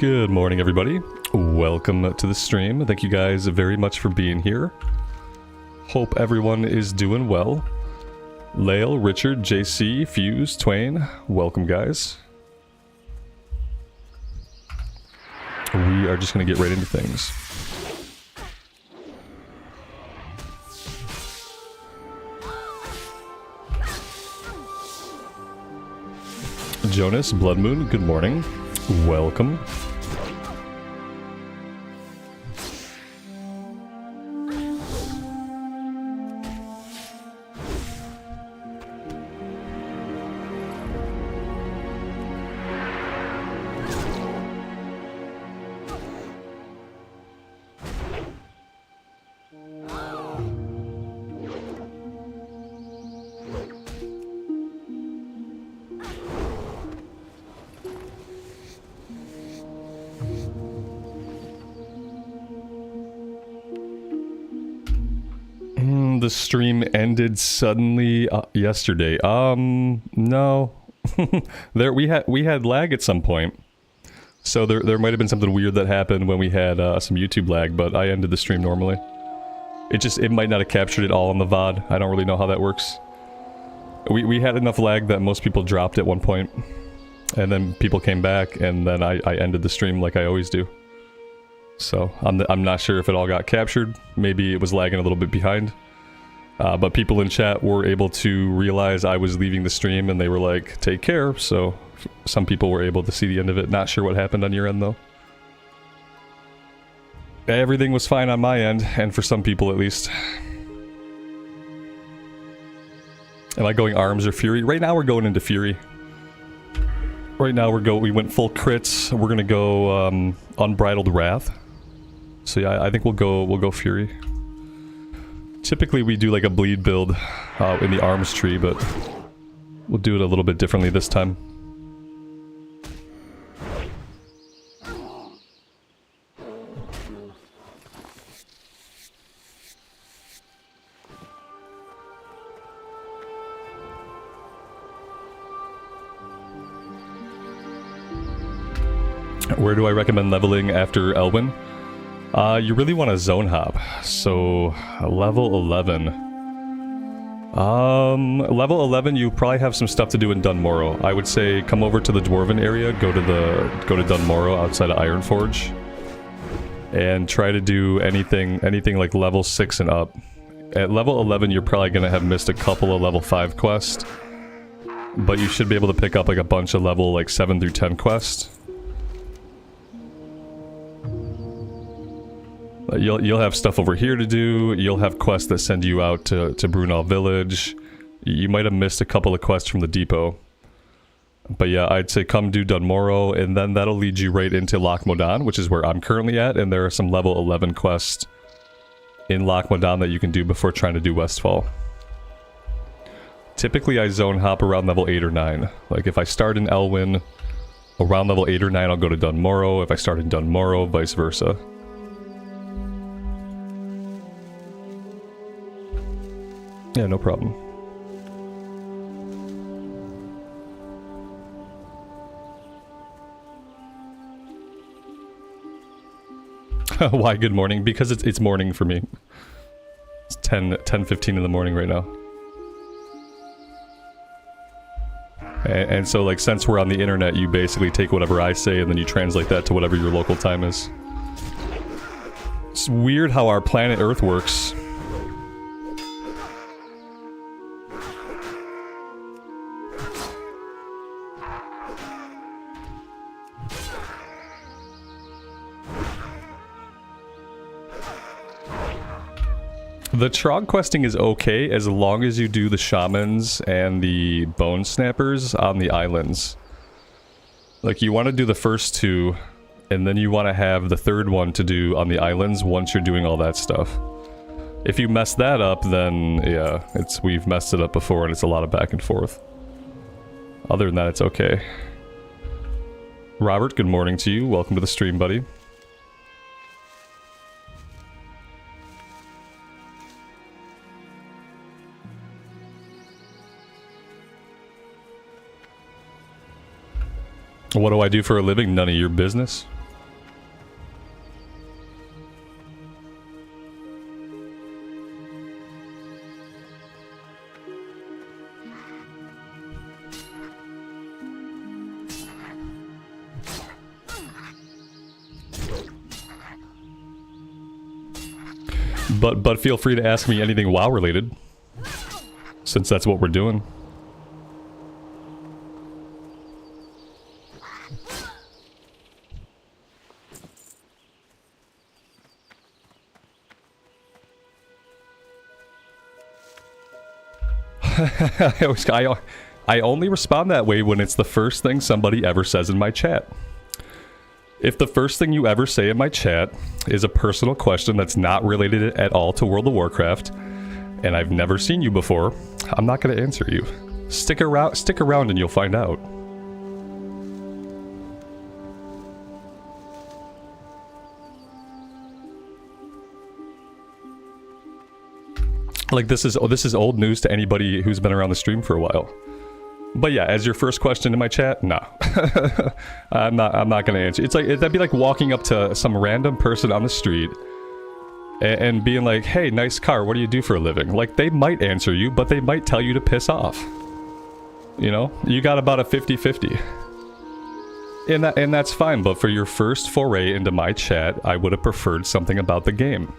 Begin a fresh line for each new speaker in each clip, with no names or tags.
Good morning, everybody. Welcome to the stream. Thank you guys very much for being here. Hope everyone is doing well. Lael, Richard, JC, Fuse, Twain, welcome, guys. We are just going to get right into things. Jonas, Blood Moon, good morning. Welcome. The stream ended suddenly yesterday. No. we had lag at some point. So there might have been something weird that happened when we had some YouTube lag, but I ended the stream normally. It might not have captured it all on the VOD. I don't really know how that works. We had enough lag that most people dropped at one point, and then people came back, and then I ended the stream like I always do. So I'm not sure if it all got captured. Maybe it was lagging a little bit behind. But people in chat were able to realize I was leaving the stream and they were like, take care. So some people were able to see the end of it. Not sure what happened on your end though. Everything was fine on my end, and for some people at least. Am I going arms or fury? Right now we're going into fury. Right now we went full crits. We're gonna go unbridled wrath. So yeah, I think we'll go fury. Typically we do like a bleed build in the arms tree, but we'll do it a little bit differently this time. Where do I recommend leveling after Elwyn? You really want to zone hop, so level 11. Level 11 you probably have some stuff to do in Dunmorrow. I would say come over to the Dwarven area, go to Dunmorrow outside of Ironforge, and try to do anything like level 6 and up. At level 11 you're probably going to have missed a couple of level 5 quests, but you should be able to pick up like a bunch of level like 7 through 10 quests. You'll have stuff over here to do. You'll have quests that send you out to Brunel Village. You might have missed a couple of quests from the depot. But yeah, I'd say come do Dunmorrow, and then that'll lead you right into Loch Modan, which is where I'm currently at, and there are some level 11 quests in Loch Modan that you can do before trying to do Westfall. Typically I zone hop around level 8 or 9. Like if I start in Elwyn, around level 8 or 9 I'll go to Dunmorrow. If I start in Dunmorrow, vice versa. Yeah, no problem. Why good morning? Because it's morning for me. It's 10:15 in the morning right now. And so like since we're on the internet, you basically take whatever I say and then you translate that to whatever your local time is. It's weird how our planet Earth works. The Trog questing is okay as long as you do the shamans and the bone snappers on the islands. Like you want to do the first two, and then you want to have the third one to do on the islands once you're doing all that stuff. If you mess that up, then yeah, we've messed it up before and it's a lot of back and forth. Other than that, it's okay. Robert, good morning to you. Welcome to the stream, buddy. What do I do for a living? None of your business. But feel free to ask me anything WoW related, since that's what we're doing. I only respond that way when it's the first thing somebody ever says in my chat. If the first thing you ever say in my chat is a personal question that's not related at all to World of Warcraft, and I've never seen you before, I'm not going to answer you. Stick around and you'll find out. Like, this is old news to anybody who's been around the stream for a while. But yeah, as your first question in my chat, nah. I'm not gonna answer. It's like, that'd be like walking up to some random person on the street and being like, hey, nice car, what do you do for a living? Like, they might answer you, but they might tell you to piss off. You know? You got about a 50-50. And that's fine, but for your first foray into my chat, I would have preferred something about the game.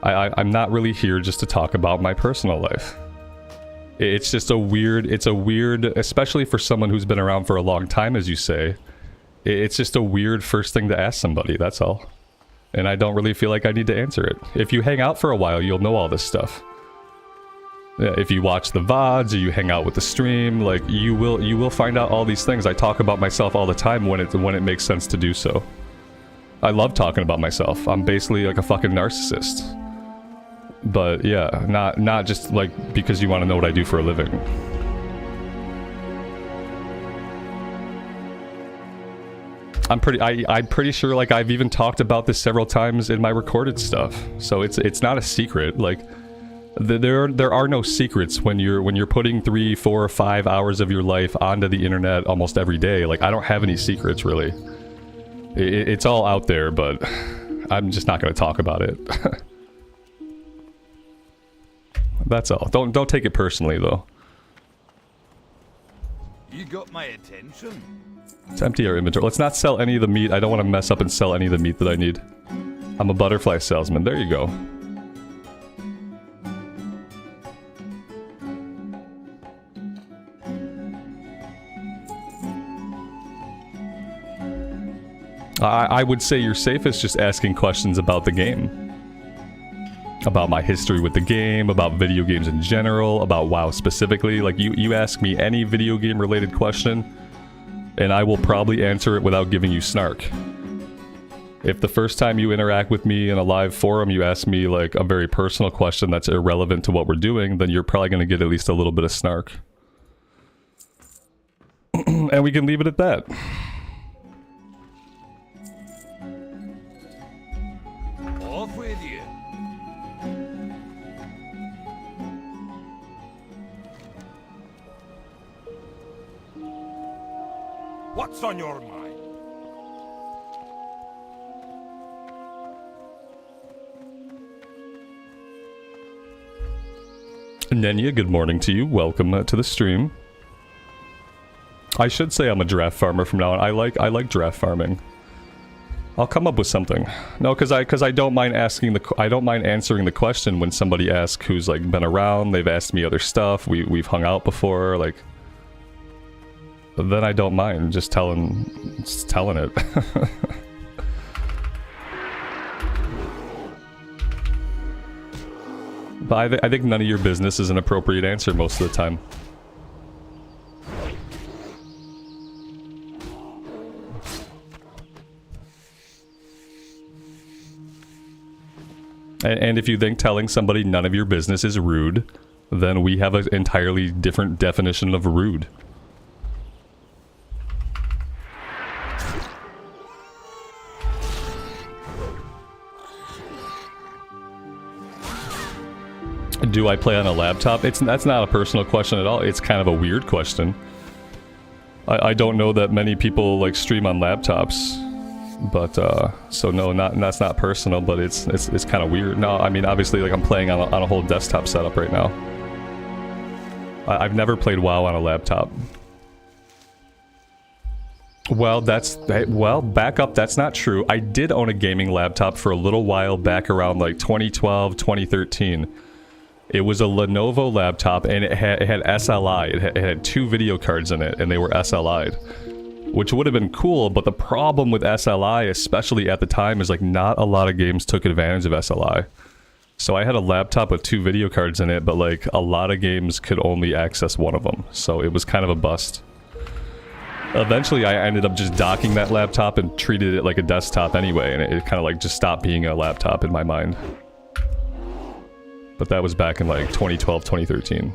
I'm not really here just to talk about my personal life. It's just a weird, especially for someone who's been around for a long time, as you say, it's just a weird first thing to ask somebody, that's all. And I don't really feel like I need to answer it. If you hang out for a while, you'll know all this stuff. Yeah, if you watch the VODs or you hang out with the stream, like, you will find out all these things. I talk about myself all the time when it makes sense to do so. I love talking about myself. I'm basically like a fucking narcissist. But yeah, not just like because you want to know what I do for a living. I'm pretty sure, like, I've even talked about this several times in my recorded stuff. So it's not a secret. Like, there are no secrets when you're putting 3, 4, 5 hours of your life onto the internet almost every day. Like, I don't have any secrets really. It's all out there, but I'm just not going to talk about it. That's all. Don't take it personally, though.
You got my attention.
Let's empty our inventory. Let's not sell any of the meat. I don't want to mess up and sell any of the meat that I need. I'm a butterfly salesman. There you go. I would say you're safest just asking questions about the game. About my history with the game, about video games in general, about WoW specifically. Like, you ask me any video game related question, and I will probably answer it without giving you snark. If the first time you interact with me in a live forum, you ask me like a very personal question that's irrelevant to what we're doing, then you're probably going to get at least a little bit of snark. And we can leave it at that.
Off with you. What's on your mind?
Nenya, good morning to you. Welcome to the stream. I should say I'm a giraffe farmer from now on. I like giraffe farming. I'll come up with something. No, because I don't mind answering the question when somebody asks who's like been around. They've asked me other stuff. We've hung out before. Like, then I don't mind just telling it. But I think none of your business is an appropriate answer most of the time. And if you think telling somebody none of your business is rude, then we have an entirely different definition of rude. Do I play on a laptop? That's not a personal question at all. It's kind of a weird question. I don't know that many people like stream on laptops, but so no, that's not personal. But it's kind of weird. No, I mean obviously like I'm playing on a whole desktop setup right now. I've never played WoW on a laptop. Well, back up, that's not true. I did own a gaming laptop for a little while back around like 2012, 2013. It was a Lenovo laptop, and it had SLI. It had 2 video cards in it, and they were SLI'd. Which would have been cool, but the problem with SLI, especially at the time, is like not a lot of games took advantage of SLI. So I had a laptop with 2 video cards in it, but like a lot of games could only access one of them. So it was kind of a bust. Eventually I ended up just docking that laptop and treated it like a desktop anyway, and it kind of like just stopped being a laptop in my mind. But that was back in like 2012, 2013.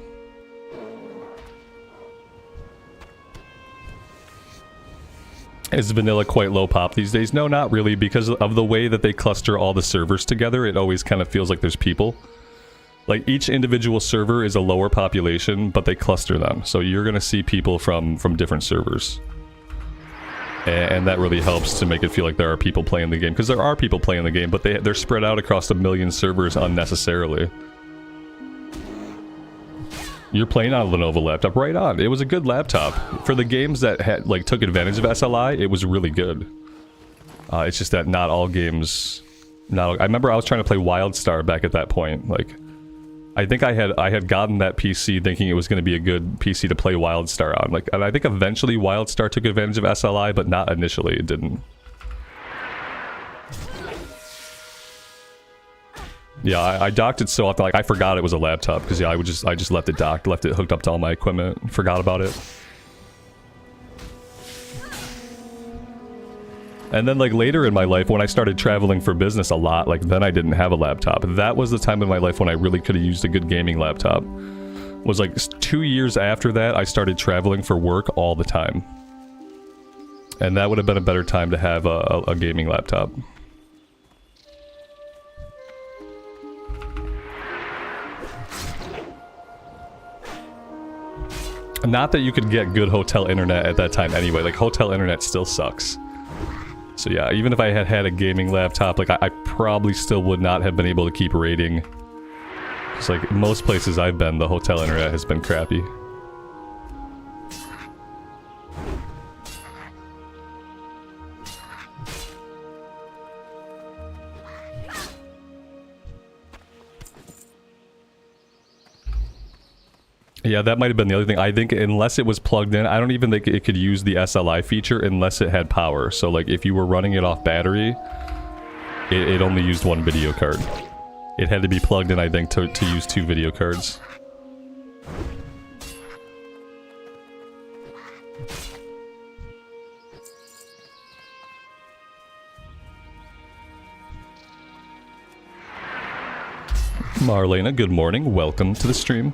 Is vanilla quite low pop these days? No, not really, because of the way that they cluster all the servers together. It always kind of feels like there's people. Like, each individual server is a lower population, but they cluster them. So you're going to see people from different servers. And that really helps to make it feel like there are people playing the game. Because there are people playing the game, but they're spread out across 1 million servers unnecessarily. You're playing on a Lenovo laptop, right on. It was a good laptop. For the games that had, like, took advantage of SLI, it was really good. It's just that not all games... I remember I was trying to play WildStar back at that point. Like, I think I had gotten that PC thinking it was going to be a good PC to play WildStar on. Like, and I think eventually WildStar took advantage of SLI, but not initially. It didn't. Yeah, I docked it so often, like, I forgot it was a laptop, because, yeah, I just left it docked, left it hooked up to all my equipment, forgot about it. And then, like, later in my life, when I started traveling for business a lot, like, then I didn't have a laptop. That was the time in my life when I really could have used a good gaming laptop. Was, like, 2 years after that, I started traveling for work all the time. And that would have been a better time to have a gaming laptop. Not that you could get good hotel internet at that time anyway, like hotel internet still sucks. So yeah, even if I had had a gaming laptop, like I probably still would not have been able to keep raiding. It's like most places I've been, the hotel internet has been crappy. Yeah, that might have been the other thing. I think unless it was plugged in, I don't even think it could use the SLI feature unless it had power. So like if you were running it off battery, it only used 1 video card. It had to be plugged in, I think, to use 2 video cards. Marlena, good morning. Welcome to the stream.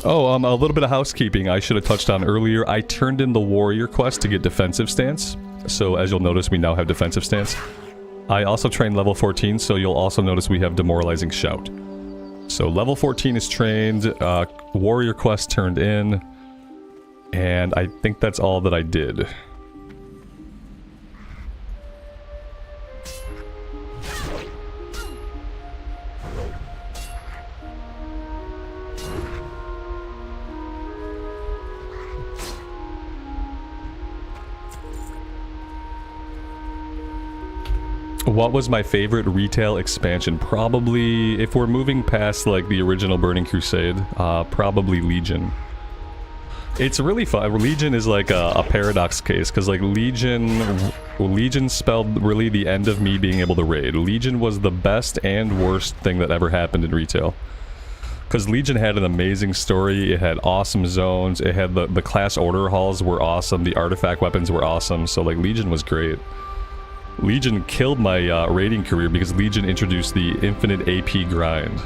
Oh, a little bit of housekeeping I should have touched on earlier. I turned in the warrior quest to get defensive stance. So as you'll notice, we now have defensive stance. I also trained level 14, so you'll also notice we have demoralizing shout. So level 14 is trained, warrior quest turned in, and I think that's all that I did. What was my favorite retail expansion? Probably, if we're moving past like the original Burning Crusade, probably Legion. It's really fun. Legion is like a paradox case, because like Legion spelled really the end of me being able to raid. Legion was the best and worst thing that ever happened in retail. Because Legion had an amazing story, it had awesome zones, it had the class order halls were awesome, the artifact weapons were awesome, so like Legion was great. Legion killed my raiding career because Legion introduced the infinite AP grind.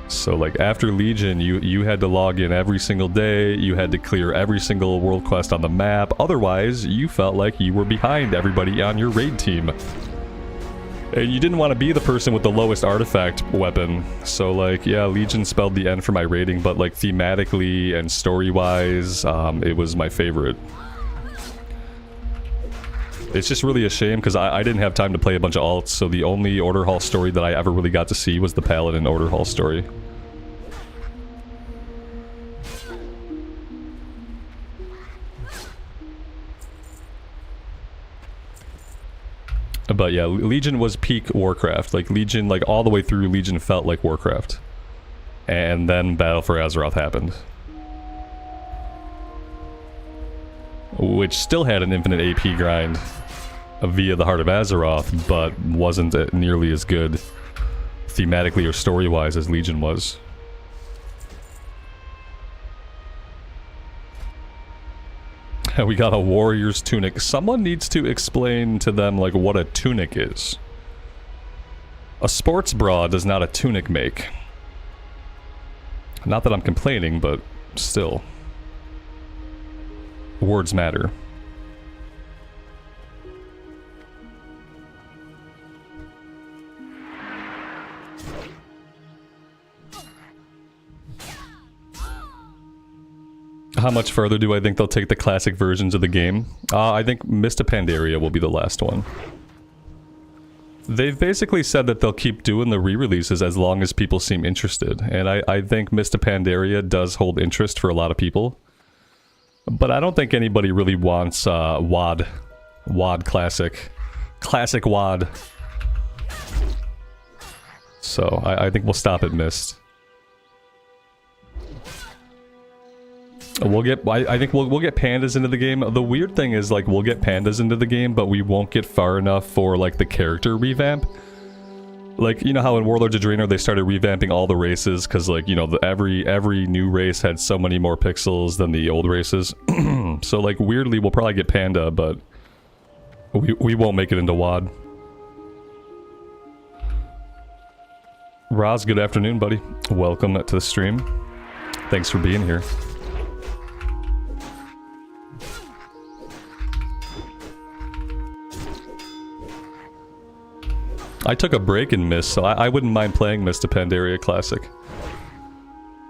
So like after Legion, you had to log in every single day, you had to clear every single world quest on the map, otherwise you felt like you were behind everybody on your raid team. And you didn't want to be the person with the lowest artifact weapon, so like, yeah, Legion spelled the end for my rating, but like thematically and story-wise, it was my favorite. It's just really a shame because I didn't have time to play a bunch of alts, so the only Order Hall story that I ever really got to see was the Paladin Order Hall story. But yeah, Legion was peak Warcraft. Like Legion, like all the way through, Legion felt like Warcraft. And then Battle for Azeroth happened. Which still had an infinite AP grind via the Heart of Azeroth, but wasn't nearly as good thematically or story-wise as Legion was. We got a warrior's tunic. Someone needs to explain to them like what a tunic is. A sports bra does not a tunic make. Not that I'm complaining, but still. Words matter. How much further do I think they'll take the classic versions of the game? I think Mist of Pandaria will be the last one. They've basically said that they'll keep doing the re-releases as long as people seem interested. And I think Mist of Pandaria does hold interest for a lot of people. But I don't think anybody really wants WoD. WoD Classic. Classic WoD. So I think we'll stop at Mist. We'll get, I think we'll get pandas into the game. The weird thing is, like, we'll get pandas into the game, but we won't get far enough for, like, the character revamp. Like, you know how in Warlords of Draenor they started revamping all the races, because, like, you know, every new race had so many more pixels than the old races. So, like, weirdly, we'll probably get panda, but we won't make it into WoD. Roz, good afternoon, buddy. Welcome to the stream. Thanks for being here. I took a break in Mist, so I wouldn't mind playing Mist of Pandaria Classic.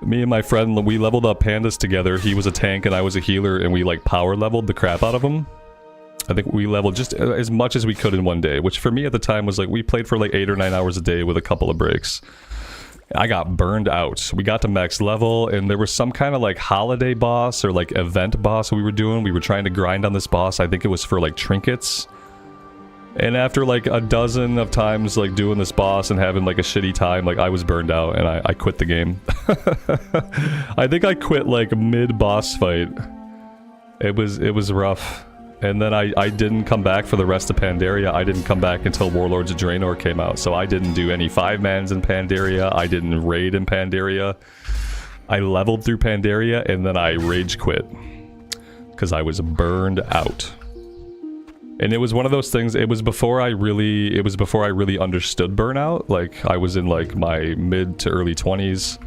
Me and my friend, we leveled up pandas together. He was a tank and I was a healer, and we like power leveled the crap out of him. I think we leveled just as much as we could in one day, which for me at the time was like, we played for like 8 or 9 hours a day with a couple of breaks. I got burned out. We got to max level, and there was some kind of like holiday boss or like event boss we were doing. We were trying to grind on this boss. I think it was for like trinkets. And after like a dozen of times like doing this boss and having like a shitty time, like I was burned out and I quit the game. I think I quit like mid-boss fight. It was rough. And then I didn't come back for the rest of Pandaria. I didn't come back until Warlords of Draenor came out. So I didn't do any 5-mans in Pandaria. I didn't raid in Pandaria. I leveled through Pandaria and then I rage quit. Because I was burned out. And it was one of those things, it was before I really understood burnout. Like, I was in like my mid to early 20s.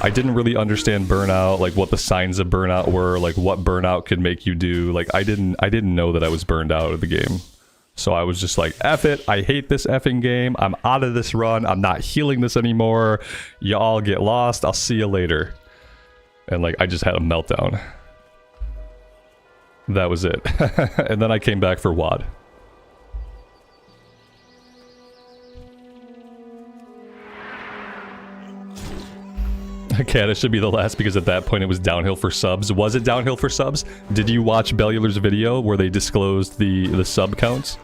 I didn't really understand burnout, like what the signs of burnout were, like what burnout could make you do. Like, I didn't know that I was burned out of the game. So I was just like, F it, I hate this effing game, I'm out of this run, I'm not healing this anymore, y'all get lost, I'll see you later. And like, I just had a meltdown. That was it. And then I came back for WoD. Cata should be the last because at that point it was downhill for subs. Was it downhill for subs? Did you watch Bellular's video where they disclosed the sub counts?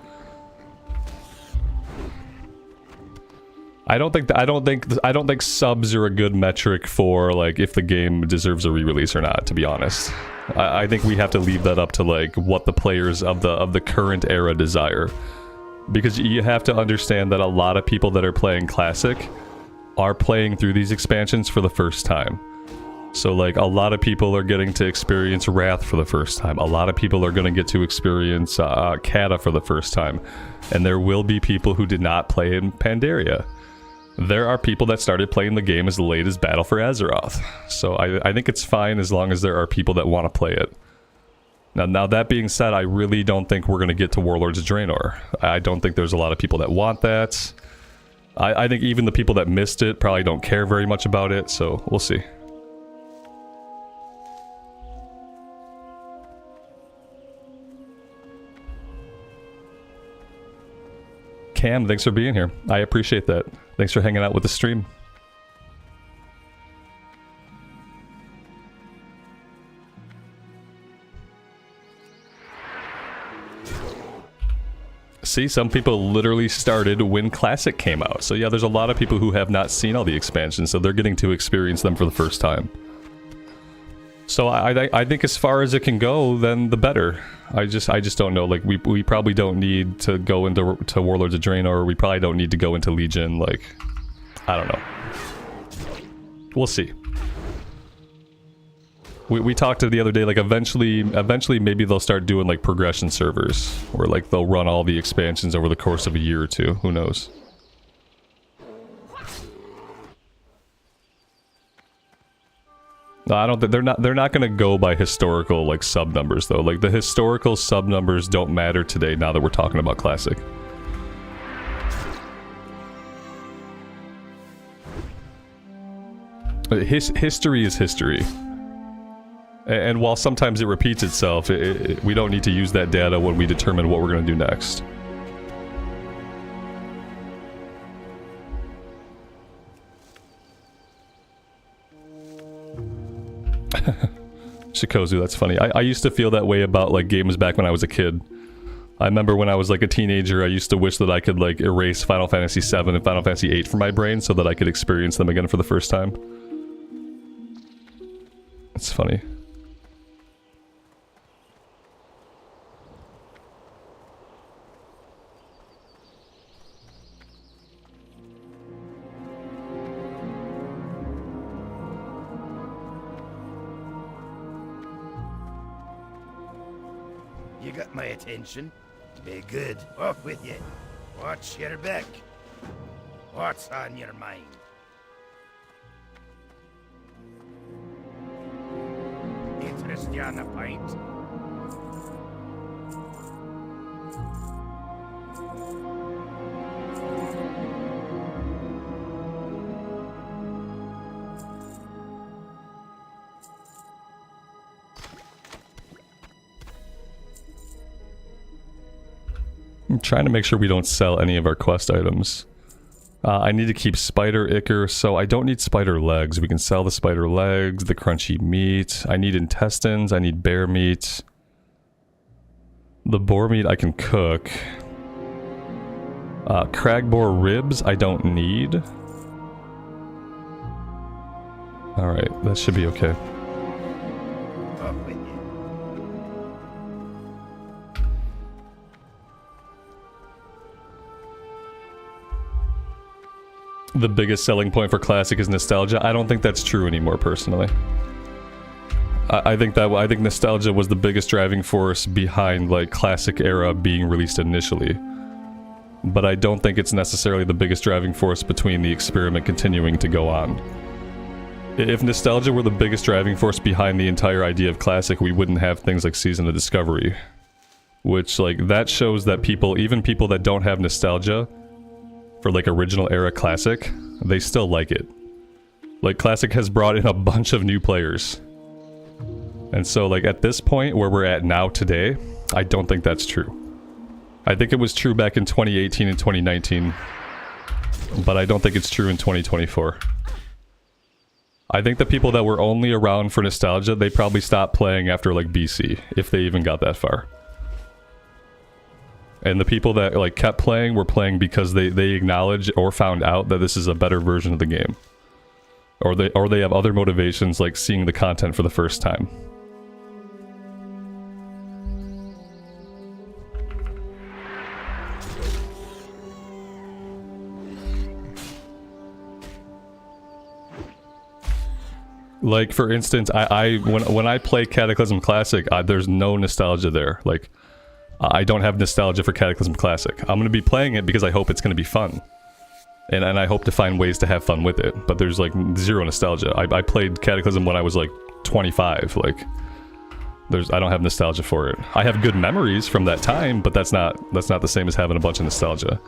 I don't think subs are a good metric for like if the game deserves a re-release or not, to be honest. I think we have to leave that up to like what the players of the current era desire. Because you have to understand that a lot of people that are playing Classic are playing through these expansions for the first time. So like a lot of people are getting to experience Wrath for the first time. A lot of people are going to get to experience Cata for the first time. And there will be people who did not play in Pandaria. There are people that started playing the game as late as Battle for Azeroth. So I think it's fine as long as there are people that want to play it. Now that being said, I really don't think we're going to get to Warlords of Draenor. I don't think there's a lot of people that want that. I think even the people that missed it probably don't care very much about it, so we'll see. Cam, thanks for being here. I appreciate that. Thanks for hanging out with the stream. See, some people literally started when Classic came out. So yeah, there's a lot of people who have not seen all the expansions, so they're getting to experience them for the first time. So I think as far as it can go, then the better. I just don't know. Like we probably don't need to go into Warlords of Draenor. We probably don't need to go into Legion. Like, I don't know. We'll see. We talked the other day. Like eventually maybe they'll start doing like progression servers, where like they'll run all the expansions over the course of a year or two. Who knows? No, I don't think they're not gonna go by historical like sub numbers though. Like the historical sub numbers don't matter today now that we're talking about Classic. History is history. And while sometimes it repeats itself, we don't need to use that data when we determine what we're gonna do next. Shikozu, that's funny. I used to feel that way about like games back when I was a kid. I remember when I was like a teenager, I used to wish that I could like erase Final Fantasy VII and Final Fantasy VIII from my brain so that I could experience them again for the first time. It's funny.
You got my attention. Be good. Off with you. Watch your back. What's on your mind? Interest you on a pint?
I'm trying to make sure we don't sell any of our quest items. I need to keep spider ichor, so I don't need spider legs. We can sell the spider legs, the crunchy meat. I need intestines, I need bear meat. The boar meat I can cook. Cragboar ribs I don't need. Alright, that should be okay. The biggest selling point for Classic is nostalgia. I don't think that's true anymore, personally. I think nostalgia was the biggest driving force behind like Classic Era being released initially. But I don't think it's necessarily the biggest driving force between the experiment continuing to go on. If nostalgia were the biggest driving force behind the entire idea of Classic, we wouldn't have things like Season of Discovery. Which, like, that shows that people, even people that don't have nostalgia for like original era Classic, they still like it. Like Classic has brought in a bunch of new players. And so like at this point where we're at now today, I don't think that's true. I think it was true back in 2018 and 2019, but I don't think it's true in 2024. I think the people that were only around for nostalgia, they probably stopped playing after like BC, if they even got that far. And the people that like kept playing were playing because they acknowledged or found out that this is a better version of the game. Or they have other motivations like seeing the content for the first time. Like, for instance, when I play Cataclysm Classic, there's no nostalgia there. Like, I don't have nostalgia for Cataclysm Classic. I'm going to be playing it because I hope it's going to be fun. And I hope to find ways to have fun with it. But there's, like, zero nostalgia. I played Cataclysm when I was, like, 25. Like, I don't have nostalgia for it. I have good memories from that time, but that's not the same as having a bunch of nostalgia.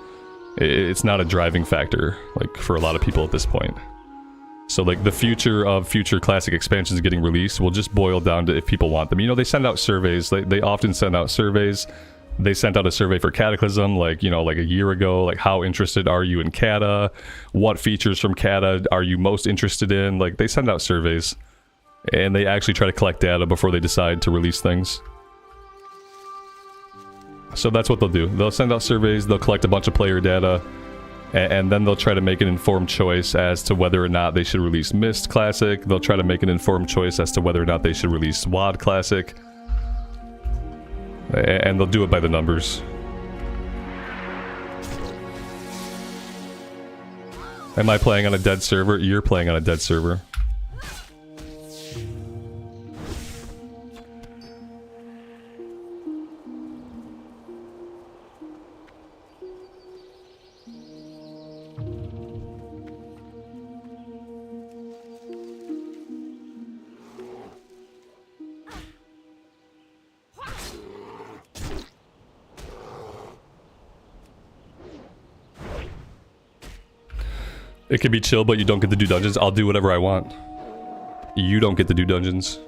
It's not a driving factor, like, for a lot of people at this point. So, like, the future of future classic expansions getting released will just boil down to if people want them. You know, they send out surveys. They often send out surveys. They sent out a survey for Cataclysm, like, you know, like a year ago. Like, how interested are you in Cata? What features from Cata are you most interested in? Like, they send out surveys. And they actually try to collect data before they decide to release things. So that's what they'll do. They'll send out surveys, they'll collect a bunch of player data, and then they'll try to make an informed choice as to whether or not they should release Mist Classic. They'll try to make an informed choice as to whether or not they should release WoD Classic. And they'll do it by the numbers. Am I playing on a dead server? You're playing on a dead server. It could be chill, but you don't get to do dungeons. I'll do whatever I want. You don't get to do dungeons.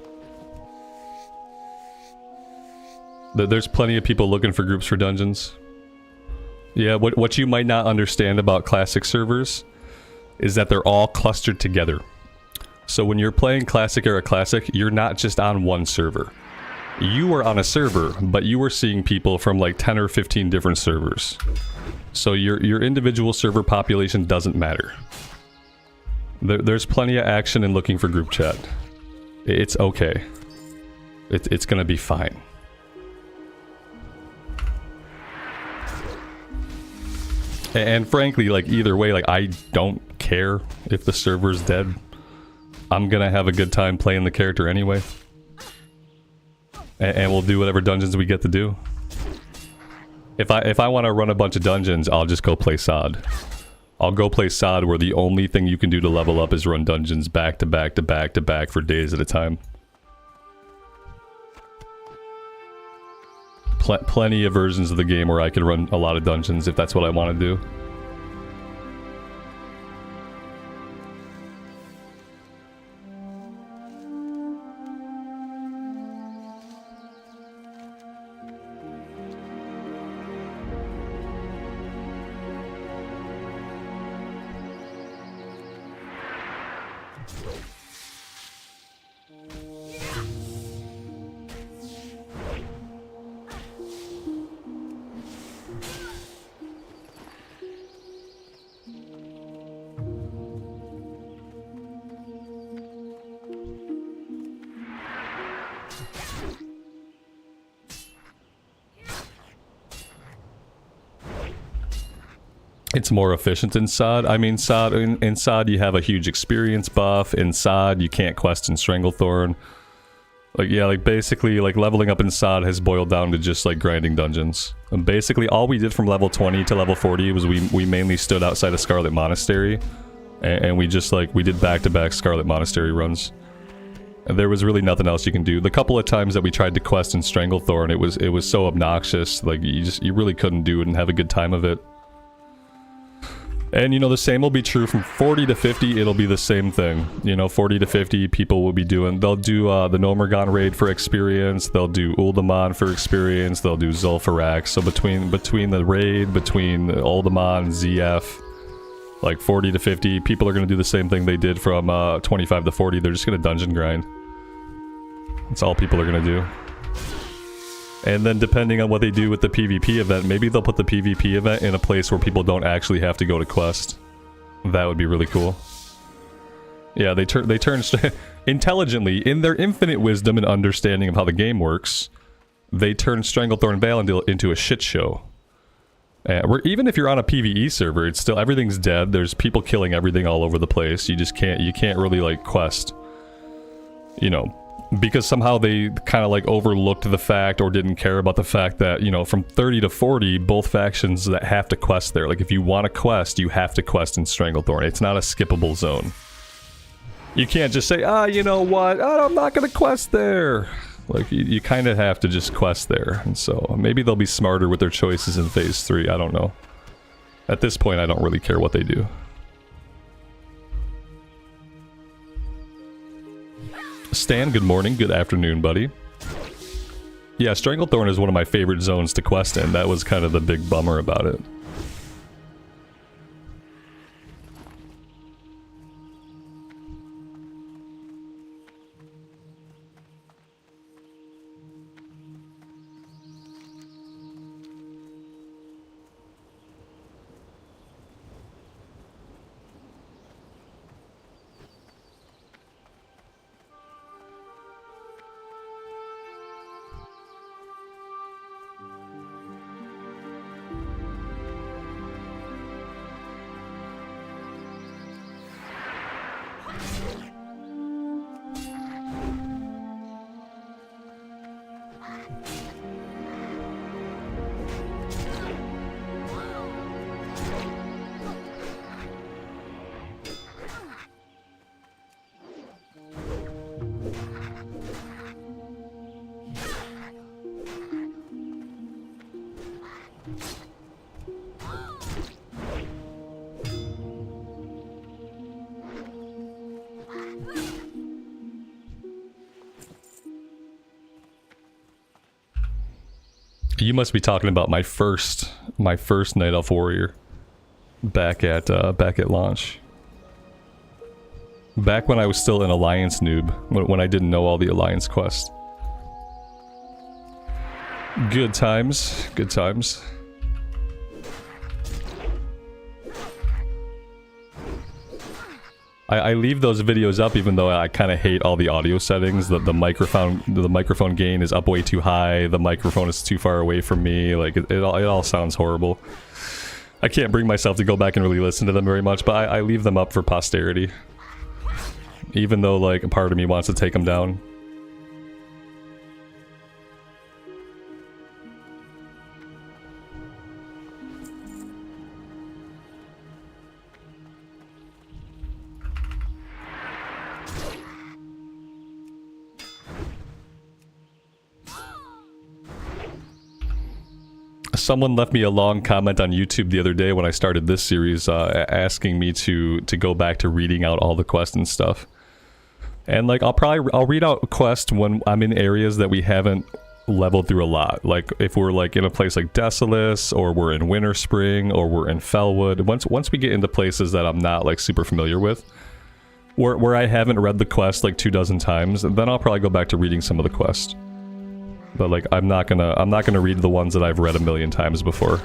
There's plenty of people looking for groups for dungeons. Yeah, what you might not understand about classic servers is that they're all clustered together. So when you're playing Classic Era Classic, you're not just on one server. You are on a server, but you are seeing people from like 10 or 15 different servers. So your individual server population doesn't matter. There's plenty of action in looking for group chat. It's okay. It's gonna be fine. And frankly, like, either way, like, I don't care if the server's dead. I'm gonna have a good time playing the character anyway. And we'll do whatever dungeons we get to do. If I want to run a bunch of dungeons, I'll just go play SOD. I'll go play SOD where the only thing you can do to level up is run dungeons back to back to back to back for days at a time. Plenty of versions of the game where I can run a lot of dungeons if that's what I want to do. It's more efficient in SOD. I mean, in SOD you have a huge experience buff. In SOD you can't quest in Stranglethorn. Like, yeah, like basically, like, leveling up in SOD has boiled down to just like grinding dungeons. And basically all we did from level 20 to level 40 was we mainly stood outside of Scarlet Monastery. And we just, like, we did back-to-back Scarlet Monastery runs. And there was really nothing else you can do. The couple of times that we tried to quest in Stranglethorn, it was so obnoxious. Like, you really couldn't do it and have a good time of it. And, you know, the same will be true from 40 to 50, it'll be the same thing. You know, 40 to 50 people will be doing, they'll do the Nomergon raid for experience, they'll do Uldaman for experience, they'll do Zul'Farrak. So between the raid, between Uldaman and ZF, like 40 to 50, people are going to do the same thing they did from 25 to 40, they're just going to dungeon grind. That's all people are going to do. And then depending on what they do with the PvP event, maybe they'll put the PvP event in a place where people don't actually have to go to quest. That would be really cool. Yeah, they turn intelligently, in their infinite wisdom and understanding of how the game works, they turn Stranglethorn Vale into a shit show. Where even if you're on a PvE server, it's still, everything's dead. There's people killing everything all over the place. You just can't really, like, quest. you know, because somehow they kind of like overlooked the fact or didn't care about the fact that, you know, from 30 to 40, both factions that have to quest there. Like, if you want to quest, you have to quest in Stranglethorn. It's not a skippable zone. You can't just say, ah, you know what, I'm not going to quest there. Like, you kind of have to just quest there. And so maybe they'll be smarter with their choices in Phase 3. I don't know. At this point, I don't really care what they do. Stan, good morning, good afternoon, buddy. Yeah, Stranglethorn is one of my favorite zones to quest in. That was kind of the big bummer about it. You must be talking about my first Night Elf Warrior back at launch. Back when I was still an Alliance noob, when I didn't know all the Alliance quests. Good times, good times. I leave those videos up even though I kind of hate all the audio settings. The microphone gain is up way too high. The microphone is too far away from me. Like it all sounds horrible. I can't bring myself to go back and really listen to them very much, but I leave them up for posterity. Even though like a part of me wants to take them down. Someone left me a long comment on YouTube the other day when I started this series, asking me to go back to reading out all the quests and stuff. And like I'll read out quests when I'm in areas that we haven't leveled through a lot. Like if we're like in a place like Desolace, or we're in Winter Spring, or we're in Fellwood. Once we get into places that I'm not like super familiar with, where I haven't read the quest like 24 times, then I'll probably go back to reading some of the quests. But like I'm not gonna read the ones that I've read 1,000,000 times before.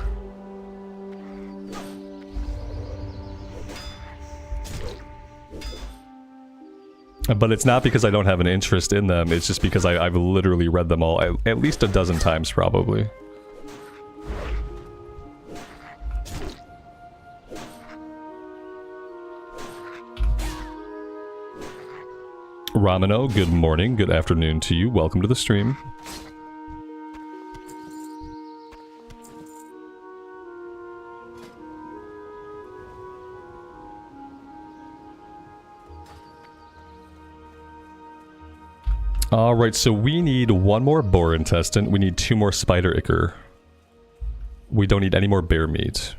But it's not because I don't have an interest in them, it's just because I've literally read them all at least 12 times probably. Ramino, good morning, good afternoon to you, welcome to the stream. Alright, so we need 1 more boar intestine, we need 2 more spider ichor. We don't need any more bear meat.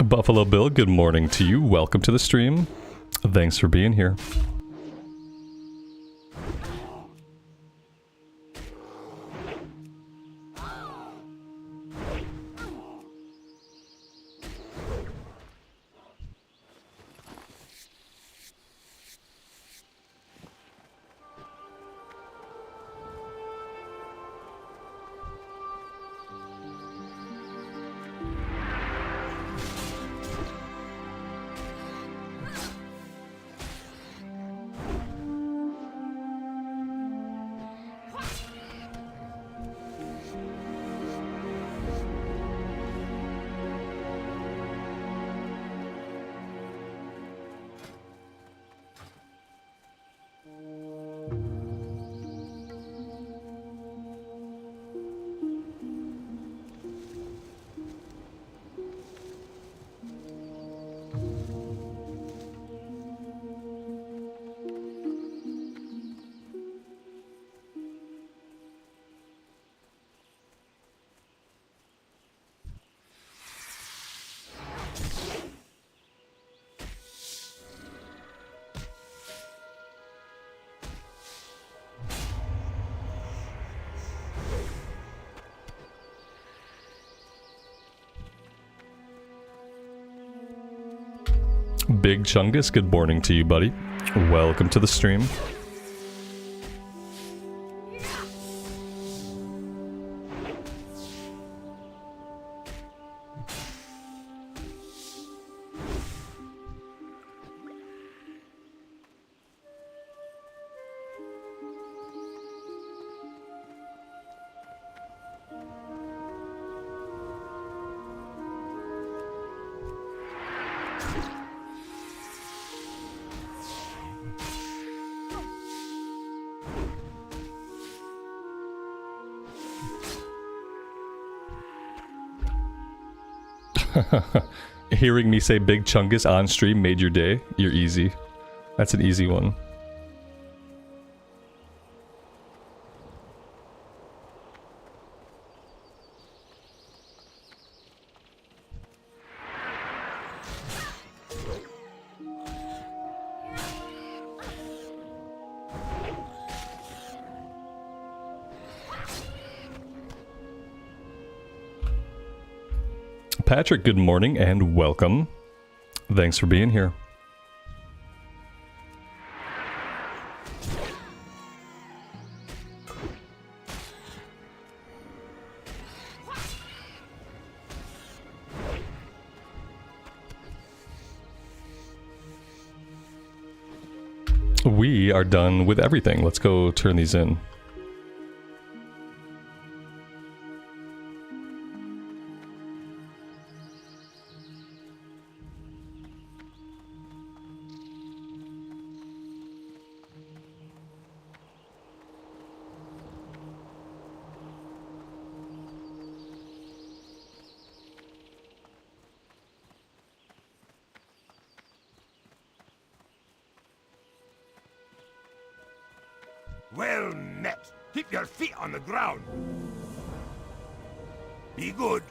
Buffalo Bill, good morning to you. Welcome to the stream. Thanks for being here. Big Chungus, good morning to you, buddy. Welcome to the stream. Hearing me say Big Chungus on stream made your day. You're easy. That's an easy one. Patrick, good morning and welcome. Thanks for being here. We are done with everything. Let's go turn these in.
Well met. Keep your feet on the ground. Be good.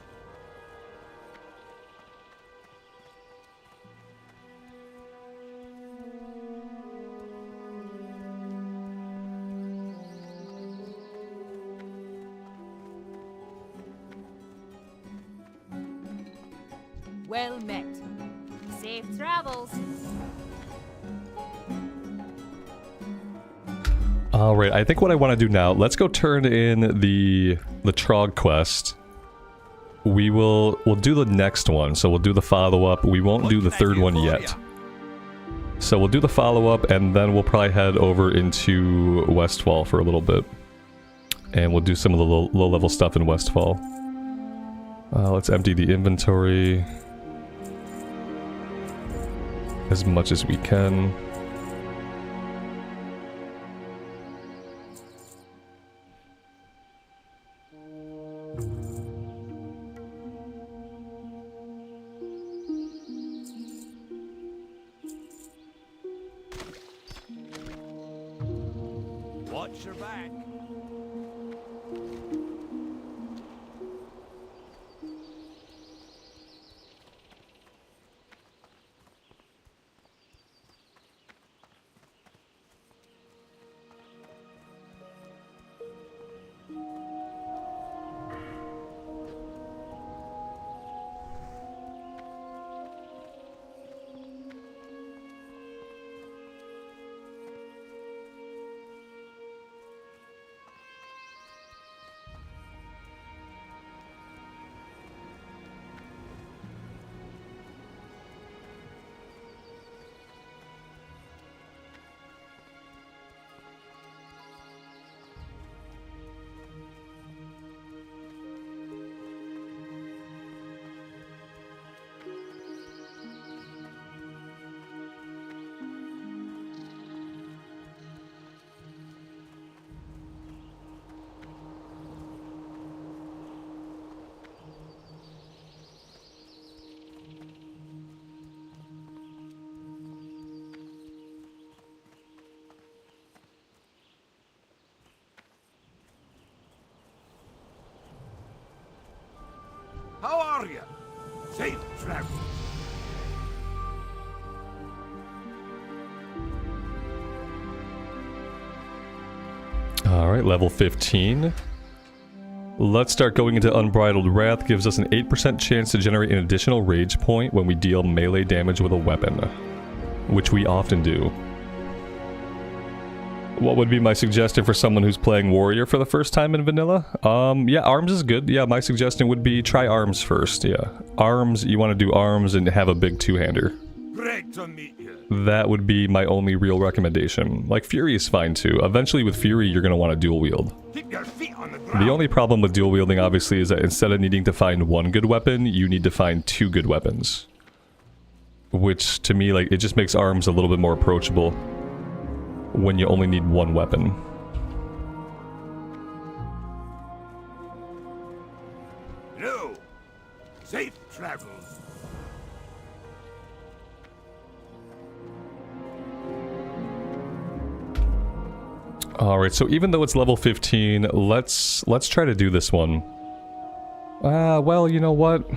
Well met. Safe travels.
Alright, I think what I want to do now, let's go turn in the Trog quest. We'll do the next one, so we'll do the follow-up. We won't do the third one yet. So we'll do the follow-up, and then we'll probably head over into Westfall for a little bit. And we'll do some of the low-level stuff in Westfall. Let's empty the inventory as much as we can.
Watch your back. warrior. Safe travel.
Alright, level 15. Let's start going into Unbridled Wrath. Gives us an 8% chance to generate an additional rage point when we deal melee damage with a weapon, which we often do. What would be my suggestion for someone who's playing Warrior for the first time in Vanilla? Yeah, Arms is good. Yeah, my suggestion would be try Arms first, yeah. Arms, you want to do Arms and have a big two-hander.
Great to meet you.
That would be my only real recommendation. Like, Fury is fine too. Eventually with Fury, you're going to want to dual wield.
Keep your feet on the ground.
The only problem with dual wielding, obviously, is that instead of needing to find one good weapon, you need to find two good weapons. Which, to me, like, it just makes Arms a little bit more approachable when you only need one weapon.
No. Safe travels.
Alright, so even though it's level 15, let's try to do this one. Well, you know what?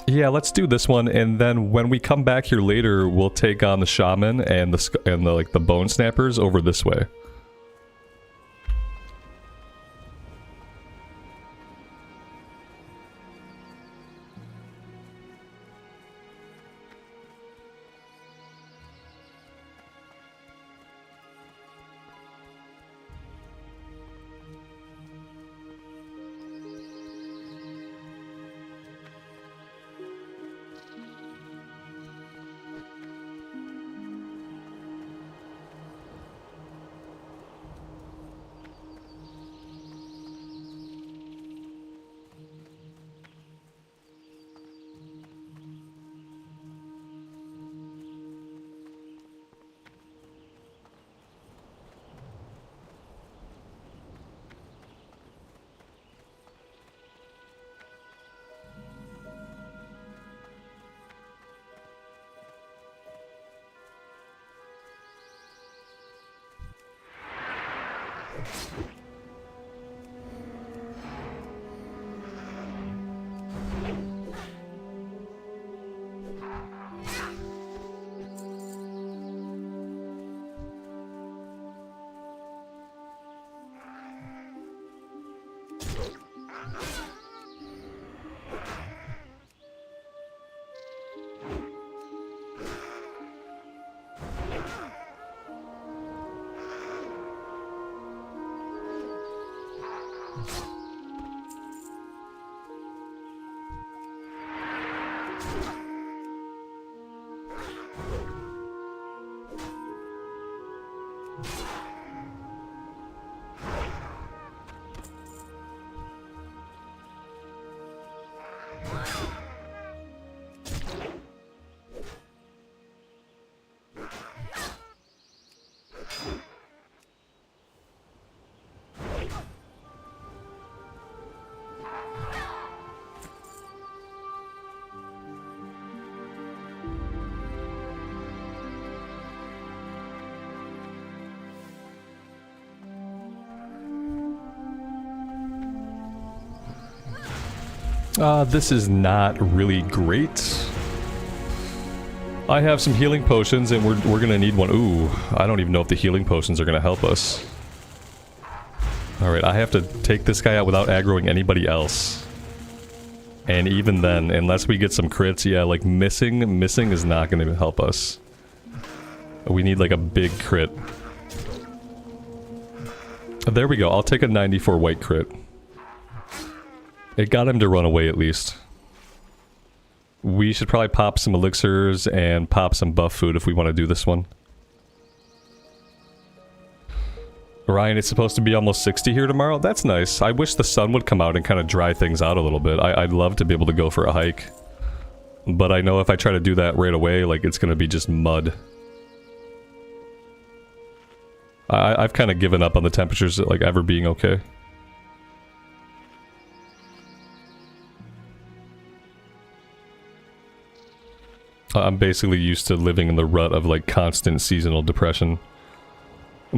Yeah, let's do this one, and then when we come back here later, we'll take on the Shaman and the Bone Snappers over this way. This is not really great. I have some healing potions and we're gonna need one. Ooh, I don't even know if the healing potions are gonna help us. Alright, I have to take this guy out without aggroing anybody else. And even then, unless we get some crits, yeah, like missing is not gonna help us. We need like a big crit. There we go, I'll take a 94 white crit. It got him to run away at least. We should probably pop some elixirs and pop some buff food if we want to do this one. Ryan, it's supposed to be almost 60 here tomorrow. That's nice. I wish the sun would come out and kind of dry things out a little bit. I'd love to be able to go for a hike. But I know if I try to do that right away, like, it's going to be just mud. I've kind of given up on the temperatures, like, ever being okay. I'm basically used to living in the rut of, like, constant seasonal depression.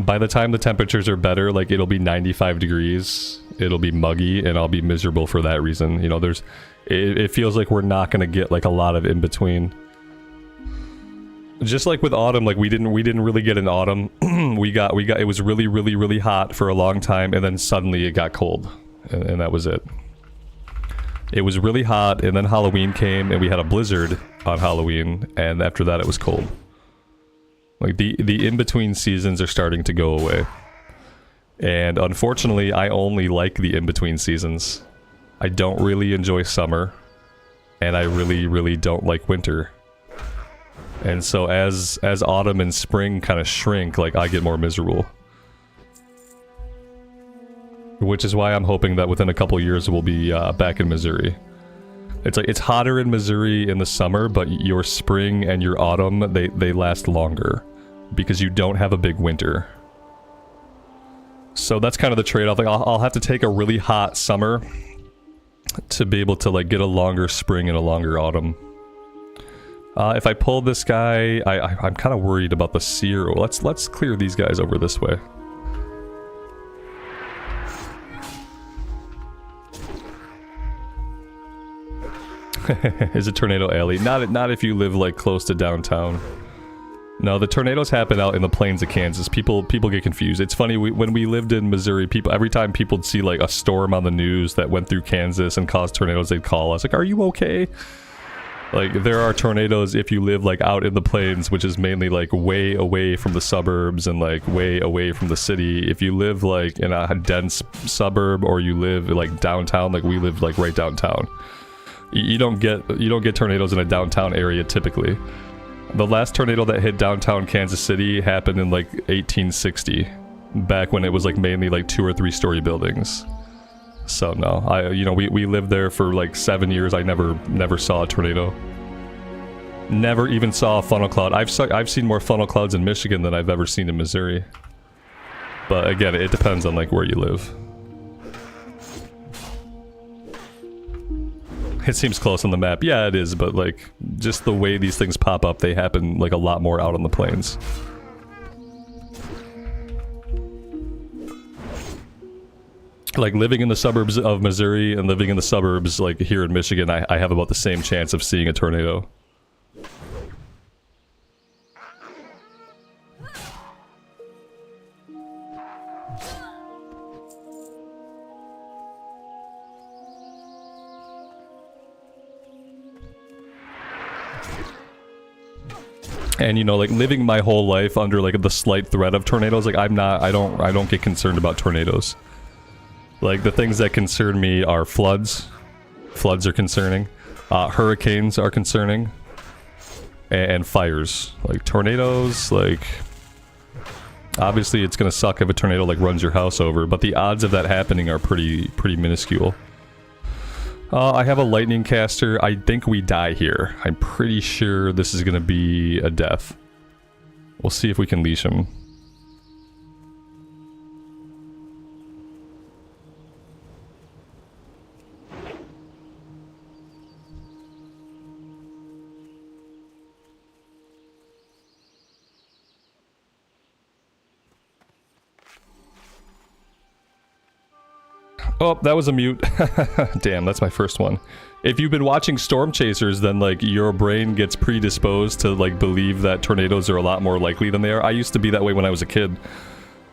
By the time the temperatures are better, like it'll be 95 degrees, it'll be muggy, and I'll be miserable for that reason. You know, it feels like we're not gonna get like a lot of in between. Just like with autumn, like we didn't really get an autumn. we got it was really hot for a long time, and then suddenly it got cold, and that was it. It was really hot, and then Halloween came, and we had a blizzard on Halloween, and after that it was cold. Like, the in-between seasons are starting to go away. And unfortunately, I only like the in-between seasons. I don't really enjoy summer, and I really don't like winter. And so as autumn and spring kind of shrink, like, I get more miserable. Which is why I'm hoping that within a couple years we'll be back in Missouri. It's like, it's hotter in Missouri in the summer, but your spring and your autumn, they last longer. Because you don't have a big winter. So that's kind of the trade-off. Like, I'll have to take a really hot summer to be able to, like, get a longer spring and a longer autumn. If I pull this guy, I'm kind of worried about the seer. Let's clear these guys over this way. Is a tornado alley? Not if you live like close to downtown. No, the tornadoes happen out in the plains of Kansas. People get confused. It's funny, when we lived in Missouri, every time people'd see like a storm on the news that went through Kansas and caused tornadoes, they'd call us like, "Are you okay?" Like, there are tornadoes if you live like out in the plains, which is mainly like way away from the suburbs and like way away from the city. If you live like in a dense suburb, or you live like downtown, like we live like right downtown, you don't get tornadoes in a downtown area typically. The last tornado that hit downtown Kansas City happened in like 1860, back when it was like mainly like 2 or 3 story buildings. So no, we lived there for like 7 years. I never saw a tornado. Never even saw a funnel cloud. I've seen more funnel clouds in Michigan than I've ever seen in Missouri. But again, it depends on like where you live. It seems close on the map. Yeah, it is, but like, just the way these things pop up, they happen like a lot more out on the plains. Like, living in the suburbs of Missouri and living in the suburbs like here in Michigan, I have about the same chance of seeing a tornado. And you know, like, living my whole life under like the slight threat of tornadoes, like I don't get concerned about tornadoes. Like, the things that concern me are floods. Floods are concerning. Hurricanes are concerning. And fires. Like, tornadoes, like, obviously it's gonna suck if a tornado like runs your house over, but the odds of that happening are pretty minuscule. I have a lightning caster. I think we die here. I'm pretty sure this is gonna be a death. We'll see if we can leash him. Oh, that was a mute. Damn, that's my first one. If you've been watching Storm Chasers, then like your brain gets predisposed to like believe that tornadoes are a lot more likely than they are. I used to be that way when I was a kid.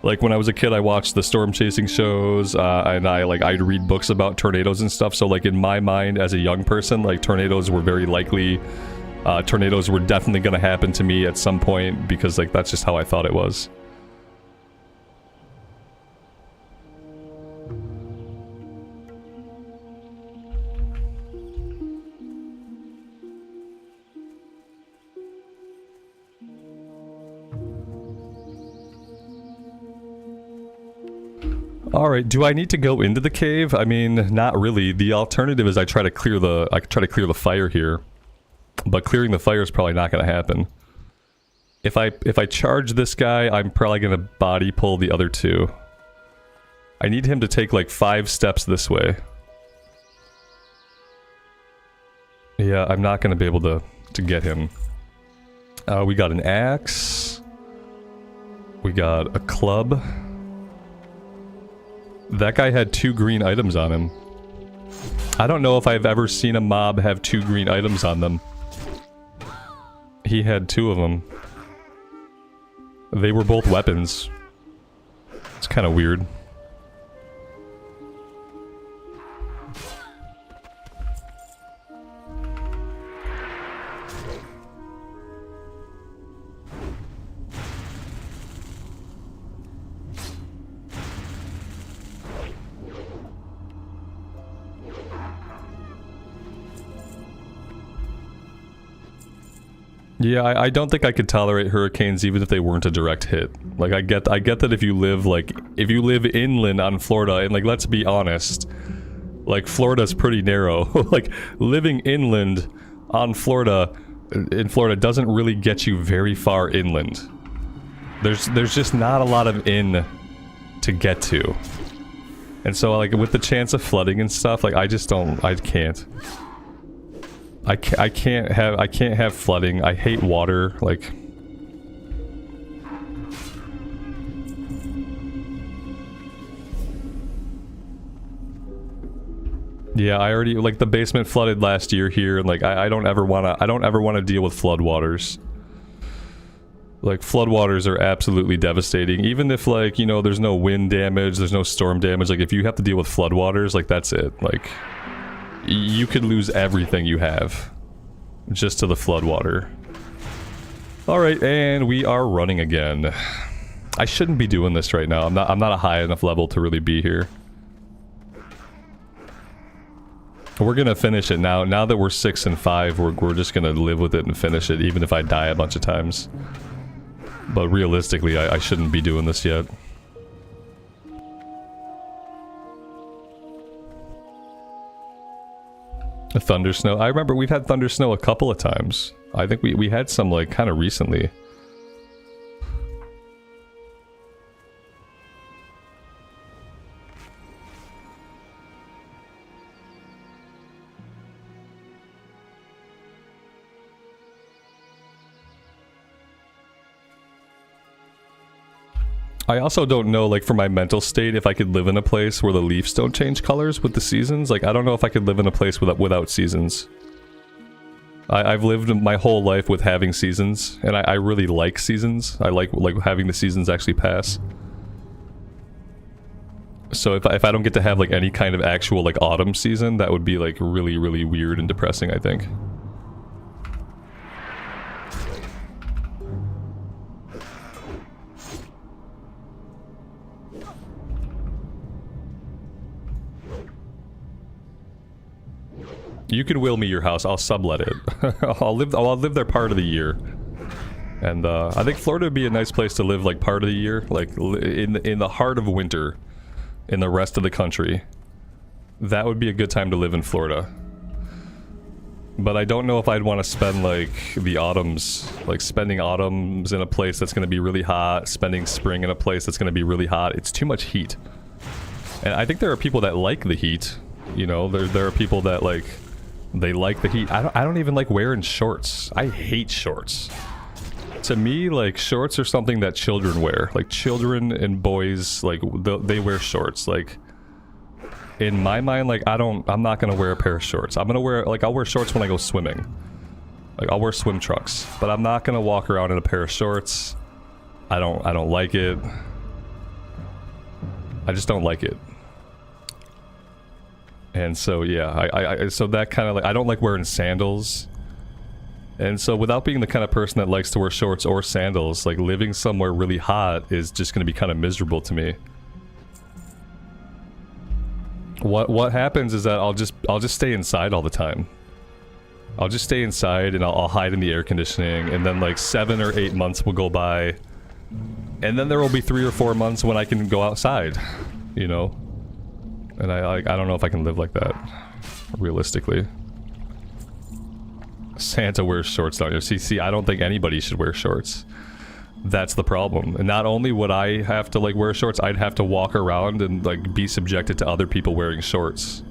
Like, when I was a kid, I watched the storm chasing shows, and I'd read books about tornadoes and stuff. So like, in my mind as a young person, like, tornadoes were very likely. Tornadoes were definitely gonna happen to me at some point, because like, that's just how I thought it was. Alright, do I need to go into the cave? I mean, not really. The alternative is I try to clear the fire here. But clearing the fire is probably not going to happen. If I charge this guy, I'm probably going to body pull the other two. I need him to take like 5 steps this way. Yeah, I'm not going to be able to get him. We got an axe. We got a club. That guy had 2 green items on him. I don't know if I've ever seen a mob have 2 green items on them. He had 2 of them. They were both weapons. It's kind of weird. Yeah, I don't think I could tolerate hurricanes even if they weren't a direct hit. Like, I get that if you live inland on Florida, and like, let's be honest, like, Florida's pretty narrow. Like, living inland on Florida, in Florida, doesn't really get you very far inland. There's just not a lot of in to get to. And so, like, with the chance of flooding and stuff, like, I can't. I can't have flooding. I hate water, like... Yeah, I already, like, the basement flooded last year here, and like, I don't ever wanna deal with floodwaters. Like, floodwaters are absolutely devastating. Even if, like, you know, there's no wind damage, there's no storm damage, like, if you have to deal with floodwaters, like, that's it. Like, you could lose everything you have just to the floodwater. Alright, and we are running again. I shouldn't be doing this right now. I'm not a high enough level to really be here. We're gonna finish it now. Now that we're 6 and 5, we're just gonna live with it and finish it, even if I die a bunch of times. But realistically, I shouldn't be doing this yet. A thunder snow. I remember we've had thunder snow a couple of times. I think we had some, like, kind of recently. I also don't know, like, for my mental state, if I could live in a place where the leaves don't change colors with the seasons. Like, I don't know if I could live in a place without seasons. I've lived my whole life with having seasons, and I really like seasons. I like having the seasons actually pass. So if I don't get to have, like, any kind of actual, like, autumn season, that would be, like, really, really weird and depressing, I think. You can will me your house. I'll sublet it. I'll live there part of the year. And I think Florida would be a nice place to live, like, part of the year, like in the heart of winter, in the rest of the country. That would be a good time to live in Florida. But I don't know if I'd want to spend, like, the autumns, like, spending autumns in a place that's going to be really hot, spending spring in a place that's going to be really hot. It's too much heat. And I think there are people that like the heat. You know, there are people that, like, they like the heat. I don't even like wearing shorts. I hate shorts. To me, like, shorts are something that children wear. Like, children and boys, like, they wear shorts. Like, in my mind, like, I'm not gonna wear a pair of shorts. I'm gonna wear, like, I'll wear shorts when I go swimming. Like, I'll wear swim trunks. But I'm not gonna walk around in a pair of shorts. I don't like it. I just don't like it. And so, yeah, so that kind of, like, I don't like wearing sandals. And so without being the kind of person that likes to wear shorts or sandals, like, living somewhere really hot is just going to be kind of miserable to me. What happens is that I'll just stay inside all the time. I'll just stay inside and I'll hide in the air conditioning, and then, like, 7 or 8 months will go by. And then there will be 3 or 4 months when I can go outside, you know? And I don't know if I can live like that, realistically. Santa wears shorts down here. See, I don't think anybody should wear shorts. That's the problem. And not only would I have to, like, wear shorts, I'd have to walk around and, like, be subjected to other people wearing shorts.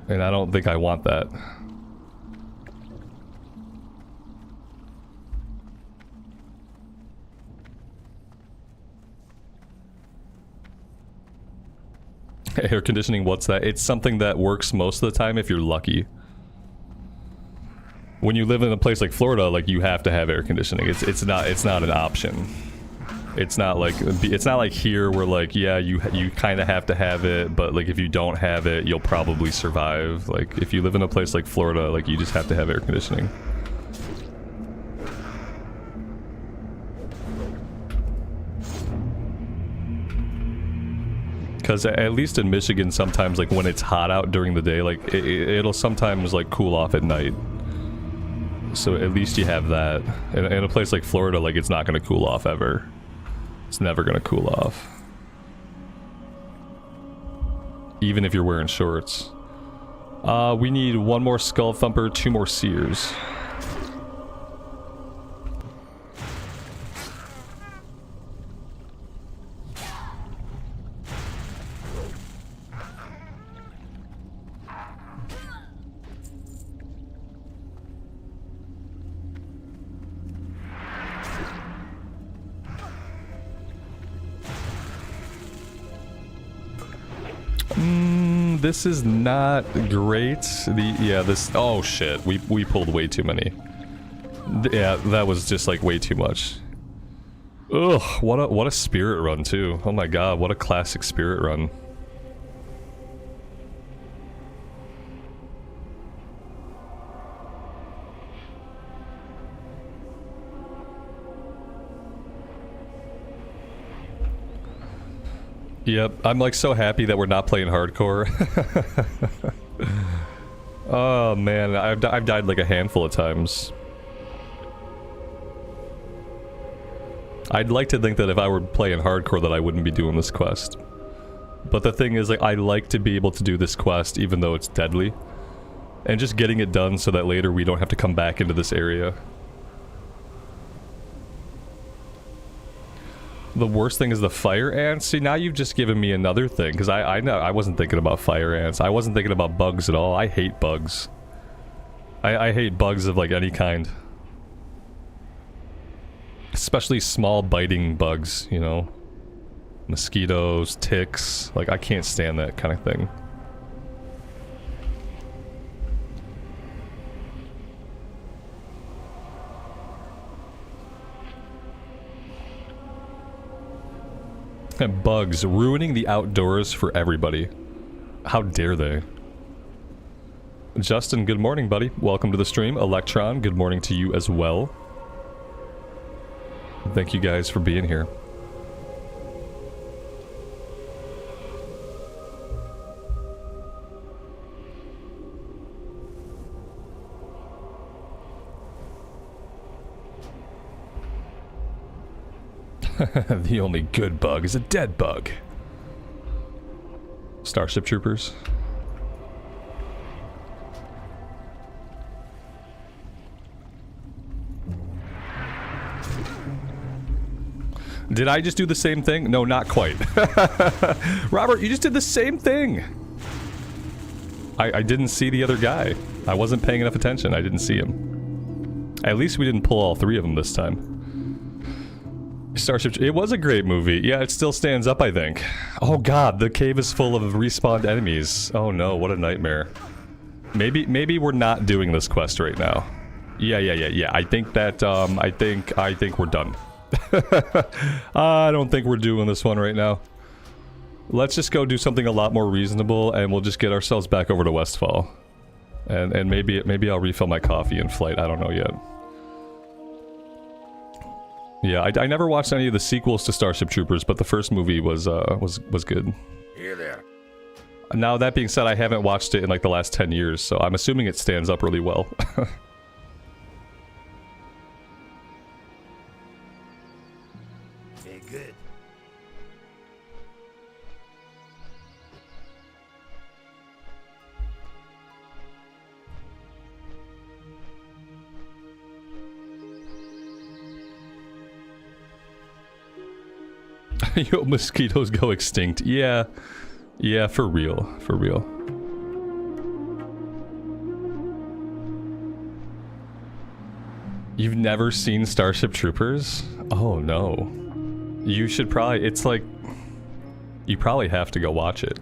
And I don't think I want that. Air conditioning, what's that? It's something that works most of the time if you're lucky. When you live in a place like Florida, like, you have to have air conditioning. It's not an option. It's not like here where, like, yeah, you kind of have to have it, but, like, if you don't have it, you'll probably survive. Like, if you live in a place like Florida, like, you just have to have air conditioning. Because at least in Michigan, sometimes, like, when it's hot out during the day, like, it'll sometimes, like, cool off at night. So at least you have that. In a place like Florida, like, it's not going to cool off ever. It's never going to cool off. Even if you're wearing shorts. We need 1 more Skull Thumper, 2 more Seers. This is not great. Oh shit, we pulled way too many. Yeah, that was just like way too much. Ugh, what a spirit run too. Oh my god, what a classic spirit run. Yep, I'm like so happy that we're not playing hardcore. Oh man, I've died like a handful of times. I'd like to think that if I were playing hardcore that I wouldn't be doing this quest. But the thing is, like, I like to be able to do this quest even though it's deadly. And just getting it done so that later we don't have to come back into this area. The worst thing is the fire ants. See, now you've just given me another thing, because I know I wasn't thinking about fire ants. I wasn't thinking about bugs at all. I hate bugs. I hate bugs of like any kind. Especially small biting bugs, you know? Mosquitoes, ticks. Like, I can't stand that kind of thing. And bugs ruining the outdoors for everybody. How dare they? Justin, good morning, buddy. Welcome to the stream. Electron, good morning to you as well. Thank you guys for being here. The only good bug is a dead bug. Starship Troopers. Did I just do the same thing? No, not quite. Robert, you just did the same thing. I didn't see the other guy. I wasn't paying enough attention. I didn't see him. At least we didn't pull all 3 of them this time. Starship, it was a great movie. Yeah, it still stands up, I think. Oh god, the cave is full of respawned enemies. Oh no, what a nightmare. Maybe we're not doing this quest right now. Yeah. I think that, I think we're done. I don't think we're doing this one right now. Let's just go do something a lot more reasonable, and we'll just get ourselves back over to Westfall. And maybe I'll refill my coffee in flight. I don't know yet. Yeah, I never watched any of the sequels to Starship Troopers, but the first movie was good.
Here there.
Now, that being said, I haven't watched it in like the last 10 years, so I'm assuming it stands up really well.
Very good.
Yo, mosquitoes go extinct. Yeah, for real, for real. You've never seen Starship Troopers? Oh no. You should probably, it's like, you probably have to go watch it.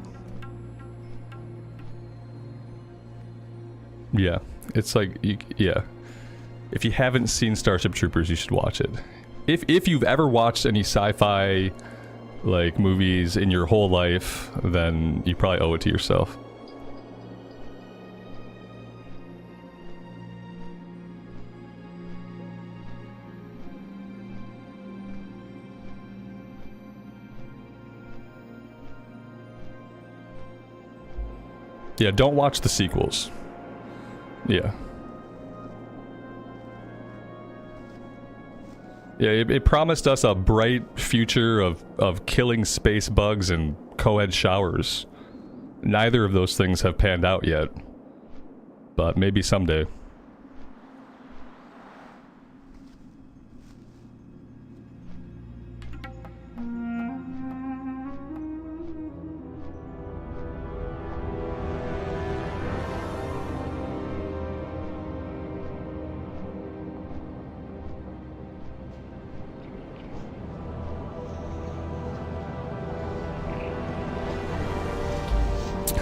Yeah, it's like, yeah. If you haven't seen Starship Troopers, you should watch it. If you've ever watched any sci-fi like movies in your whole life, then you probably owe it to yourself. Yeah, don't watch the sequels. Yeah. Yeah, it promised us a bright future of killing space bugs and co-ed showers. Neither of those things have panned out yet. But maybe someday.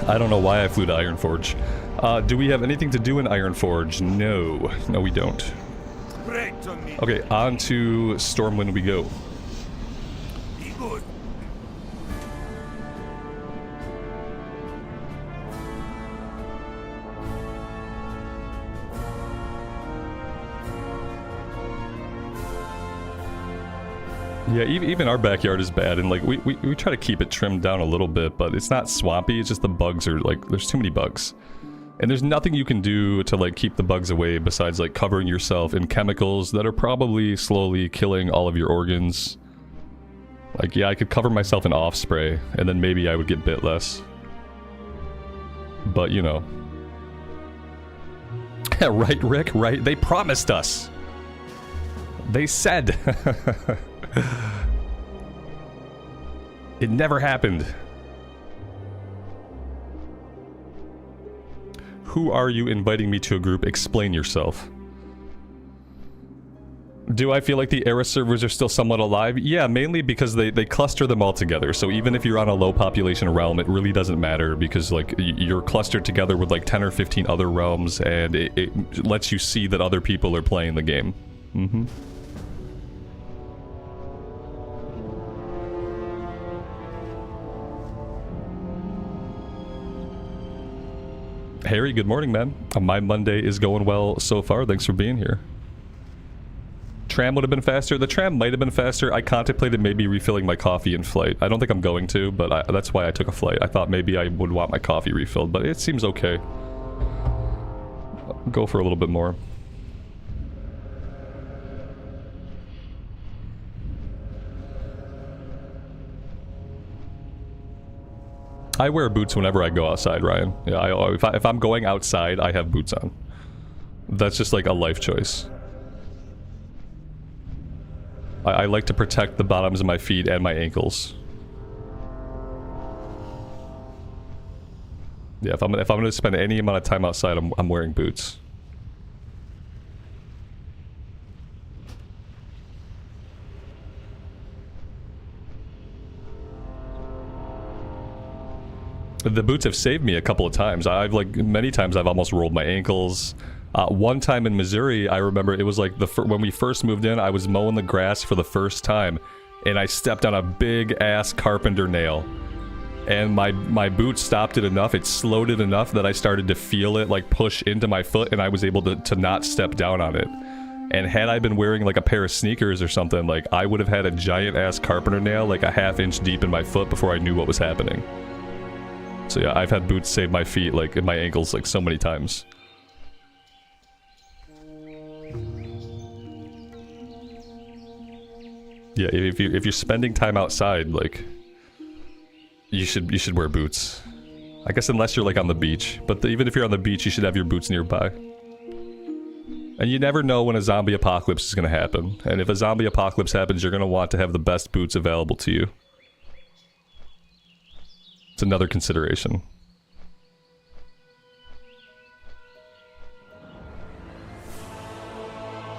I don't know why I flew to Ironforge. Do we have anything to do in Ironforge? No. No, we don't. Okay, on to Stormwind we go.
Be good.
Yeah, even our backyard is bad, and like we try to keep it trimmed down a little bit, but it's not swampy, it's just the bugs are like, there's too many bugs. And there's nothing you can do to like keep the bugs away besides like covering yourself in chemicals that are probably slowly killing all of your organs. Like, yeah, I could cover myself in off spray, and then maybe I would get bit less. But, you know. Right, Rick, right? They promised us! They said! It never happened. Who are you inviting me to a group? Explain yourself. Do I feel like the Era servers are still somewhat alive? Yeah, mainly because they cluster them all together. So even if you're on a low population realm, it really doesn't matter because like you're clustered together with like 10 or 15 other realms, and it lets you see that other people are playing the game. Mm-hmm. Harry, good morning, man. My Monday is going well so far. Thanks for being here. Tram would have been faster. The tram might have been faster. I contemplated maybe refilling my coffee in flight. I don't think I'm going to, but that's why I took a flight. I thought maybe I would want my coffee refilled, but it seems okay. I'll go for a little bit more. I wear boots whenever I go outside, Ryan. Yeah, if I'm going outside, I have boots on. That's just like a life choice. I like to protect the bottoms of my feet and my ankles. Yeah, if I'm going to spend any amount of time outside, I'm wearing boots. The boots have saved me a couple of times. Many times I've almost rolled my ankles. One time in Missouri, I remember it was like when we first moved in, I was mowing the grass for the first time, and I stepped on a big ass carpenter nail. And my boot stopped it enough, it slowed it enough that I started to feel it like push into my foot, and I was able to not step down on it. And had I been wearing like a pair of sneakers or something, like I would have had a giant ass carpenter nail like a ½ inch deep in my foot before I knew what was happening. So yeah, I've had boots save my feet, like, and my ankles, like, so many times. Yeah, if you're spending time outside, like, you should wear boots. I guess unless you're, like, on the beach. But even if you're on the beach, you should have your boots nearby. And you never know when a zombie apocalypse is gonna happen. And if a zombie apocalypse happens, you're gonna want to have the best boots available to you. It's another consideration.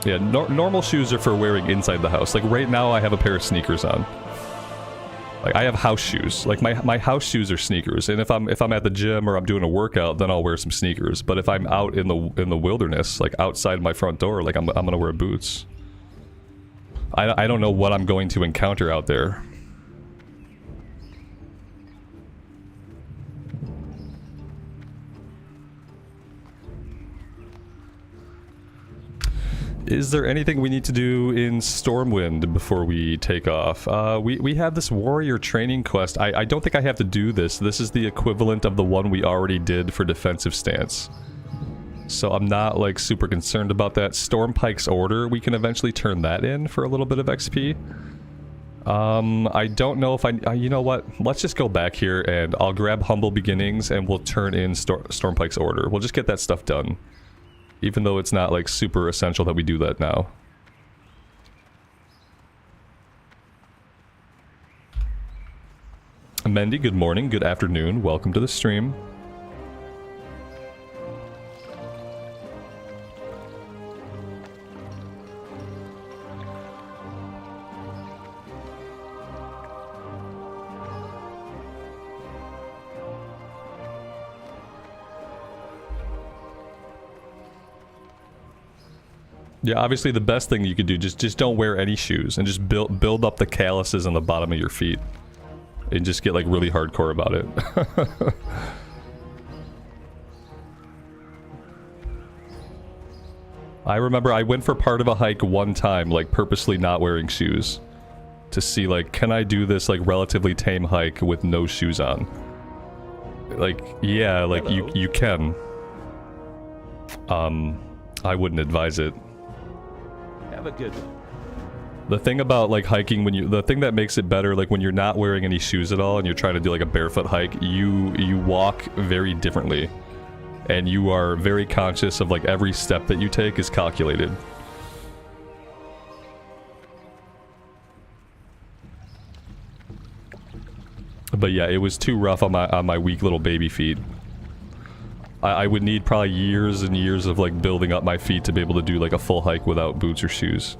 Yeah, normal shoes are for wearing inside the house. Like right now I have a pair of sneakers on. Like, I have house shoes. Like, my house shoes are sneakers. And if I'm at the gym or I'm doing a workout, then I'll wear some sneakers. But if I'm out in the wilderness, like outside my front door, like I'm gonna wear boots. I don't know what I'm going to encounter out there. Is there anything we need to do in Stormwind before we take off? We have this warrior training quest. I don't think I have to do this. This is the equivalent of the one we already did for defensive stance. So I'm not like super concerned about that. Stormpike's Order, we can eventually turn that in for a little bit of XP. I don't know if you know what? Let's just go back here and I'll grab Humble Beginnings and we'll turn in Stormpike's Order. We'll just get that stuff done. Even though it's not, like, super essential that we do that now. Mendy, good morning, good afternoon, welcome to the stream. Yeah, obviously the best thing you could do, just don't wear any shoes and just build up the calluses on the bottom of your feet. And just get like really hardcore about it. I remember I went for part of a hike one time, like purposely not wearing shoes. To see like, can I do this like relatively tame hike with no shoes on? Like, yeah, like you can. I wouldn't advise it.
Have a good one.
The thing about like hiking the thing that makes it better, like when you're not wearing any shoes at all and you're trying to do like a barefoot hike, you walk very differently. And you are very conscious of like every step that you take is calculated. But yeah, it was too rough on my weak little baby feet. I would need probably years and years of like building up my feet to be able to do like a full hike without boots or shoes.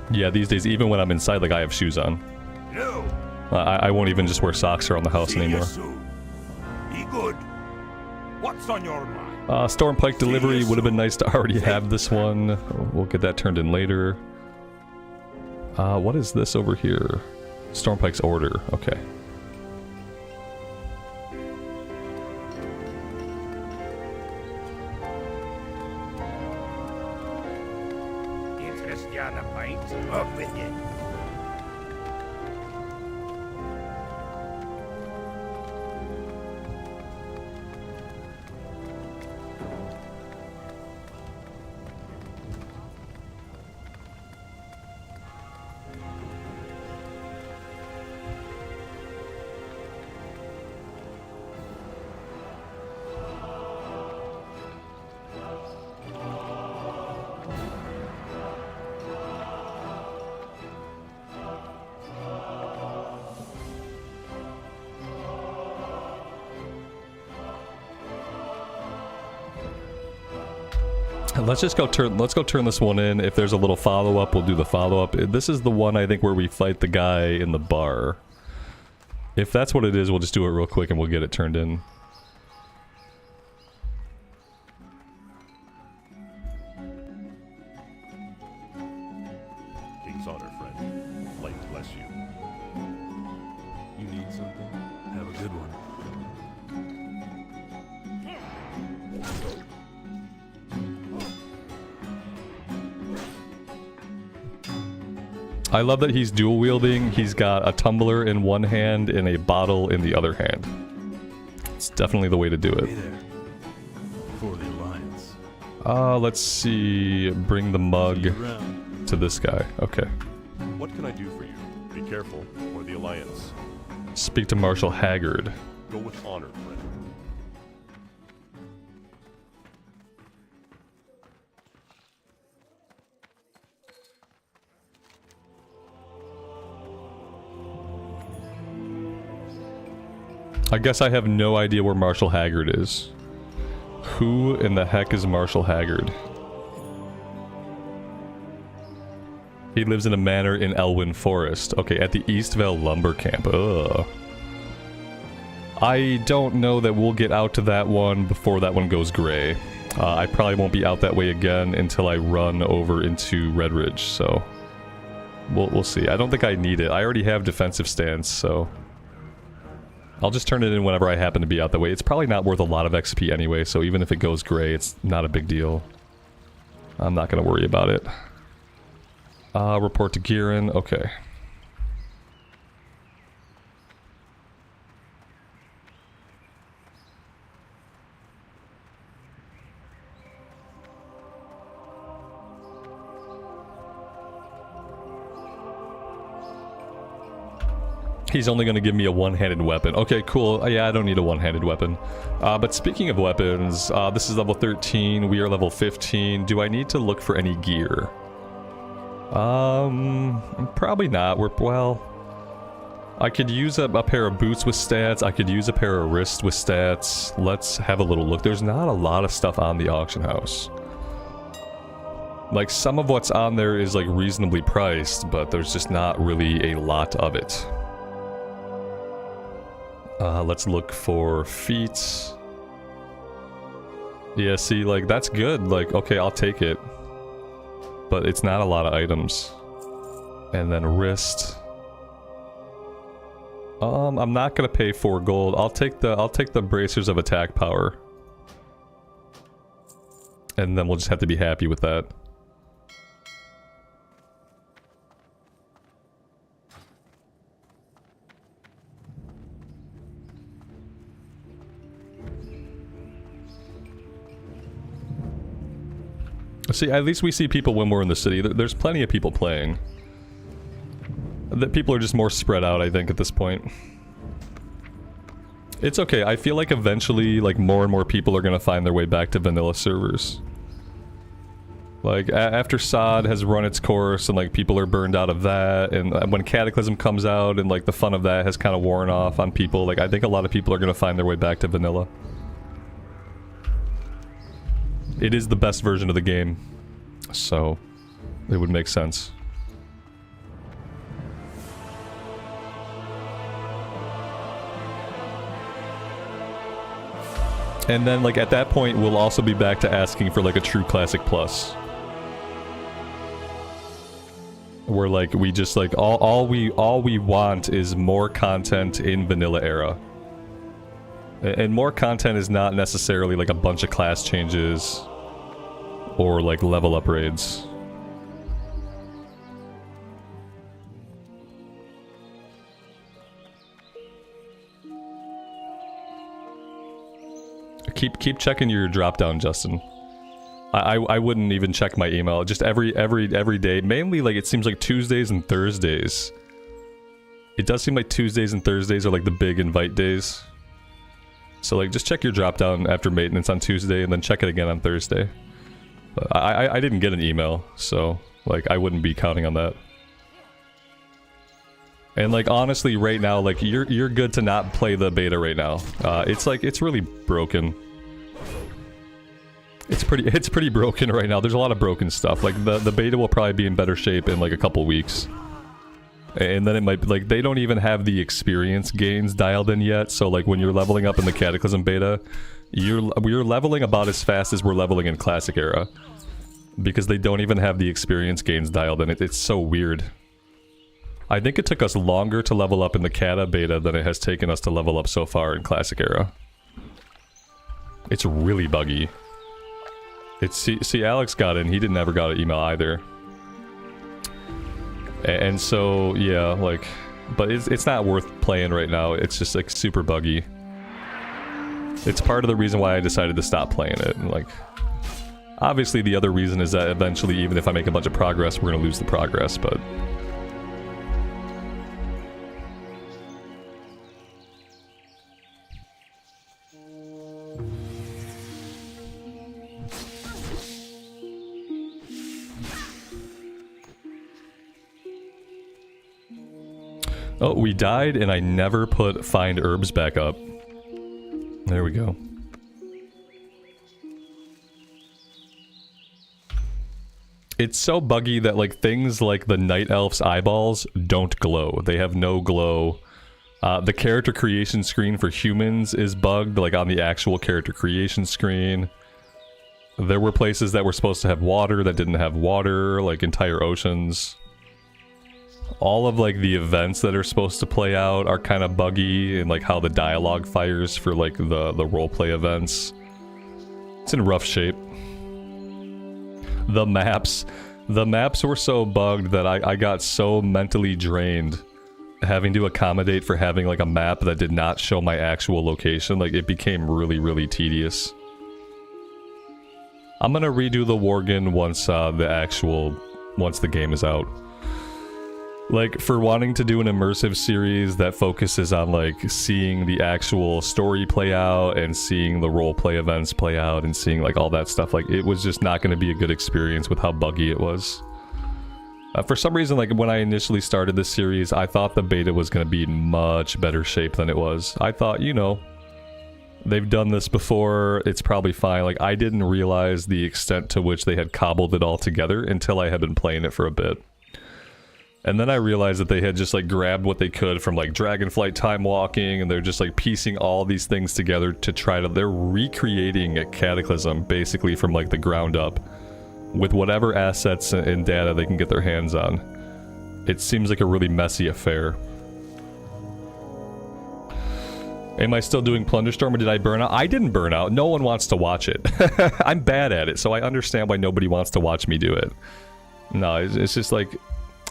Yeah, these days, even when I'm inside, like, I have shoes on.
No.
I won't even just wear socks around the house anymore.
Be good. What's on your mind?
Stormpike delivery would have been nice to already have this one. We'll get that turned in later. What is this over here? Stormpike's Order. Okay.
Interest you on a pint? Up with you.
Let's go turn this one in. If there's a little follow-up, we'll do the follow-up. This is the one, I think, where we fight the guy in the bar. If that's what it is, we'll just do it real quick and we'll get it turned in.
King's honor, friend. Light bless you. You need something? Have a good one.
I love that he's dual wielding. He's got a tumbler in one hand and a bottle in the other hand. It's definitely the way to do it.
Hey there. For the Alliance.
Let's see. Bring the mug to this guy. Okay.
What What can I do for you? Be careful, or the Alliance.
Speak to Marshal Haggard.
Go with honor, friend.
I guess I have no idea where Marshal Haggard is. Who in the heck is Marshal Haggard? He lives in a manor in Elwyn Forest. Okay, at the Eastvale Lumber Camp. Ugh. I don't know that we'll get out to that one before that one goes gray. I probably won't be out that way again until I run over into Redridge, so... We'll see. I don't think I need it. I already have defensive stance, so... I'll just turn it in whenever I happen to be out that way. It's probably not worth a lot of XP anyway, so even if it goes gray, it's not a big deal. I'm not going to worry about it. Report to Giran. Okay. He's only going to give me a one-handed weapon. Okay, cool. Yeah, I don't need a one-handed weapon. But speaking of weapons, this is level 13. We are level 15. Do I need to look for any gear? Probably not. Well, I could use a pair of boots with stats. I could use a pair of wrists with stats. Let's have a little look. There's not a lot of stuff on the auction house. Like, some of what's on there is, like, reasonably priced, but there's just not really a lot of it. Let's look for feats. Yeah, see, like, that's good. Like, okay, I'll take it. But it's not a lot of items. And then wrist. I'm not gonna pay 4 gold. I'll take the bracers of attack power. And then we'll just have to be happy with that. See, at least we see people when we're in the city. There's plenty of people playing. The people are just more spread out, I think, at this point. It's okay. I feel like eventually, like, more and more people are gonna find their way back to vanilla servers. Like, after SOD has run its course and, like, people are burned out of that, and when Cataclysm comes out and, like, the fun of that has kind of worn off on people, like, I think a lot of people are gonna find their way back to vanilla. It is the best version of the game, so it would make sense. And then, like, at that point, we'll also be back to asking for, like, a true Classic Plus. Where, like, we just, like, all we want is more content in Vanilla Era. And more content is not necessarily like a bunch of class changes or like level upgrades. Keep checking your drop down, Justin. I wouldn't even check my email. Just every day. Mainly, like, it seems like Tuesdays and Thursdays. It does seem like Tuesdays and Thursdays are like the big invite days. So, like, just check your drop down after maintenance on Tuesday and then check it again on Thursday. I didn't get an email, so, like, I wouldn't be counting on that. And, like, honestly, right now, like, you're good to not play the beta right now. It's like, it's really broken. It's pretty broken right now. There's a lot of broken stuff. Like, the beta will probably be in better shape in, like, a couple weeks. And then it might, like, they don't even have the experience gains dialed in yet, so, like, when you're leveling up in the Cataclysm beta, we're leveling about as fast as we're leveling in Classic Era. Because they don't even have the experience gains dialed in. It's so weird. I think it took us longer to level up in the Cata beta than it has taken us to level up so far in Classic Era. It's really buggy. See, Alex got in, he never got an email either. And so, yeah, like, but it's not worth playing right now. It's just, like, super buggy. It's part of the reason why I decided to stop playing it. And, like, obviously the other reason is that eventually, even if I make a bunch of progress, we're gonna lose the progress, but Oh, we died and I never put find herbs back up. There we go. It's so buggy that like things like the night elf's eyeballs don't glow. They have no glow. The character creation screen for humans is bugged, like on the actual character creation screen. There were places that were supposed to have water that didn't have water, like entire oceans. All of like the events that are supposed to play out are kind of buggy, and like how the dialogue fires for like the roleplay events. It's in rough shape. The maps were so bugged that I got so mentally drained having to accommodate for having like a map that did not show my actual location. Like it became really, really tedious. I'm gonna redo the Worgen once the game is out. Like, for wanting to do an immersive series that focuses on, like, seeing the actual story play out and seeing the roleplay events play out and seeing, like, all that stuff, like, it was just not going to be a good experience with how buggy it was. For some reason, like, when I initially started this series, I thought the beta was going to be in much better shape than it was. I thought, you know, they've done this before, it's probably fine. Like, I didn't realize the extent to which they had cobbled it all together until I had been playing it for a bit. And then I realized that they had just like grabbed what they could from like Dragonflight Time Walking, and they're just like piecing all these things together to try to, they're recreating a Cataclysm basically from like the ground up with whatever assets and data they can get their hands on. It seems like a really messy affair. Am I still doing Plunderstorm or did I burn out? I didn't burn out. No one wants to watch it. I'm bad at it, so I understand why nobody wants to watch me do it. No, it's just like,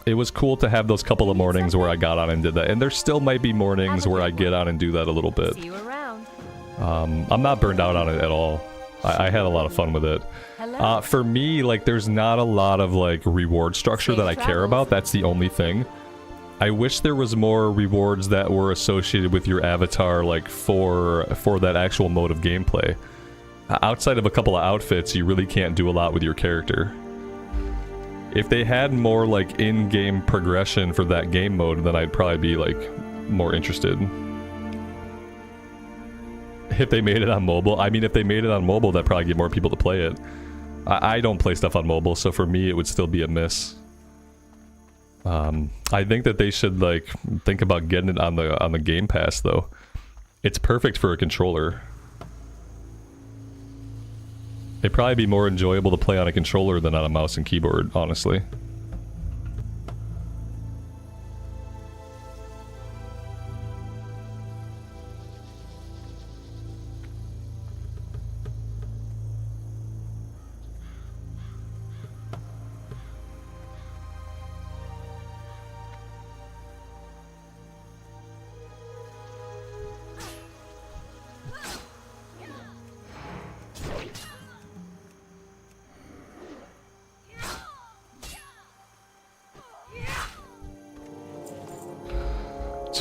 it was cool to have those couple of mornings where I got on and did that. And there still might be mornings where I get on and do that a little bit.
See you around.
I'm not burned out on it at all. I had a lot of fun with it. For me, like, there's not a lot of, like, reward structure that I care about. That's the only thing. I wish there was more rewards that were associated with your avatar, like, for that actual mode of gameplay. Outside of a couple of outfits, you really can't do a lot with your character. If they had more, like, in-game progression for that game mode, then I'd probably be, like, more interested. If they made it on mobile, I mean, if they made it on mobile, that'd probably get more people to play it. I don't play stuff on mobile, so for me, it would still be a miss. I think that they should, like, think about getting it on the Game Pass, though. It's perfect for a controller. It'd probably be more enjoyable to play on a controller than on a mouse and keyboard, honestly.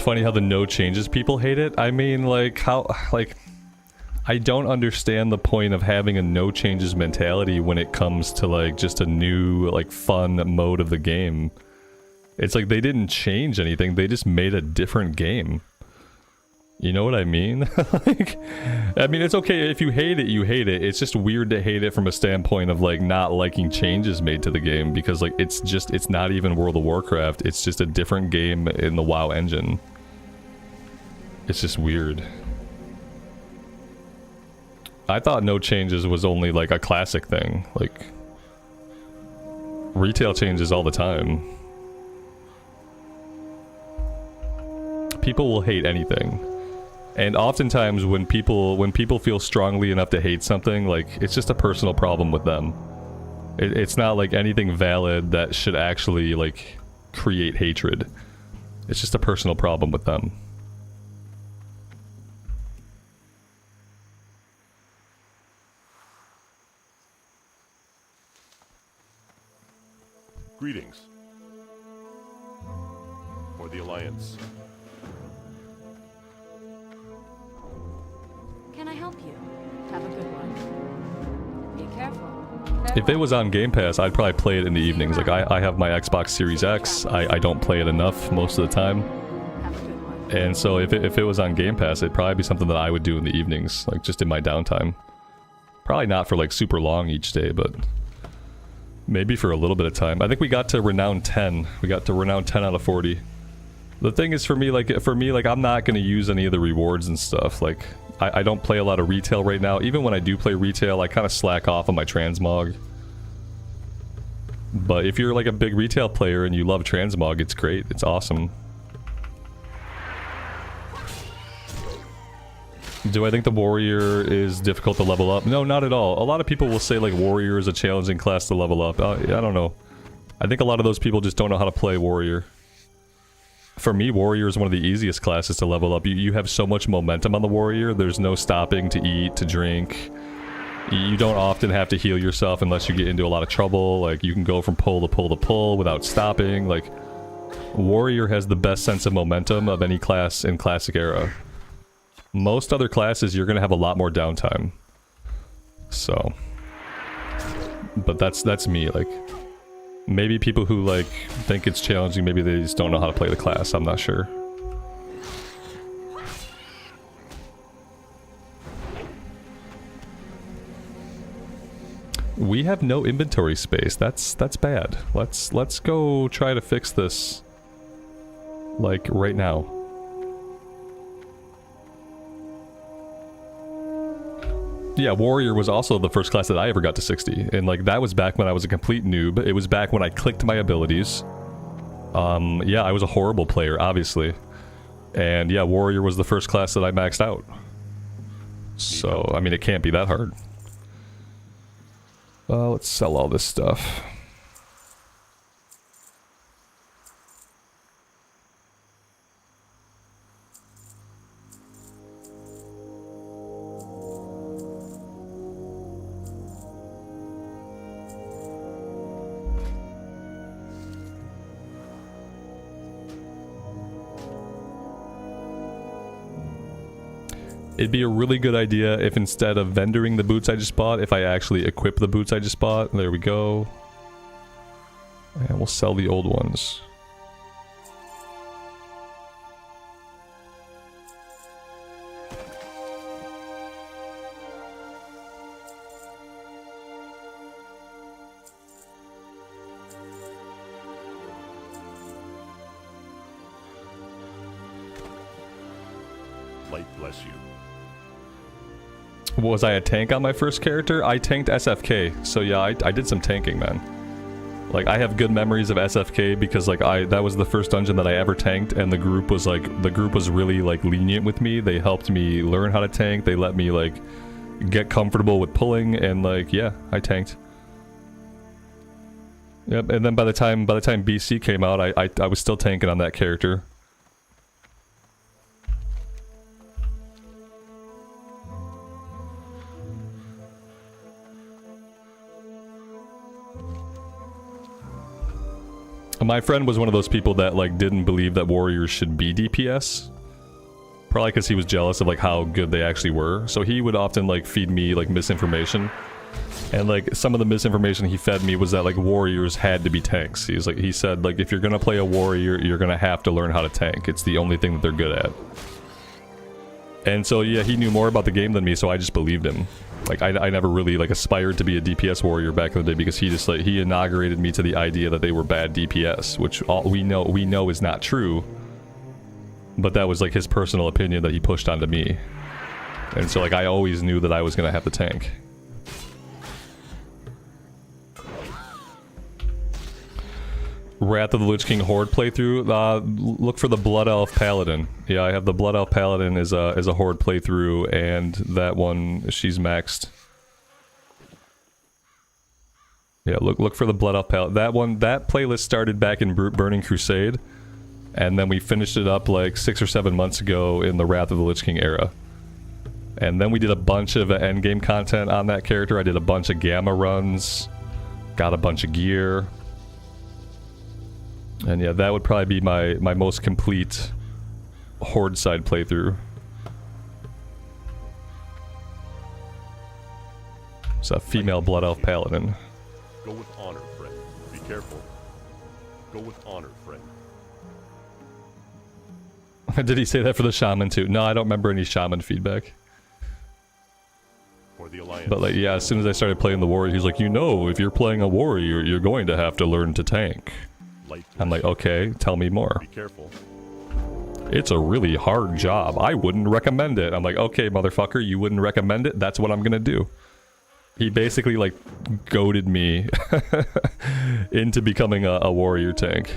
Funny how the no changes people hate it. I mean, like, how, like, I don't understand the point of having a no changes mentality when it comes to, like, just a new, like, fun mode of the game. It's like they didn't change anything, they just made a different game. You know what I mean? Like, I mean, it's okay if you hate it, you hate it. It's just weird to hate it from a standpoint of, like, not liking changes made to the game, because, like, it's not even World of Warcraft, it's just a different game in the WoW engine. It's just weird. I thought no changes was only, like, a classic thing. Like, retail changes all the time. People will hate anything. And oftentimes when people feel strongly enough to hate something, like, it's just a personal problem with them. It's not, like, anything valid that should actually, like, create hatred. It's just a personal problem with them.
Greetings. For the Alliance.
Can I help you? Have a good one. Be careful.
If it was on Game Pass, I'd probably play it in the evenings. Like, I have my Xbox Series X. I don't play it enough most of the time.
Have a good one.
And so if it was on Game Pass, it'd probably be something that I would do in the evenings, like just in my downtime. Probably not for like super long each day, but maybe for a little bit of time. I think we got to Renown 10. We got to Renown 10 out of 40. The thing is for me, like I'm not going to use any of the rewards and stuff. Like, I don't play a lot of retail right now. Even when I do play retail, I kind of slack off on my transmog. But if you're like a big retail player and you love transmog, it's great. It's awesome. Do I think the warrior is difficult to level up? No, not at all. A lot of people will say like warrior is a challenging class to level up. I don't know. I think a lot of those people just don't know how to play warrior. For me, warrior is one of the easiest classes to level up. You have so much momentum on the warrior. There's no stopping to eat, to drink. You don't often have to heal yourself unless you get into a lot of trouble. Like, you can go from pull to pull to pull without stopping. Like, warrior has the best sense of momentum of any class in Classic Era. Most other classes, you're going to have a lot more downtime. So. But that's me, like. Maybe people who, like, think it's challenging, maybe they just don't know how to play the class. I'm not sure. We have no inventory space. That's bad. Let's go try to fix this, like, right now. Yeah, warrior was also the first class that I ever got to 60, and like that was back when I was a complete noob. It was back when I clicked my abilities. Yeah, I was a horrible player, obviously. And yeah, warrior was the first class that I maxed out. So, I mean, it can't be that hard. Let's sell all this stuff. It'd be a really good idea if instead of vendoring the boots I just bought, if I actually equip the boots I just bought. There we go. And we'll sell the old ones.
Light bless you.
Was I a tank on my first character? I tanked SFK, so yeah, I did some tanking, man. Like, I have good memories of SFK because, like, that was the first dungeon that I ever tanked, and the group was really, like, lenient with me. They helped me learn how to tank. They let me, like, get comfortable with pulling, and, like, yeah, I tanked. Yep, and then by the time BC came out, I was still tanking on that character. My friend was one of those people that, like, didn't believe that warriors should be DPS. Probably because he was jealous of, like, how good they actually were. So he would often, like, feed me, like, misinformation. And, like, some of the misinformation he fed me was that, like, warriors had to be tanks. He said, like, if you're gonna play a warrior, you're gonna have to learn how to tank. It's the only thing that they're good at. And so, yeah, he knew more about the game than me, so I just believed him. Like, I never really, like, aspired to be a DPS warrior back in the day because he just, like, he inaugurated me to the idea that they were bad DPS, which we know is not true. But that was, like, his personal opinion that he pushed onto me. And so, like, I always knew that I was gonna have to tank. Wrath of the Lich King Horde playthrough, look for the Blood Elf Paladin. Yeah, I have the Blood Elf Paladin as a Horde playthrough, and that one, she's maxed. Yeah, look for the Blood Elf Paladin. That playlist started back in Burning Crusade, and then we finished it up like 6 or 7 months ago in the Wrath of the Lich King era. And then we did a bunch of endgame content on that character. I did a bunch of gamma runs, got a bunch of gear. And yeah, that would probably be my most complete Horde side playthrough. It's a female Blood Elf Paladin.
Go with honor, friend. Be careful. Go with honor, friend.
Did he say that for the shaman too? No, I don't remember any shaman feedback.
For the alliance.
But like, yeah, as soon as I started playing the warrior, he's like, you know, if you're playing a warrior, you're going to have to learn to tank. I'm like, okay, tell me more.
Be careful.
It's a really hard job. I wouldn't recommend it. I'm like, okay, motherfucker, you wouldn't recommend it? That's what I'm gonna do. He basically, like, goaded me into becoming a warrior tank.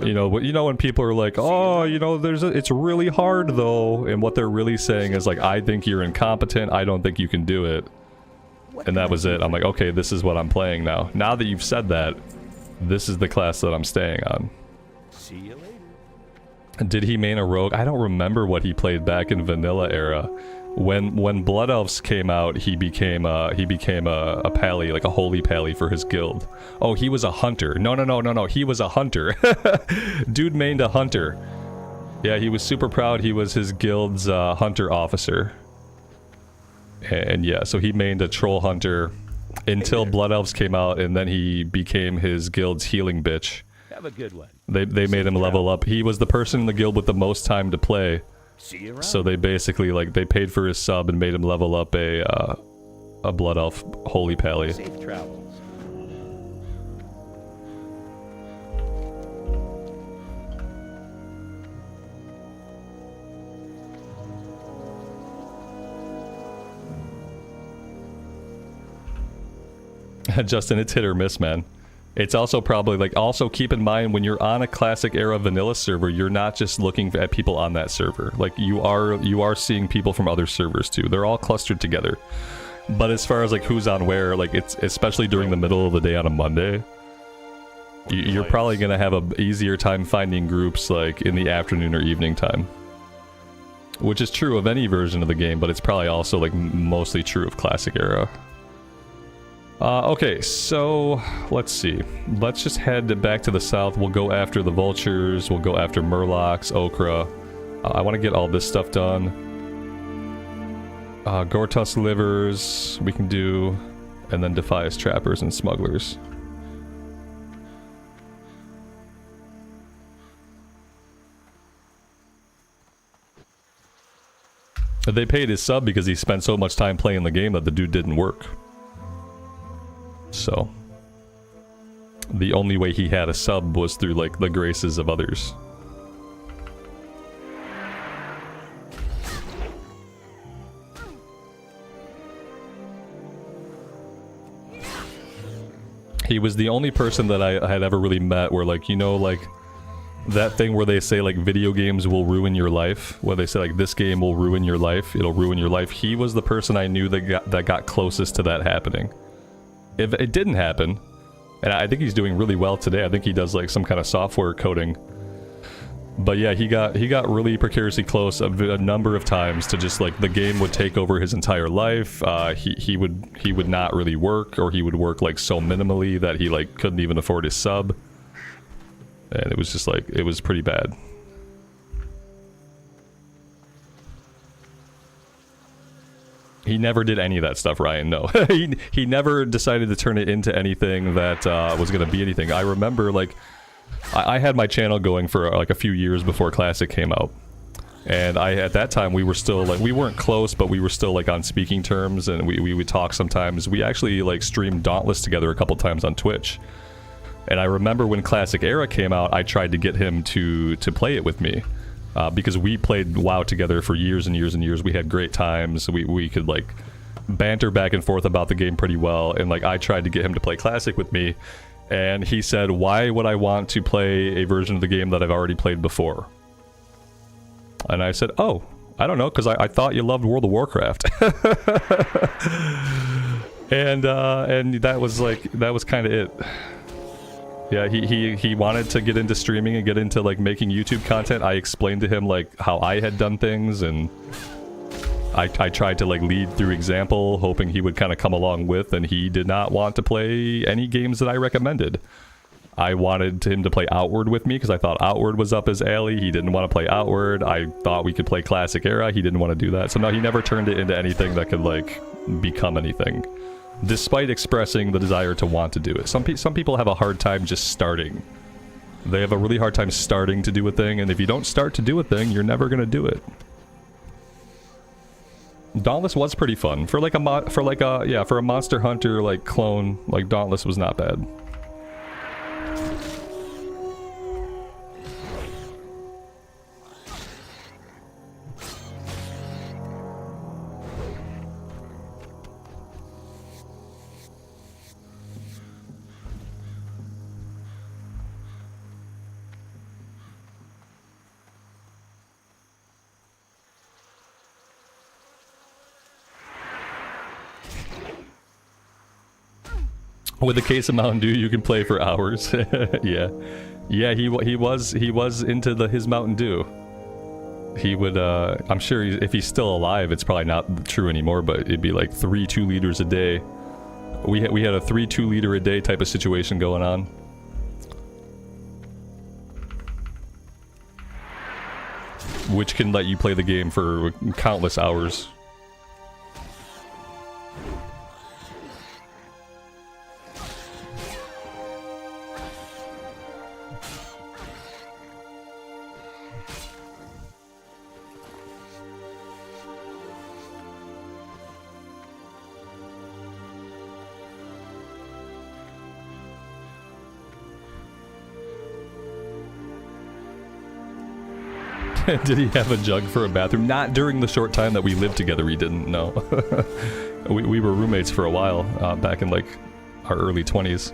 You know when people are like, oh, you know, it's really hard though, and what they're really saying is like, I think you're incompetent, I don't think you can do it. And that was it. I'm like, okay, this is what I'm playing now. Now that you've said that, this is the class that I'm staying on.
See you later.
Did he main a rogue? I don't remember what he played back in vanilla era. When Blood Elves came out, he became a pally, like a holy pally for his guild. Oh, he was a hunter. No, he was a hunter. Dude mained a hunter. Yeah, he was super proud he was his guild's hunter officer. And yeah, so he mained a troll hunter until Blood Elves came out, and then he became his guild's healing bitch.
Have a good one.
They made him level up. He was the person in the guild with the most time to play.
See you around.
So they basically, like, they paid for his sub and made him level up a Blood Elf Holy Pally.
Safe travels.
Justin, it's hit or miss, man. It's also probably, like, also keep in mind when you're on a Classic Era vanilla server, you're not just looking at people on that server. Like, you are seeing people from other servers too. They're all clustered together. But as far as like who's on where, like, it's especially during the middle of the day on a Monday, you're probably gonna have a easier time finding groups like in the afternoon or evening time. Which is true of any version of the game, but it's probably also like mostly true of Classic Era. Okay, so let's see. Let's just head back to the south. We'll go after the vultures. We'll go after murlocs, okra. I want to get all this stuff done. Gortus livers we can do, and then Defias trappers and smugglers. They paid his sub because he spent so much time playing the game that the dude didn't work. So, the only way he had a sub was through, like, the graces of others. He was the only person that I had ever really met where, like, you know, like, that thing where they say, like, video games will ruin your life, where they say, like, this game will ruin your life, it'll ruin your life. He was the person I knew that got closest to that happening. If it didn't happen, and I think he's doing really well today. I think he does like some kind of software coding. But yeah, he got really precariously close a number of times to just like the game would take over his entire life. He would not really work, or he would work like so minimally that he like couldn't even afford his sub. And it was just like, it was pretty bad. He never did any of that stuff, Ryan, no. he never decided to turn it into anything that was going to be anything. I remember, like, I had my channel going for, like, a few years before Classic came out. And at that time, we were still, like, we weren't close, but we were still, like, on speaking terms, and we would talk sometimes. We actually, like, streamed Dauntless together a couple times on Twitch. And I remember when Classic Era came out, I tried to get him to play it with me. Because we played WoW together for years and years and years. We had great times. We could, like, banter back and forth about the game pretty well. And, like, I tried to get him to play Classic with me. And he said, why would I want to play a version of the game that I've already played before? And I said, oh, I don't know, because I thought you loved World of Warcraft. and that was, like, that was kind of it. Yeah, he wanted to get into streaming and get into, like, making YouTube content. I explained to him, like, how I had done things, and I tried to, like, lead through example, hoping he would kind of come along with, and he did not want to play any games that I recommended. I wanted him to play Outward with me because I thought Outward was up his alley. He didn't want to play Outward. I thought we could play Classic Era. He didn't want to do that. So no, he never turned it into anything that could, like, become anything. Despite expressing the desire to want to do it. Some people have a hard time just starting. They have a really hard time starting to do a thing, and if you don't start to do a thing, you're never gonna do it. Dauntless was pretty fun. For like a for a Monster Hunter like clone, like Dauntless was not bad. With a case of Mountain Dew, you can play for hours. Yeah, yeah. He was into his Mountain Dew. He would. I'm sure if he's still alive, it's probably not true anymore. But it'd be like 3 2-liters a day. We had a 3 2-liter a day type of situation going on. Which can let you play the game for countless hours. Did he have a jug for a bathroom? Not during the short time that we lived together, he didn't, no. we were roommates for a while, back in like our early 20s.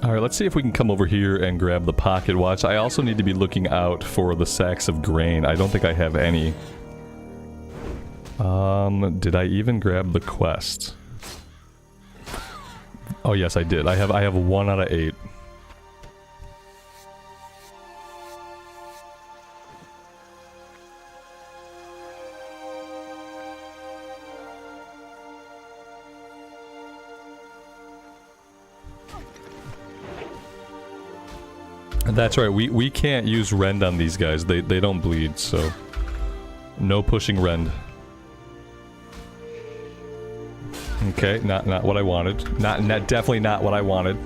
Alright, let's see if we can come over here and grab the pocket watch. I also need to be looking out for the sacks of grain. I don't think I have any. Did I even grab the quest? Oh yes, I did. I have 1 out of 8. That's right, we can't use rend on these guys. They don't bleed, so no pushing rend. Okay, not what I wanted. Definitely not what I wanted.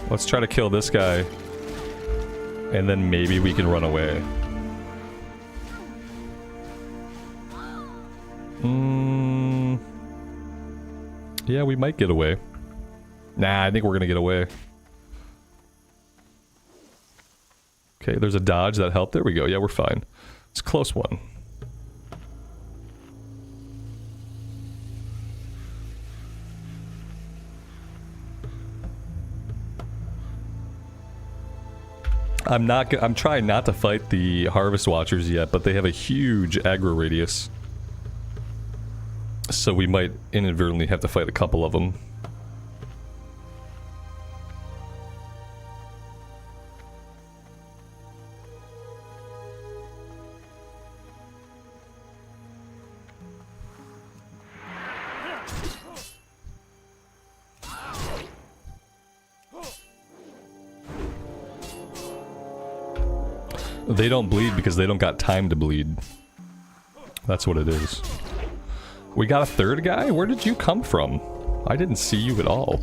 Let's try to kill this guy. And then maybe we can run away. Yeah, we might get away. Nah, I think we're gonna get away. Okay, there's a dodge that helped. There we go. Yeah, we're fine. It's a close one. I'm trying not to fight the Harvest Watchers yet, but they have a huge aggro radius. So we might inadvertently have to fight a couple of them. They don't bleed because they don't got time to bleed. That's what it is. We got a third guy? Where did you come from? I didn't see you at all.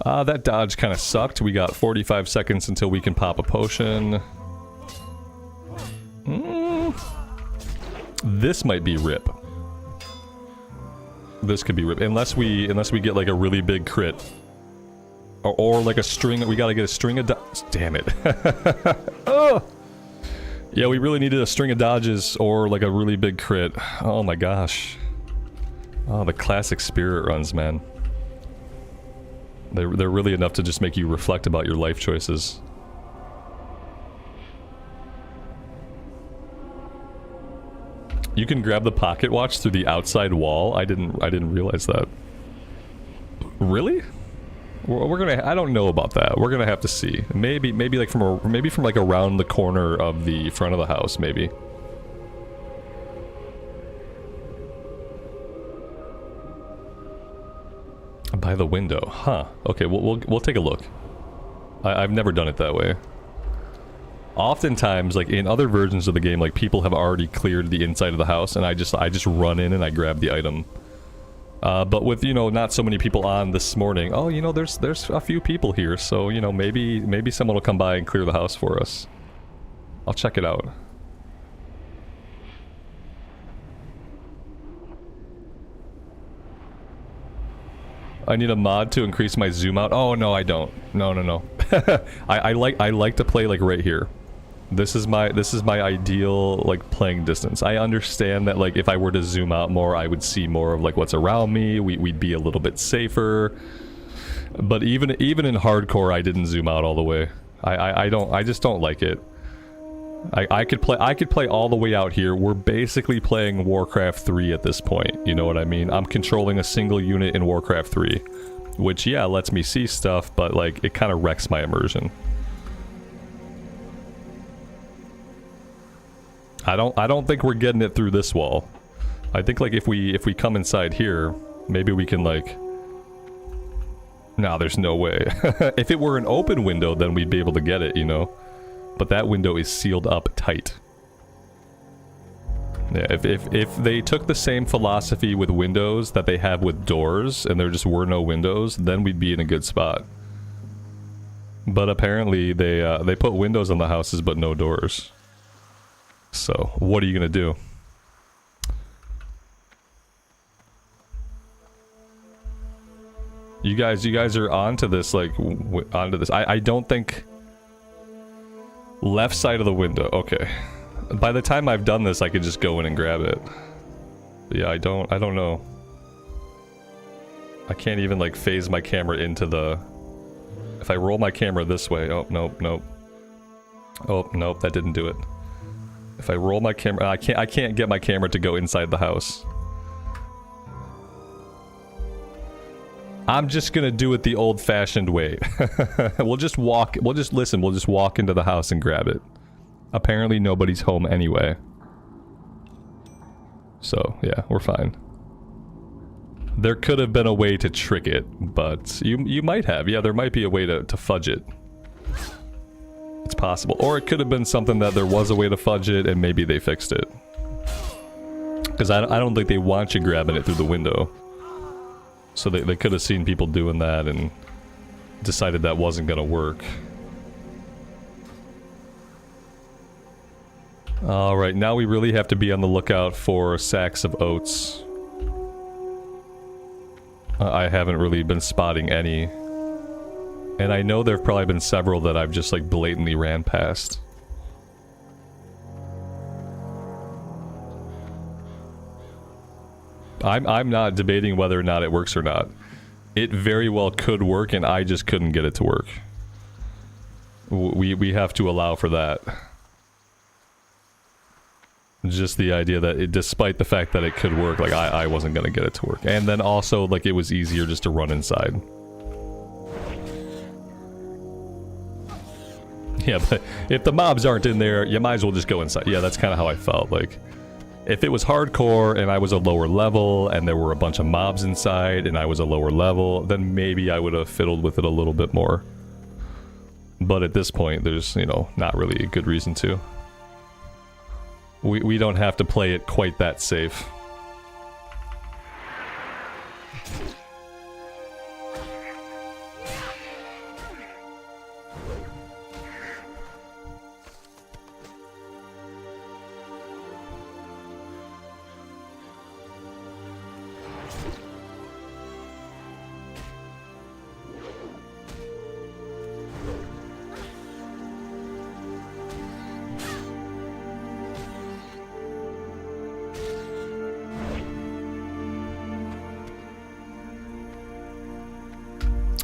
That dodge kind of sucked. We got 45 seconds until we can pop a potion. This might be rip. This could be rip. Unless we get like a really big crit. Or like a string. We gotta get a string of damn it. Oh! Yeah, we really needed a string of dodges or like a really big crit. Oh my gosh. Oh, the classic spirit runs, man. They're really enough to just make you reflect about your life choices. You can grab the pocket watch through the outside wall. I didn't realize that. Really? We're gonna. I don't know about that. We're gonna have to see. Maybe like from like around the corner of the front of the house. Maybe. By the window, huh? Okay, we'll take a look. I've never done it that way. Oftentimes, like in other versions of the game, like people have already cleared the inside of the house, and I just run in and I grab the item. But with, you know, not so many people on this morning, oh, you know, there's a few people here, so, you know, maybe someone will come by and clear the house for us. I'll check it out. I need a mod to increase my zoom out. Oh, no, I don't. No. I like to play like right here. This is my ideal like playing distance. I understand that like if I were to zoom out more, I would see more of like what's around me. We'd be a little bit safer. But even in hardcore, I didn't zoom out all the way. I just don't like it. I could play all the way out here. We're basically playing Warcraft 3 at this point. You know what I mean? I'm controlling a single unit in Warcraft 3, which yeah lets me see stuff, but like it kind of wrecks my immersion. I don't think we're getting it through this wall. I think like if we come inside here, maybe we can like. Nah, there's no way. If it were an open window, then we'd be able to get it, you know. But that window is sealed up tight. Yeah, if they took the same philosophy with windows that they have with doors, and there just were no windows, then we'd be in a good spot. But apparently they put windows on the houses but no doors. So what are you gonna do? You guys are onto this, like onto this. I don't think. Left side of the window. Okay. By the time I've done this, I could just go in and grab it. Yeah, I don't know. I can't even like phase my camera into the. If I roll my camera this way, oh nope. Oh nope, that didn't do it. If I roll my camera, I can't get my camera to go inside the house. I'm just gonna do it the old-fashioned way. We'll just walk into the house and grab it. Apparently nobody's home anyway. So, yeah, we're fine. There could have been a way to trick it, but you might have. Yeah, there might be a way to fudge it. It's possible. Or it could have been something that there was a way to fudge it and maybe they fixed it. Because I don't think they want you grabbing it through the window. So they could have seen people doing that and decided that wasn't gonna work. Alright, now we really have to be on the lookout for sacks of oats. I haven't really been spotting any. And I know there have probably been several that I've just like blatantly ran past. I'm not debating whether or not it works or not. It very well could work and I just couldn't get it to work. We have to allow for that. Just the idea that despite the fact that it could work, like I wasn't gonna get it to work. And then also like it was easier just to run inside. Yeah, but if the mobs aren't in there, you might as well just go inside. Yeah, that's kind of how I felt. Like, if it was hardcore and I was a lower level and there were a bunch of mobs inside and I was a lower level, then maybe I would have fiddled with it a little bit more. But at this point, there's, you know, not really a good reason to. We don't have to play it quite that safe.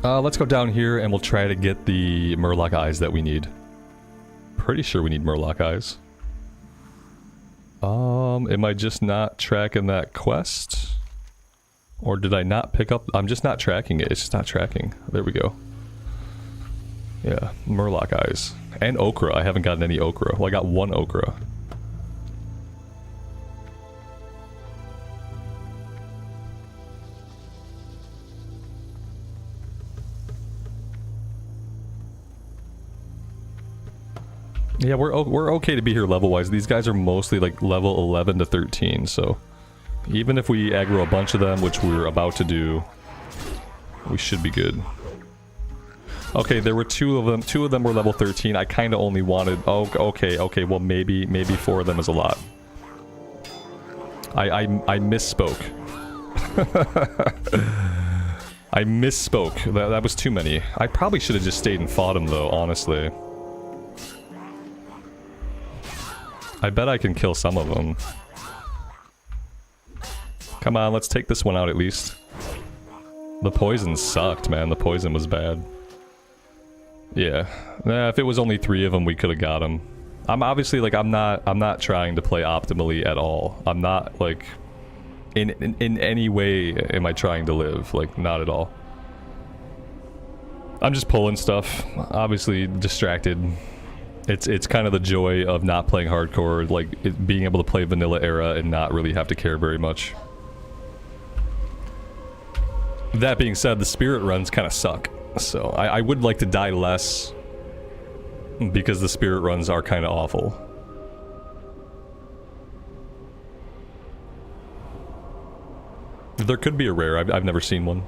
Let's go down here and we'll try to get the Murloc eyes that we need. Pretty sure we need Murloc eyes. Am I just not tracking that quest? Or did I not pick up? I'm just not tracking it. It's just not tracking. There we go. Yeah, Murloc eyes. And Okra. I haven't gotten any Okra. Well, I got one Okra. Yeah, we're okay to be here level-wise. These guys are mostly like level 11 to 13, so even if we aggro a bunch of them, which we're about to do, we should be good. Okay, there were two of them. Two of them were level 13. I kind of only wanted... Oh, okay. Well, maybe 4 of them is a lot. I misspoke. I misspoke. That was too many. I probably should have just stayed and fought him, though, honestly. I bet I can kill some of them. Come on, let's take this one out at least. The poison sucked, man. The poison was bad. Yeah. If it was only 3 of them, we could have got them. I'm obviously, like, I'm not trying to play optimally at all. I'm not, like... In any way am I trying to live. Like, not at all. I'm just pulling stuff. Obviously distracted. It's kind of the joy of not playing hardcore, like being able to play vanilla era and not really have to care very much. That being said, the spirit runs kind of suck, so I would like to die less because the spirit runs are kind of awful. There could be a rare. I've never seen one.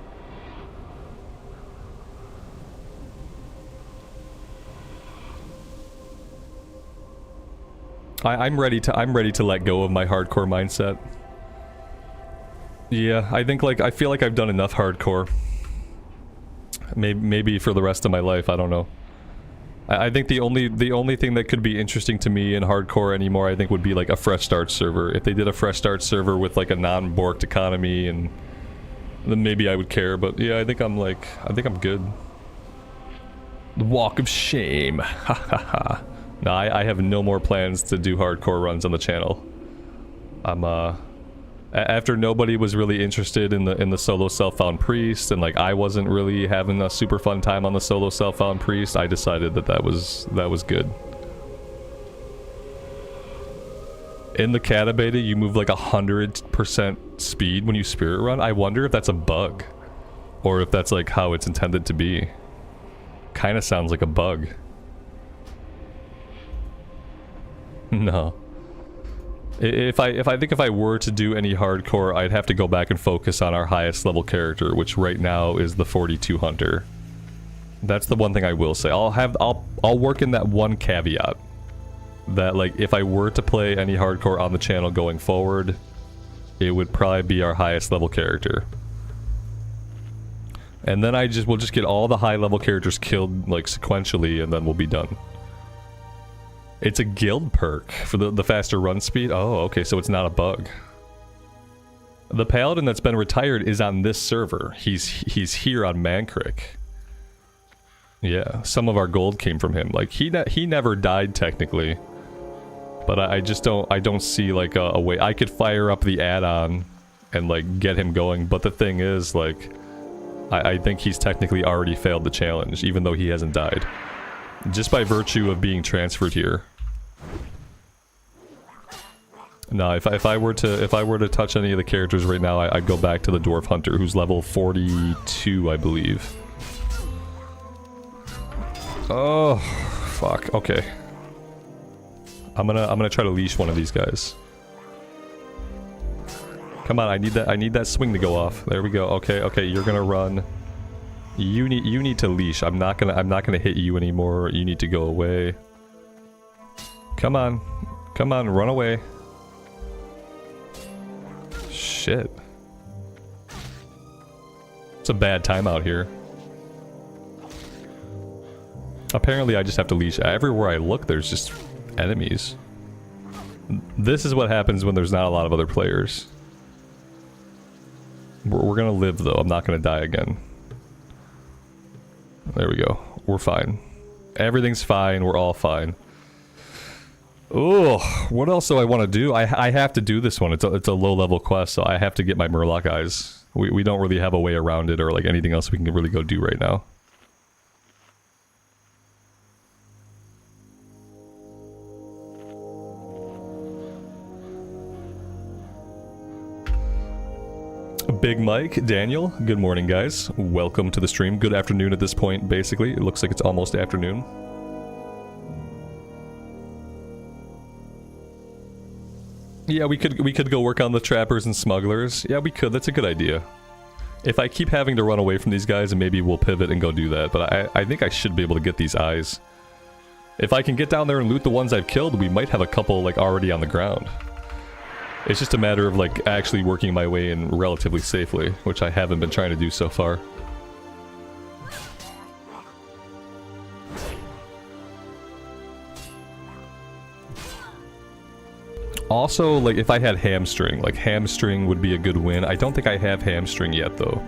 I'm ready to let go of my hardcore mindset. Yeah, I think, like, I feel like I've done enough hardcore. Maybe for the rest of my life, I don't know. I think the only thing that could be interesting to me in hardcore anymore, I think, would be like a fresh start server. If they did a fresh start server with like a non-borked economy, and then maybe I would care. But yeah, I think I'm good. The walk of shame. Ha ha ha. No, I have no more plans to do hardcore runs on the channel. After nobody was really interested in the solo self-found priest, and like I wasn't really having a super fun time on the solo self-found priest, I decided that was good. In the Cata beta, you move like 100% speed when you spirit run. I wonder if that's a bug, or if that's like how it's intended to be. Kind of sounds like a bug. No. If I were to do any hardcore, I'd have to go back and focus on our highest level character, which right now is the 42 Hunter. That's the one thing I will say. I'll work in that one caveat. That, like, if I were to play any hardcore on the channel going forward, it would probably be our highest level character. And then we'll just get all the high level characters killed, like, sequentially, and then we'll be done. It's a guild perk for the faster run speed. Oh, okay, so it's not a bug. The paladin that's been retired is on this server. He's here on Mankrik. Yeah, some of our gold came from him. Like, he never died technically, but I just don't see like a way I could fire up the add-on and like get him going. But the thing is, like, I think he's technically already failed the challenge, even though he hasn't died. Just by virtue of being transferred here. No, if I were to touch any of the characters right now, I'd go back to the Dwarf Hunter, who's level 42, I believe. Oh, fuck. Okay. I'm gonna try to leash one of these guys. Come on, I need that swing to go off. There we go. Okay, okay, you're gonna run. You need to leash. I'm not gonna hit you anymore. You need to go away. Come on. Come on, run away. Shit. It's a bad time out here. Apparently I just have to leash. Everywhere I look, there's just enemies. This is what happens when there's not a lot of other players. We're gonna live though. I'm not gonna die again. There we go. We're fine. Everything's fine. We're all fine. Oh, what else do I want to do? I have to do this one. It's a low level quest, so I have to get my Murloc eyes. We don't really have a way around it or like anything else we can really go do right now. Big Mike, Daniel, good morning guys. Welcome to the stream. Good afternoon at this point, basically. It looks like it's almost afternoon. Yeah, we could go work on the trappers and smugglers. Yeah, we could. That's a good idea. If I keep having to run away from these guys, maybe we'll pivot and go do that. But I think I should be able to get these eyes. If I can get down there and loot the ones I've killed, we might have a couple like already on the ground. It's just a matter of like actually working my way in relatively safely, which I haven't been trying to do so far. Also, like if I had hamstring, like hamstring would be a good win. I don't think I have hamstring yet though.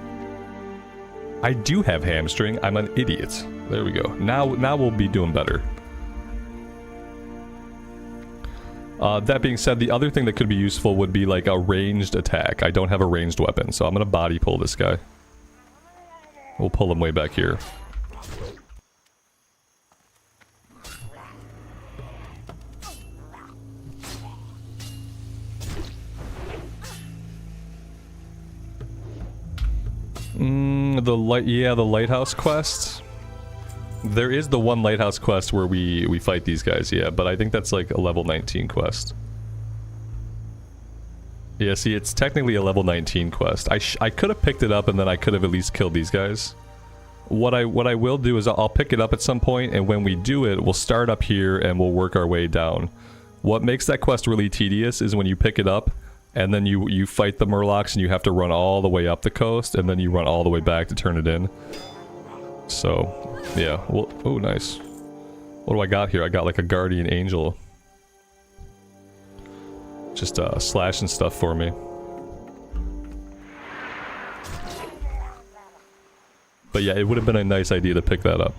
I do have hamstring. I'm an idiot. There we go. Now we'll be doing better. That being said, the other thing that could be useful would be like a ranged attack. I don't have a ranged weapon, so I'm gonna body pull this guy. We'll pull him way back here. The lighthouse quest. There is the one lighthouse quest where we fight these guys, yeah, but I think that's like a level 19 quest. Yeah, see, it's technically a level 19 quest. I could have picked it up and then I could have at least killed these guys. What I will do is I'll pick it up at some point, and when we do it, we'll start up here and we'll work our way down. What makes that quest really tedious is when you pick it up and then you fight the Murlocs and you have to run all the way up the coast and then you run all the way back to turn it in. So, yeah. Well, oh, nice. What do I got here? I got like a guardian angel. Just slashing stuff for me. But yeah, it would have been a nice idea to pick that up.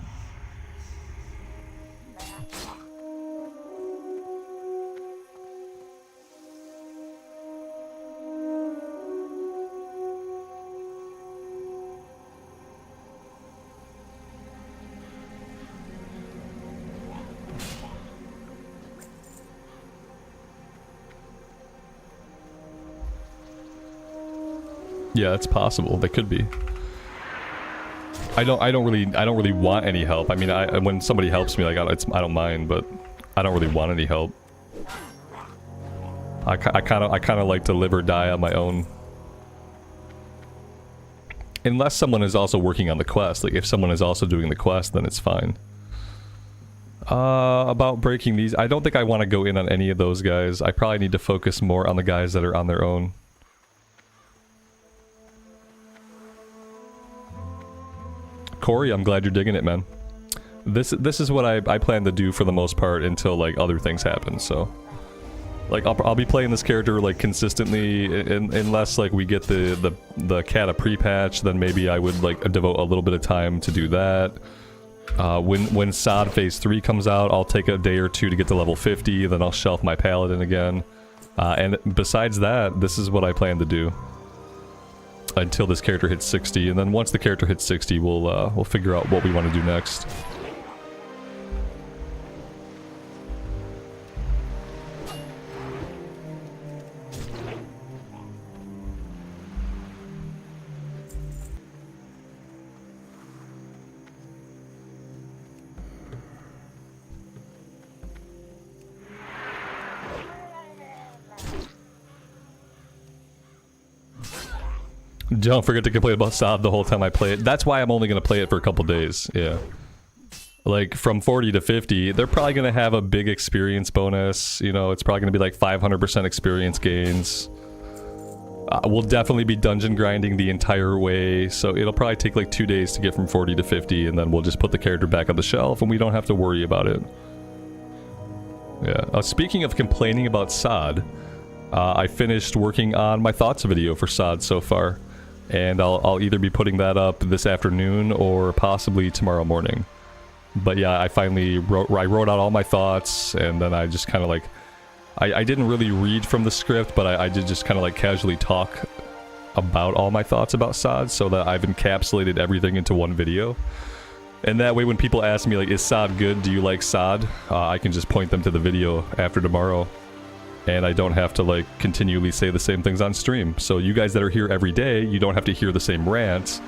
Yeah, it's possible. That could be. I don't really want any help. I mean, when somebody helps me, like I don't mind, but I don't really want any help. I kind of like to live or die on my own. Unless someone is also working on the quest. Like if someone is also doing the quest, then it's fine. About breaking these, I don't think I want to go in on any of those guys. I probably need to focus more on the guys that are on their own. Corey, I'm glad you're digging it, man. This is what I plan to do for the most part until like other things happen. So, like I'll be playing this character like consistently, unless like we get the Cata pre-patch. Then maybe I would like devote a little bit of time to do that. When SOD Phase 3 comes out, I'll take a day or two to get to level 50. Then I'll shelf my Paladin again. And besides that, this is what I plan to do until this character hits 60, and then once the character hits 60, we'll figure out what we want to do next. Don't forget to complain about Saab the whole time I play it. That's why I'm only going to play it for a couple days. Yeah. Like, from 40 to 50, they're probably going to have a big experience bonus. You know, it's probably going to be like 500% experience gains. We'll definitely be dungeon grinding the entire way, so it'll probably take like 2 days to get from 40 to 50, and then we'll just put the character back on the shelf, and we don't have to worry about it. Yeah. Speaking of complaining about SOD, I finished working on my thoughts video for SOD so far, and I'll either be putting that up this afternoon or possibly tomorrow morning. But yeah, I finally wrote out all my thoughts, and then I just kind of like... I didn't really read from the script, but I did just kind of like casually talk about all my thoughts about SOD, so that I've encapsulated everything into one video. And that way when people ask me like, is SOD good? Do you like SOD? I can just point them to the video after tomorrow. And I don't have to like continually say the same things on stream. So you guys that are here every day, you don't have to hear the same rants.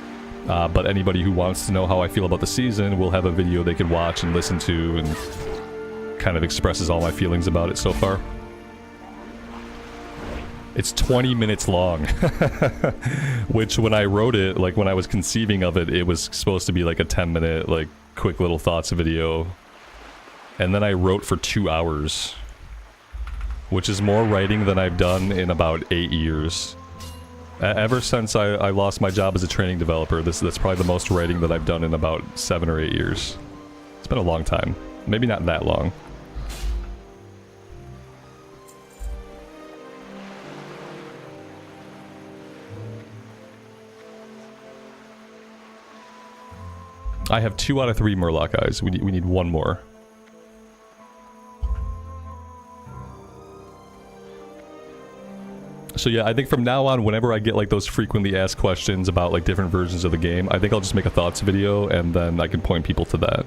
But anybody who wants to know how I feel about the season will have a video they can watch and listen to, and kind of expresses all my feelings about it so far. It's 20 minutes long, which when I wrote it, like when I was conceiving of it, it was supposed to be like a 10-minute, like quick little thoughts video. And then I wrote for 2 hours, which is more writing than I've done in about 8 years. Ever since I lost my job as a training developer, that's probably the most writing that I've done in about 7 or 8 years. It's been a long time. Maybe not that long. I have 2 out of 3 Murloc eyes. We need 1 more. So yeah, I think from now on, whenever I get like those frequently asked questions about like different versions of the game, I think I'll just make a thoughts video, and then I can point people to that.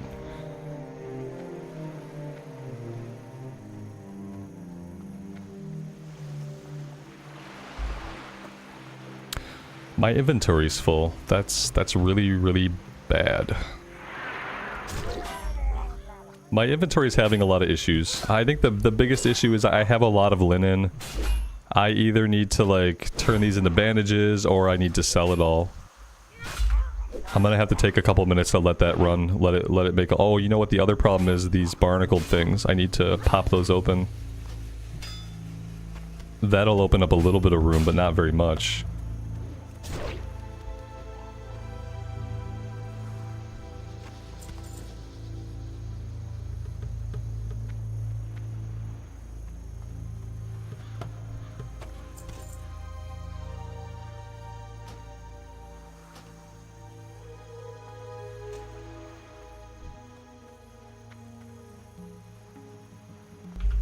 My inventory's full. That's really, really bad. My inventory is having a lot of issues. I think the biggest issue is I have a lot of linen. I either need to like turn these into bandages, or I need to sell it all. I'm gonna have to take a couple minutes to let that run. Let it make. Oh, you know what the other problem is? These barnacled things. I need to pop those open. That'll open up a little bit of room, but not very much.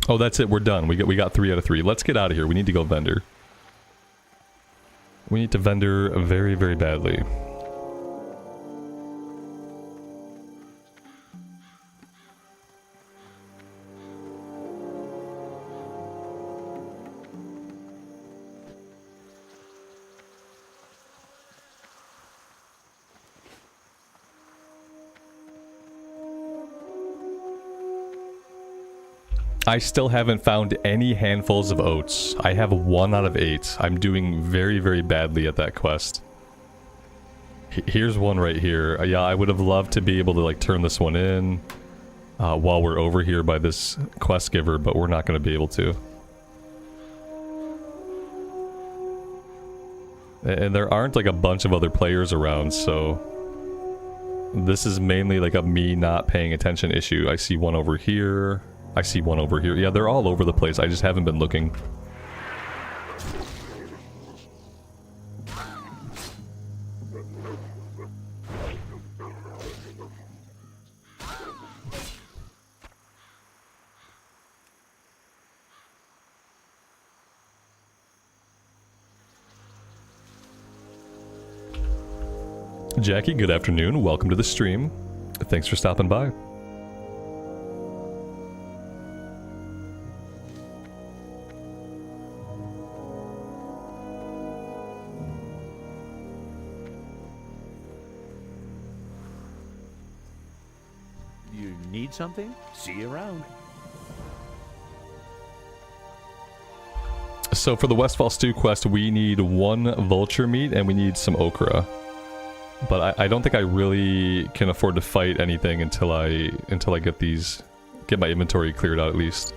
Oh, that's it. We're done. We got 3 out of 3. Let's get out of here. We need to go vendor. We need to vendor very, very badly. I still haven't found any handfuls of oats. I have 1 out of 8. I'm doing very, very badly at that quest. Here's one right here. Yeah, I would have loved to be able to like turn this one in while we're over here by this quest giver, but we're not going to be able to. And there aren't like a bunch of other players around, so this is mainly like a me not paying attention issue. I see one over here. I see one over here. Yeah, they're all over the place. I just haven't been looking. Jackie, good afternoon. Welcome to the stream. Thanks for stopping by.
Need something? See you around.
So for the Westfall Stew quest, we need 1 vulture meat and we need some okra. But I don't think I really can afford to fight anything until I get my inventory cleared out at least.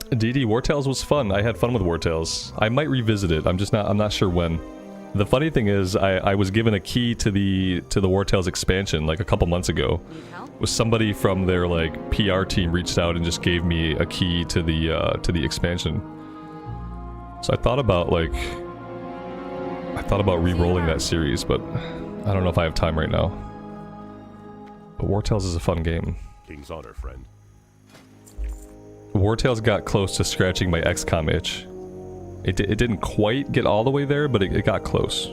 DD, Wartales was fun. I had fun with Wartales. I might revisit it. I'm not sure when. The funny thing is, I was given a key to the Wartales expansion like a couple months ago. Was somebody from their like PR team reached out and just gave me a key to the expansion. So I thought about re-rolling that series, but I don't know if I have time right now. But Wartales is a fun game.
King's honor, friend.
Wartales got close to scratching my XCOM itch. It didn't quite get all the way there, but it got close.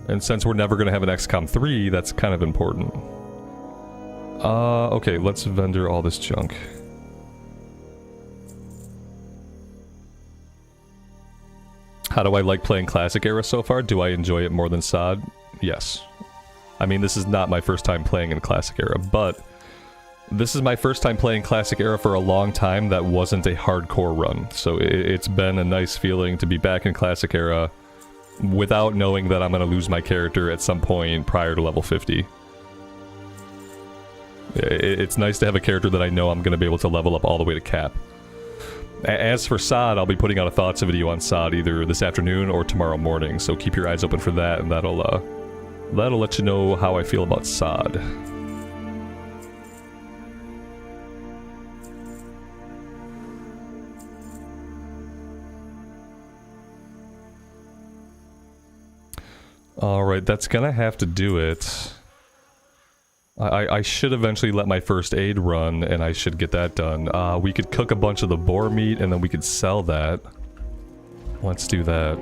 And since we're never going to have an XCOM 3, that's kind of important. Okay, let's vendor all this junk. How do I like playing Classic Era so far? Do I enjoy it more than SOD? Yes. I mean, this is not my first time playing in Classic Era, but this is my first time playing Classic Era for a long time that wasn't a hardcore run. So it's been a nice feeling to be back in Classic Era without knowing that I'm going to lose my character at some point prior to level 50. It's nice to have a character that I know I'm going to be able to level up all the way to cap. As for SOD, I'll be putting out a thoughts video on SOD either this afternoon or tomorrow morning, so keep your eyes open for that, and that'll let you know how I feel about SOD. Alright, that's gonna have to do it. I should eventually let my first aid run, and I should get that done. We could cook a bunch of the boar meat, and then we could sell that. Let's do that.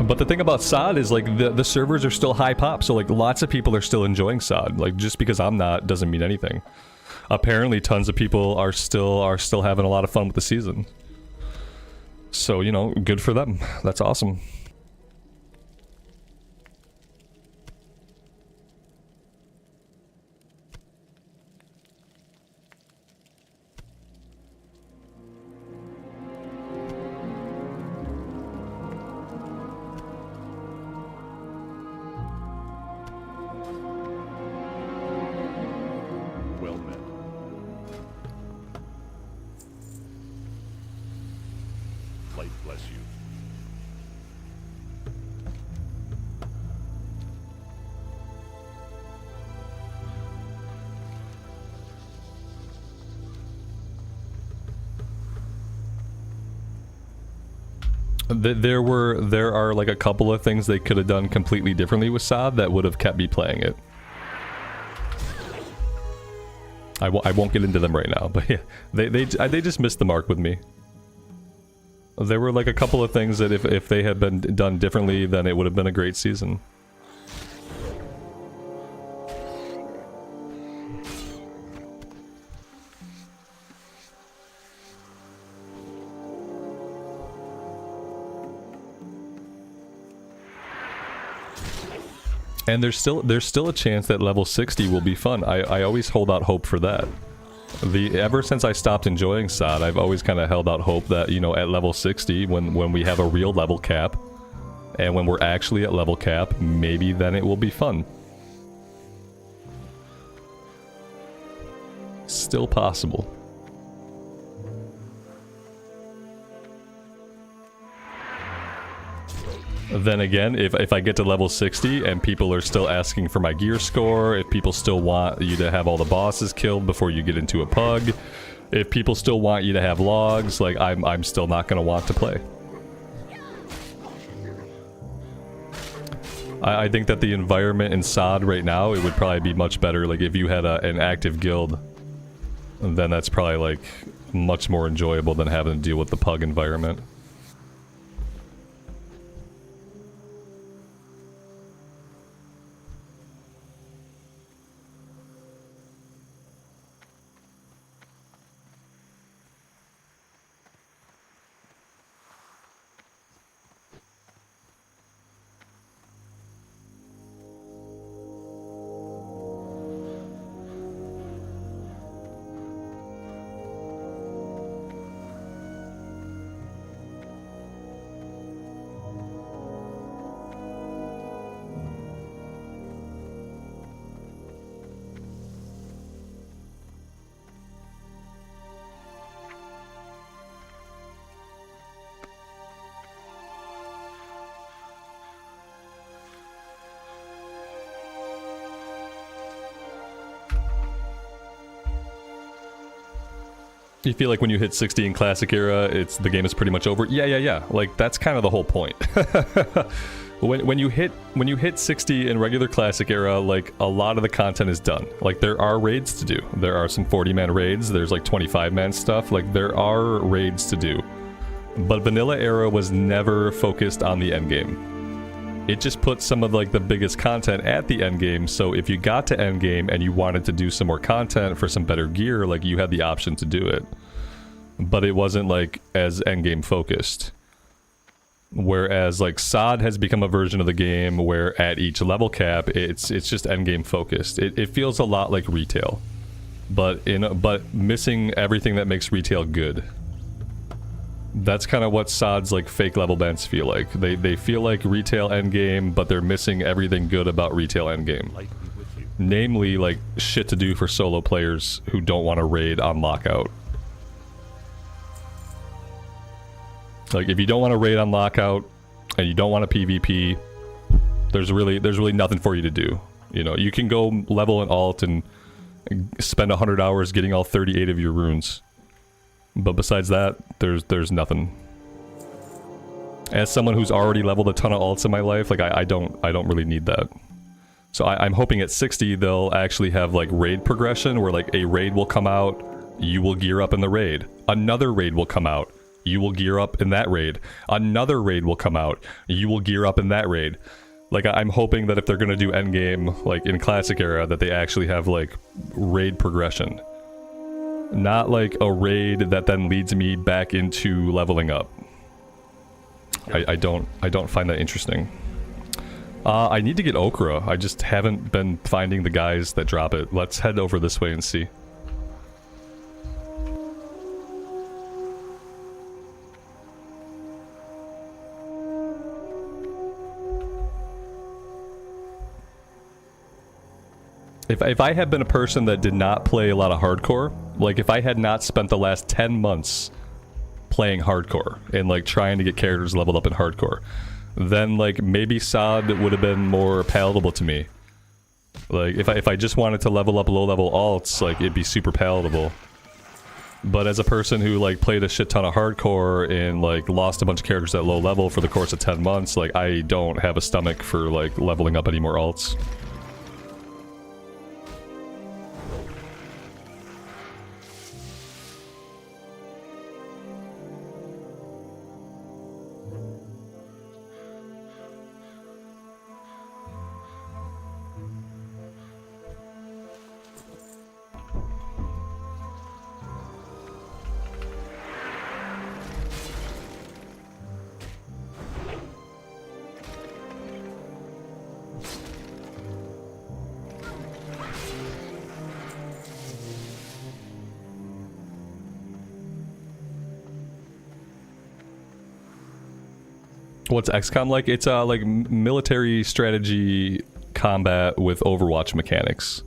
But the thing about SOD is, like, the servers are still high pop, so, like, lots of people are still enjoying SOD. Like, just because I'm not doesn't mean anything. Apparently, tons of people are still having a lot of fun with the season. So, you know, good for them. That's awesome. There are like a couple of things they could have done completely differently with SOD that would have kept me playing it. I won't get into them right now, but yeah, they just missed the mark with me. There were like a couple of things that if they had been done differently, then it would have been a great season. And there's still a chance that level 60 will be fun. I always hold out hope for that. Ever since I stopped enjoying SOD, I've always kind of held out hope that, you know, at level 60, when we have a real level cap, and when we're actually at level cap, maybe then it will be fun. Still possible. Then again, if I get to level 60 and people are still asking for my gear score, if people still want you to have all the bosses killed before you get into a pug, if people still want you to have logs, like I'm still not gonna want to play. I think that the environment in SOD right now, it would probably be much better. Like if you had an active guild, then that's probably like much more enjoyable than having to deal with the pug environment. You feel like when you hit 60 in Classic Era, the game is pretty much over? Yeah. Like, that's kind of the whole point. when you hit 60 in regular Classic Era, like, a lot of the content is done. Like, there are raids to do. There are some 40-man raids. There's, like, 25-man stuff. Like, there are raids to do. But Vanilla Era was never focused on the endgame. It just put some of, like, the biggest content at the endgame, so if you got to endgame and you wanted to do some more content for some better gear, like, you had the option to do it. But it wasn't, like, as endgame focused. Whereas, like, SOD has become a version of the game where at each level cap, it's just endgame focused. It feels a lot like retail, but missing everything that makes retail good. That's kind of what SOD's like fake level bans feel like. They feel like retail endgame, but they're missing everything good about retail endgame. Namely, like, shit to do for solo players who don't want to raid on lockout. Like, if you don't want to raid on lockout and you don't want to PvP, there's really nothing for you to do. You know, you can go level an alt and spend 100 hours getting all 38 of your runes. But besides that, there's nothing. As someone who's already leveled a ton of alts in my life, like I don't really need that. So I'm hoping at 60 they'll actually have like raid progression where like a raid will come out, you will gear up in the raid. Another raid will come out, you will gear up in that raid. Another raid will come out, you will gear up in that raid. Like I'm hoping that if they're gonna do endgame like in Classic Era, that they actually have like raid progression. Not like a raid that then leads me back into leveling up. I don't find that interesting. I need to get Okra. I just haven't been finding the guys that drop it. Let's head over this way and see. If I had been a person that did not play a lot of hardcore, like if I had not spent the last 10 months playing hardcore and like trying to get characters leveled up in hardcore, then like maybe SOD would have been more palatable to me. Like if I just wanted to level up low level alts, like it'd be super palatable. But as a person who like played a shit ton of hardcore and like lost a bunch of characters at low level for the course of 10 months, like I don't have a stomach for like leveling up any more alts. What's XCOM like? It's like military strategy combat with Overwatch mechanics.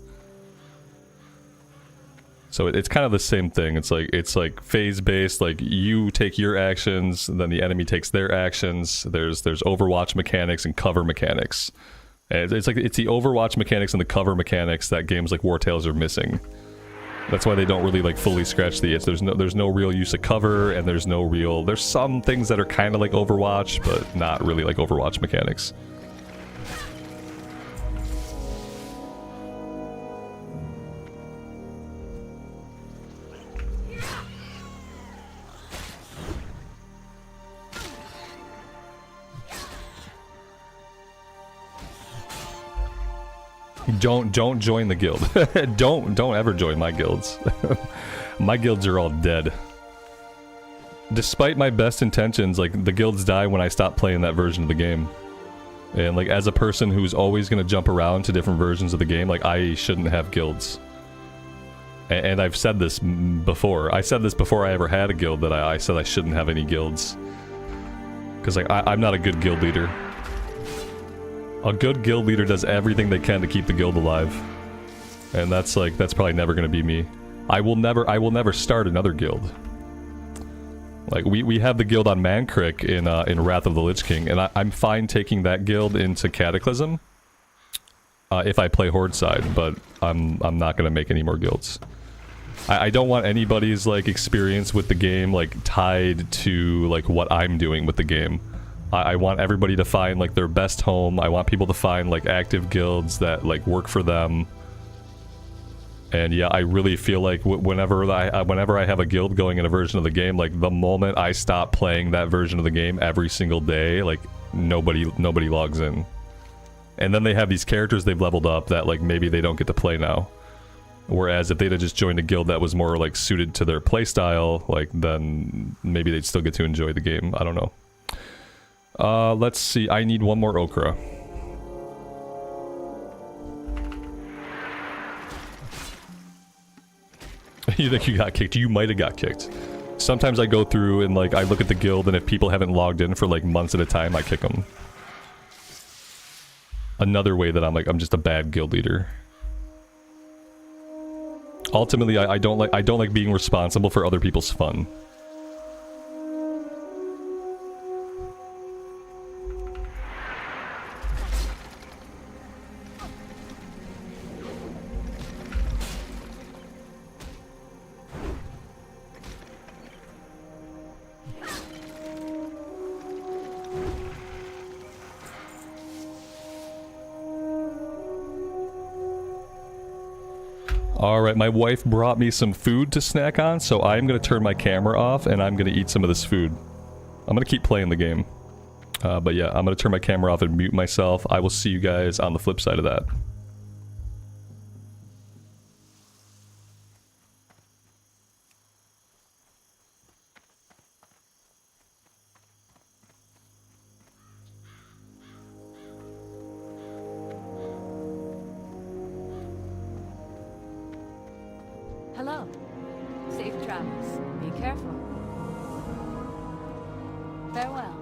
So it's kind of the same thing. It's like phase based. Like you take your actions, then the enemy takes their actions. There's Overwatch mechanics and cover mechanics. And it's the Overwatch mechanics and the cover mechanics that games like War Tales are missing. That's why they don't really like fully scratch the itch. There's no real use of cover, and there's some things that are kind of like Overwatch, but not really like Overwatch mechanics. Don't join the guild. don't ever join my guilds. My guilds are all dead. Despite my best intentions, like the guilds die when I stop playing that version of the game. And like as a person who's always gonna jump around to different versions of the game, like I shouldn't have guilds. And I've said this before. I said this before I ever had a guild, that I said I shouldn't have any guilds. Because like I'm not a good guild leader. A good guild leader does everything they can to keep the guild alive. And that's probably never gonna be me. I will never start another guild. Like we have the guild on Mankrik in Wrath of the Lich King, and I'm fine taking that guild into Cataclysm if I play Horde side, but I'm not gonna make any more guilds. I don't want anybody's like experience with the game like tied to like what I'm doing with the game. I want everybody to find like their best home. I want people to find like active guilds that like work for them. And yeah, I really feel like whenever I have a guild going in a version of the game, like the moment I stop playing that version of the game every single day, like nobody logs in. And then they have these characters they've leveled up that like maybe they don't get to play now. Whereas if they'd have just joined a guild that was more like suited to their playstyle, like then maybe they'd still get to enjoy the game. I don't know. Let's see. I need one more okra. You think you got kicked? You might have got kicked. Sometimes I go through and like I look at the guild, and if people haven't logged in for like months at a time, I kick them. Another way that I'm just a bad guild leader. Ultimately, I don't like being responsible for other people's fun. Alright, my wife brought me some food to snack on, so I'm going to turn my camera off and I'm going to eat some of this food. I'm going to keep playing the game. But yeah, I'm going to turn my camera off and mute myself. I will see you guys on the flip side of that.
Hello. Safe travels. Be careful. Farewell.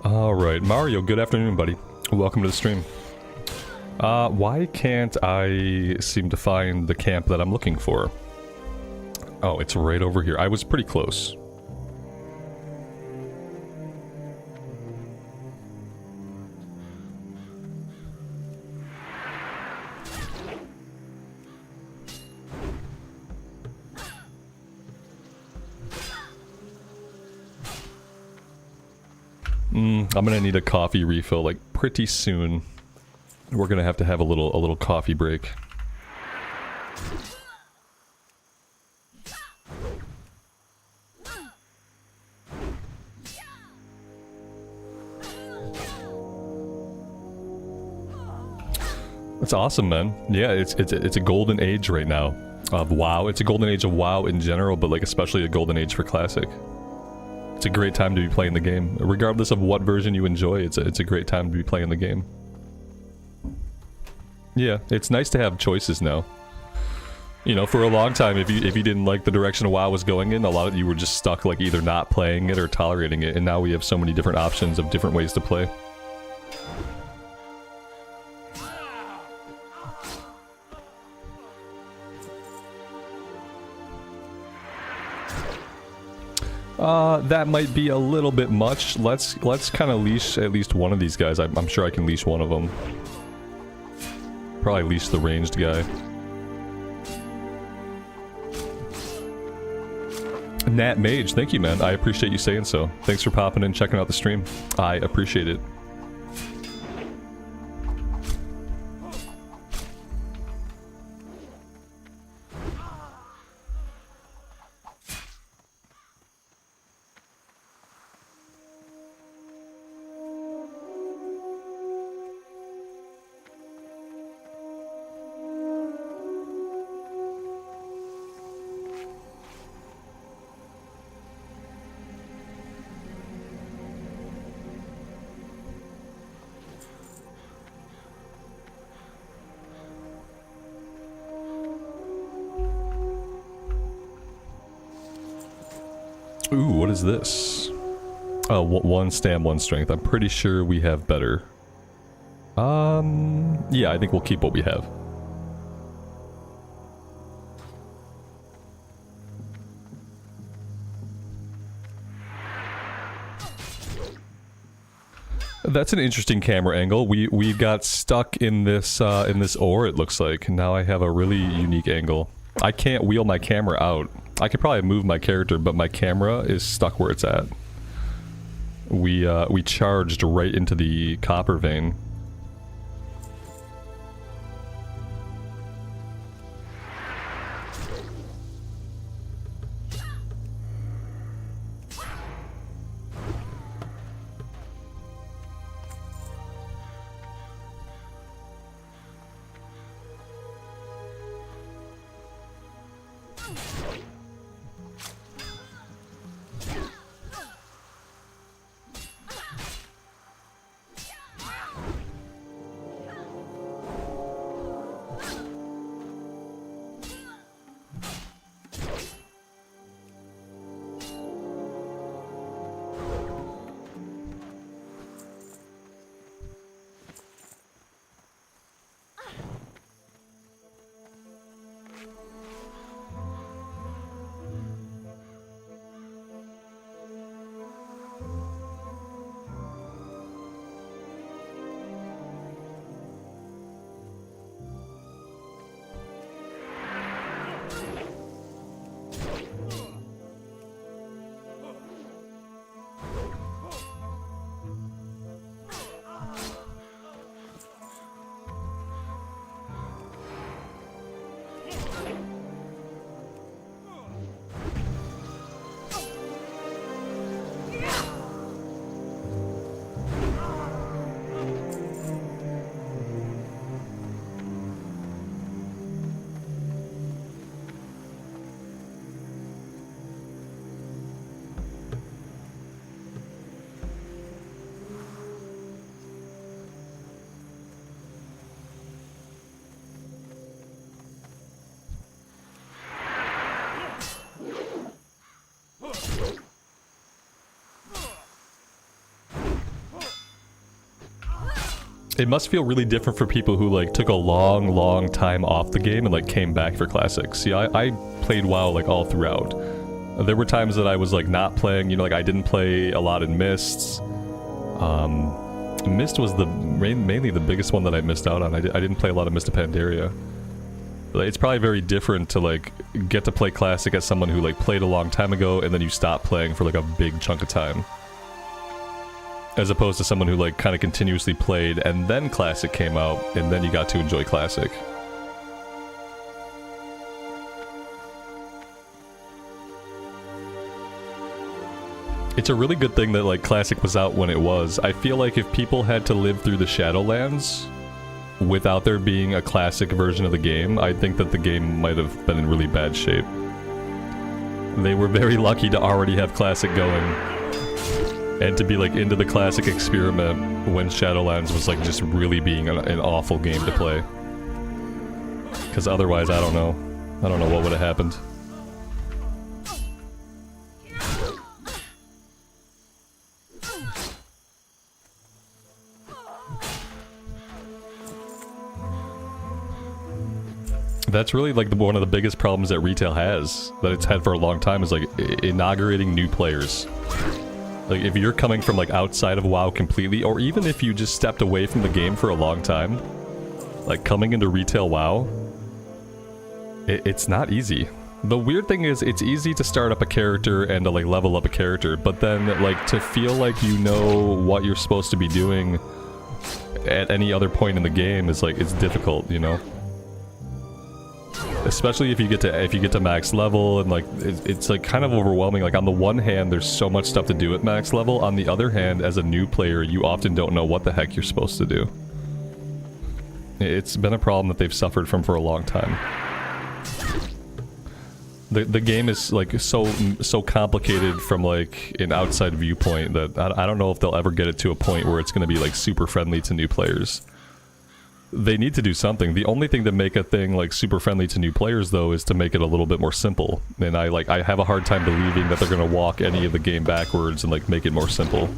Alright, Mario, good afternoon, buddy. Welcome to the stream. Why can't I seem to find the camp that I'm looking for? Oh, it's right over here. I was pretty close. I'm gonna need a coffee refill, like, pretty soon. We're gonna have a little coffee break. That's awesome, man. Yeah, it's a golden age right now of WoW. It's a golden age of WoW in general, but like especially a golden age for Classic. It's a great time to be playing the game. Regardless of what version you enjoy, it's a great time to be playing the game. Yeah, it's nice to have choices now. You know, for a long time, if you didn't like the direction WoW was going in, a lot of you were just stuck like either not playing it or tolerating it, and now we have so many different options of different ways to play. That might be a little bit much. Let's kind of leash at least one of these guys. I'm sure I can leash one of them. Probably leash the ranged guy. Nat Mage, thank you, man. I appreciate you saying so. Thanks for popping in, checking out the stream. I appreciate it. Ooh, what is this? Oh, one stam, one strength. I'm pretty sure we have better. Yeah, I think we'll keep what we have. That's an interesting camera angle. We got stuck in this ore, it looks like. Now I have a really unique angle. I can't wheel my camera out. I could probably move my character, but my camera is stuck where it's at. We charged right into the copper vein. It must feel really different for people who like took a long time off the game and like came back for Classic. See, I played WoW like all throughout. There were times that I was like not playing, you know, like I didn't play a lot in Mists. Mist was mainly the biggest one that I missed out on. I didn't play a lot of Mist of Pandaria. But it's probably very different to like get to play Classic as someone who like played a long time ago and then you stop playing for like a big chunk of time. As opposed to someone who like kind of continuously played and then Classic came out and then you got to enjoy Classic. It's a really good thing that like Classic was out when it was. I feel like if people had to live through the Shadowlands without there being a Classic version of the game, I think that the game might have been in really bad shape. They were very lucky to already have Classic going and to be like into the Classic experiment when Shadowlands was like just really being an awful game to play. Because otherwise, I don't know what would have happened. That's really like one of the biggest problems that retail has, that it's had for a long time, is like inaugurating new players. Like if you're coming from like outside of WoW completely, or even if you just stepped away from the game for a long time, like coming into retail WoW, it's not easy. The weird thing is it's easy to start up a character and to like level up a character, but then like to feel like you know what you're supposed to be doing at any other point in the game is like, it's difficult, you know? Especially if you get to max level, and like it's like kind of overwhelming. Like on the one hand, there's so much stuff to do at max level. On the other hand, as a new player, you often don't know what the heck you're supposed to do. It's been a problem that they've suffered from for a long time. The game is like so complicated from like an outside viewpoint that I don't know if they'll ever get it to a point where it's going to be like super friendly to new players. They need to do something. The only thing to make a thing like super friendly to new players though is to make it a little bit more simple. And I have a hard time believing that they're gonna walk any of the game backwards and like make it more simple.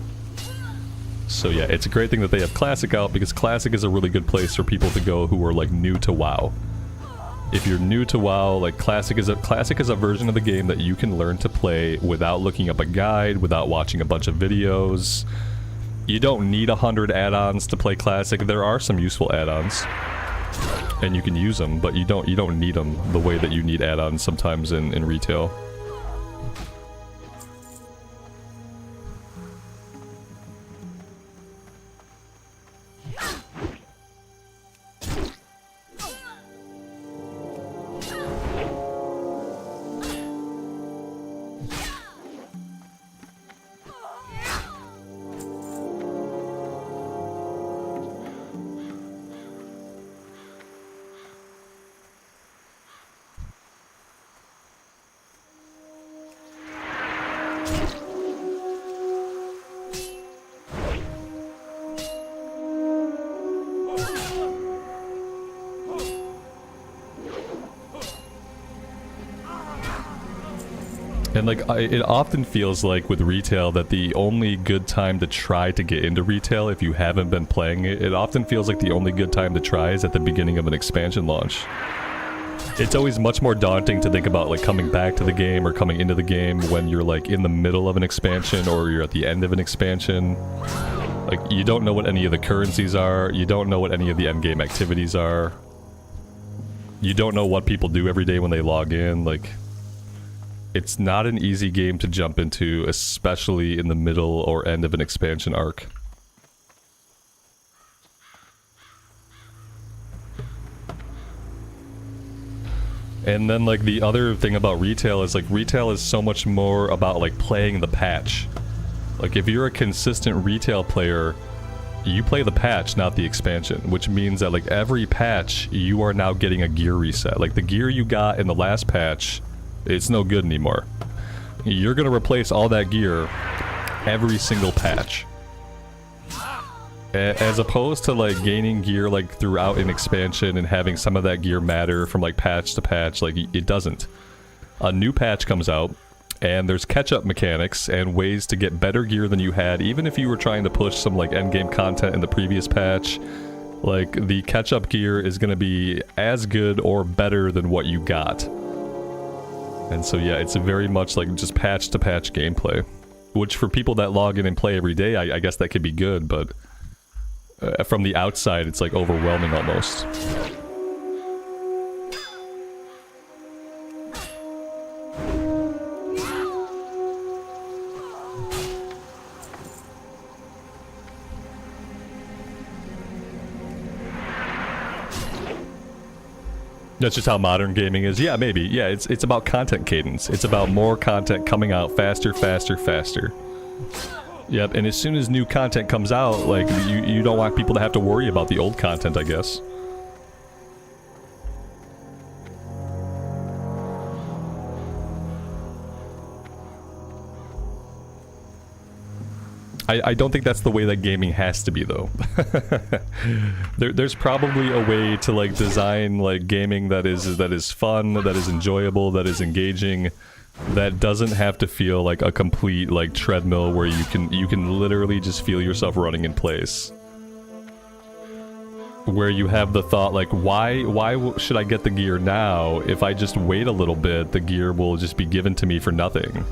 So yeah, it's a great thing that they have Classic out, because Classic is a really good place for people to go who are like new to WoW. If you're new to WoW, like Classic is a version of the game that you can learn to play without looking up a guide, without watching a bunch of videos. You don't need 100 add-ons to play Classic. There are some useful add-ons, and you can use them, but you don't need them the way that you need add-ons sometimes in retail. And like, it often feels like with retail that the only good time to try to get into retail, if you haven't been playing it, it often feels like the only good time to try is at the beginning of an expansion launch. It's always much more daunting to think about like coming back to the game or coming into the game when you're like in the middle of an expansion or you're at the end of an expansion. Like, you don't know what any of the currencies are, you don't know what any of the endgame activities are. You don't know what people do every day when they log in, like... It's not an easy game to jump into, especially in the middle or end of an expansion arc. And then like the other thing about retail is like retail is so much more about like playing the patch. Like if you're a consistent retail player, you play the patch, not the expansion, which means that like every patch you are now getting a gear reset. Like the gear you got in the last patch, it's no good anymore. You're gonna replace all that gear every single patch. As opposed to like gaining gear like throughout an expansion and having some of that gear matter from like patch to patch, like it doesn't. A new patch comes out and there's catch-up mechanics and ways to get better gear than you had, even if you were trying to push some like endgame content in the previous patch. Like, the catch-up gear is going to be as good or better than what you got. And so, yeah, it's very much like just patch-to-patch gameplay. Which, for people that log in and play every day, I guess that could be good, but... from the outside, it's like overwhelming almost. That's just how modern gaming is. Yeah, maybe. Yeah, it's about content cadence. It's about more content coming out faster, faster, faster. Yep, and as soon as new content comes out, like, you don't want people to have to worry about the old content, I guess. I don't think that's the way that gaming has to be, though. There's probably a way to, like, design, like, gaming that is fun, that is enjoyable, that is engaging, that doesn't have to feel like a complete, like, treadmill where you can literally just feel yourself running in place. Where you have the thought, like, why should I get the gear now? If I just wait a little bit, the gear will just be given to me for nothing.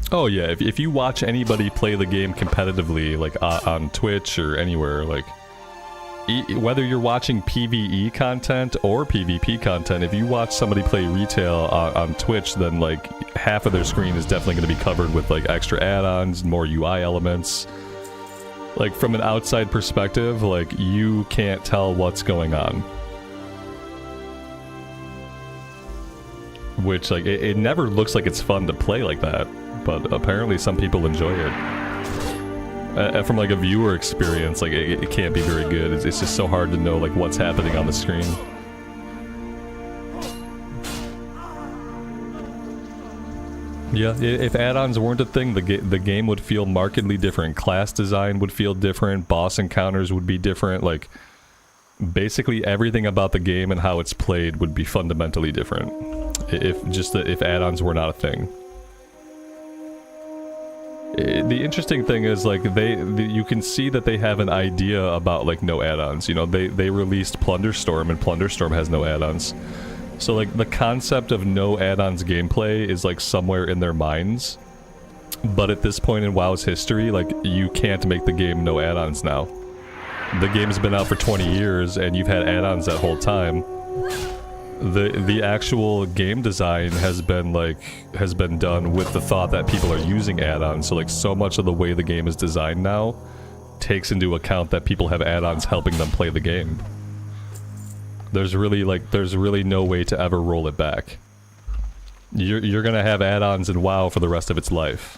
Oh yeah, if you watch anybody play the game competitively, like on Twitch or anywhere, like whether you're watching PvE content or PvP content, if you watch somebody play retail on Twitch, then like half of their screen is definitely going to be covered with like extra add-ons, more UI elements. Like from an outside perspective, like you can't tell what's going on. Which like it never looks like it's fun to play like that. But apparently some people enjoy it. From like a viewer experience, like it can't be very good. It's just so hard to know like what's happening on the screen. Yeah, if add-ons weren't a thing, the game would feel markedly different. Class design would feel different. Boss encounters would be different. Like basically everything about the game and how it's played would be fundamentally different. If add-ons were not a thing. The interesting thing is like you can see that they have an idea about like no add-ons. You know, they released Plunderstorm and Plunderstorm has no add-ons. So like the concept of no add-ons gameplay is like somewhere in their minds. But at this point in WoW's history, like you can't make the game no add-ons now. The game's been out for 20 years and you've had add-ons that whole time. The actual game design has been done with the thought that people are using add-ons. So like so much of the way the game is designed now takes into account that people have add-ons helping them play the game. There's really no way to ever roll it back. You're gonna have add-ons in WoW for the rest of its life.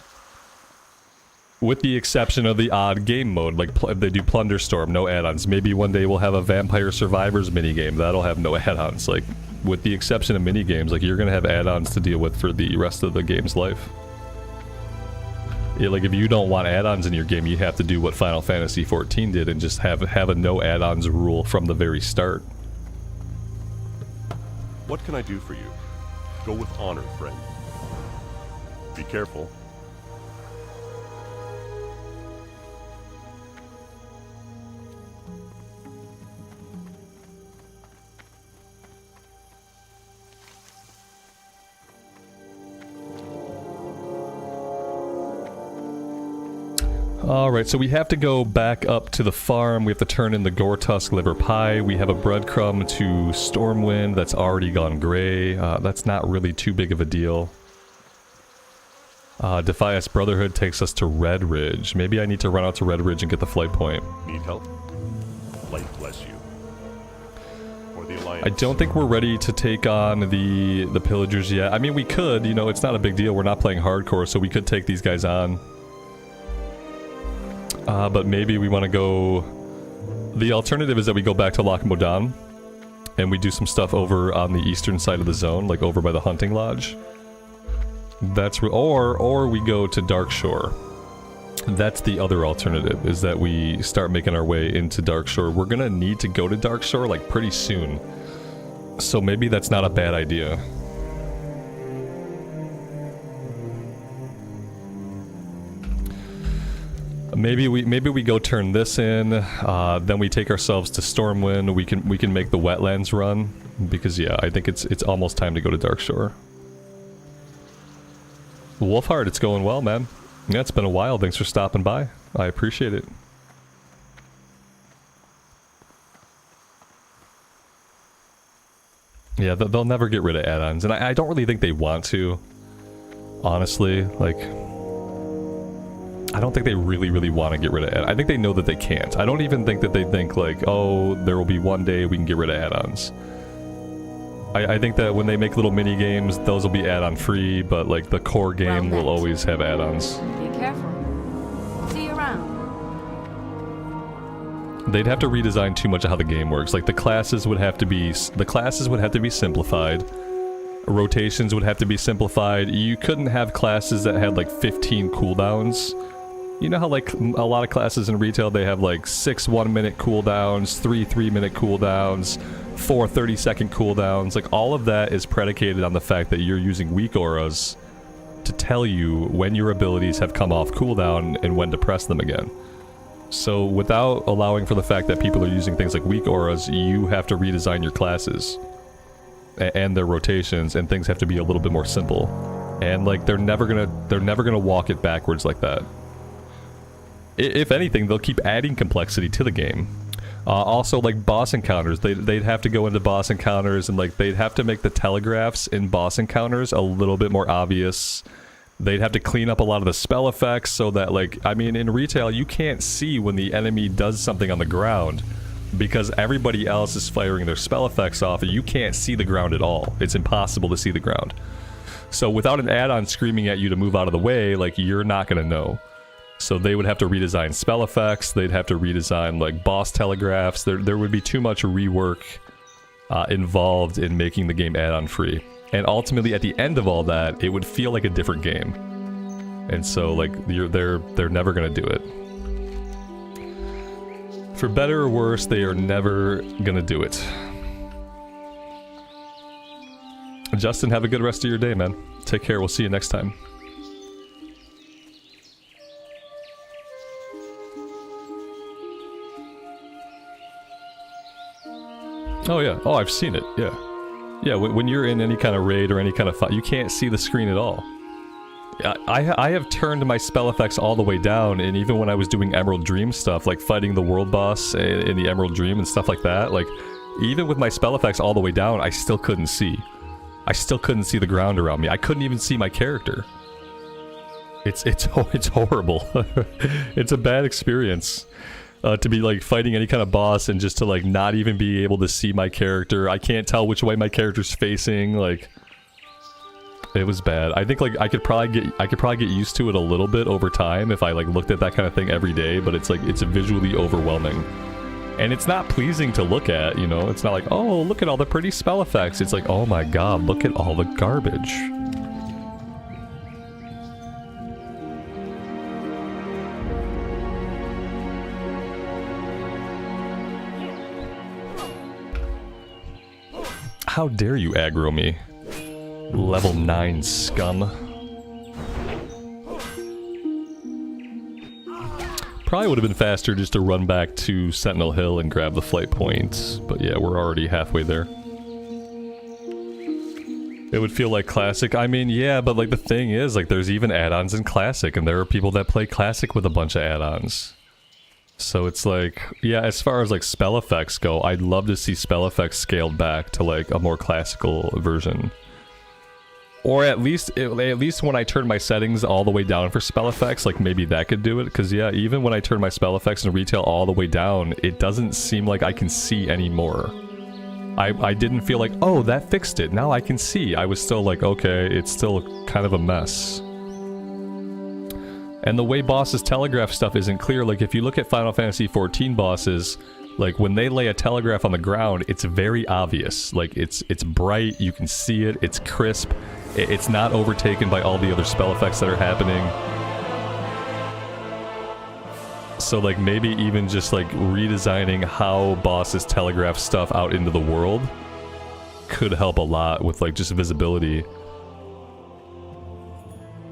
With the exception of the odd game mode, like if they do Plunderstorm, no add-ons. Maybe one day we'll have a Vampire Survivors minigame, that'll have no add-ons. Like, with the exception of minigames, like you're gonna have add-ons to deal with for the rest of the game's life. Yeah, like if you don't want add-ons in your game, you have to do what Final Fantasy XIV did and just have a no add-ons rule from the very start.
What can I do for you? Go with honor, friend. Be careful.
Alright, so we have to go back up to the farm. We have to turn in the Gortusk liver pie. We have a breadcrumb to Stormwind that's already gone gray. That's not really too big of a deal. Defias Brotherhood takes us to Red Ridge. Maybe I need to run out to Red Ridge and get the flight point.
Need help? Light bless you. Or the Alliance.
I don't think we're ready to take on the pillagers yet. I mean, we could, you know, it's not a big deal. We're not playing hardcore, so we could take these guys on. But maybe we want to go... The alternative is that we go back to Loch Modan, and we do some stuff over on the eastern side of the zone, like over by the hunting lodge. That's or we go to Darkshore. That's the other alternative, is that we start making our way into Darkshore. We're gonna need to go to Darkshore, like, pretty soon. So maybe that's not a bad idea. Maybe we go turn this in, then we take ourselves to Stormwind. We can make the wetlands run, because yeah, I think it's almost time to go to Darkshore. Wolfheart, it's going well, man. Yeah, it's been a while. Thanks for stopping by. I appreciate it. Yeah, they'll never get rid of add-ons, and I don't really think they want to. Honestly, like, I don't think they really want to get rid of add-ons. I think they know that they can't. I don't even think that they think, like, oh, there will be one day we can get rid of add-ons. I think that when they make little mini games, those will be add-on free, but like the core game will always have add-ons.
Be careful. See you around.
They'd have to redesign too much of how the game works. Like the classes would have to be simplified. Rotations would have to be simplified. You couldn't have classes that had like 15 cooldowns. You know how like a lot of classes in retail, they have like 6 1-minute cooldowns, 3 3-minute cooldowns, 4 30-second cooldowns. Like all of that is predicated on the fact that you're using weak auras to tell you when your abilities have come off cooldown and when to press them again. So without allowing for the fact that people are using things like weak auras, you have to redesign your classes and their rotations, and things have to be a little bit more simple. And like they're never gonna walk it backwards like that. If anything, they'll keep adding complexity to the game. Also, like boss encounters, they'd have to go into boss encounters, and like they'd have to make the telegraphs in boss encounters a little bit more obvious. They'd have to clean up a lot of the spell effects so that, like, I mean, in retail, you can't see when the enemy does something on the ground because everybody else is firing their spell effects off, and you can't see the ground at all. It's impossible to see the ground. So without an add-on screaming at you to move out of the way, like, you're not gonna know. So they would have to redesign spell effects, they'd have to redesign, like, boss telegraphs. There would be too much rework involved in making the game add-on free. And ultimately, at the end of all that, it would feel like a different game. And so, like, they're never gonna do it. For better or worse, they are never gonna do it. Justin, have a good rest of your day, man. Take care, we'll see you next time. Oh yeah, oh I've seen it, yeah. Yeah, when you're in any kind of raid or any kind of fight, you can't see the screen at all. I have turned my spell effects all the way down, and even when I was doing Emerald Dream stuff, like fighting the world boss in the Emerald Dream and stuff like that, like, even with my spell effects all the way down, I still couldn't see. I still couldn't see the ground around me. I couldn't even see my character. It's horrible. It's a bad experience. To be like fighting any kind of boss and just to like not even be able to see my character. I can't tell which way my character's facing, like, it was bad. I think like I could probably get used to it a little bit over time if I like looked at that kind of thing every day, but it's like, it's visually overwhelming. And it's not pleasing to look at, you know? It's not like, oh, look at all the pretty spell effects. It's like, oh my god, look at all the garbage. How dare you aggro me? Level 9 scum. Probably would have been faster just to run back to Sentinel Hill and grab the flight point. But yeah, we're already halfway there. It would feel like Classic. I mean, yeah, but like the thing is, like there's even add-ons in Classic, and there are people that play Classic with a bunch of add-ons. So it's like, yeah, as far as like spell effects go, I'd love to see spell effects scaled back to like a more classical version. Or at least when I turn my settings all the way down for spell effects, like maybe that could do it. Because yeah, even when I turn my spell effects in retail all the way down, it doesn't seem like I can see anymore. I didn't feel like, oh, that fixed it. Now I can see. I was still like, okay, it's still kind of a mess. And the way bosses telegraph stuff isn't clear. Like if you look at Final Fantasy XIV bosses, like when they lay a telegraph on the ground, it's very obvious. Like it's bright, you can see it, it's crisp. It's not overtaken by all the other spell effects that are happening. So like maybe even just like redesigning how bosses telegraph stuff out into the world could help a lot with like just visibility.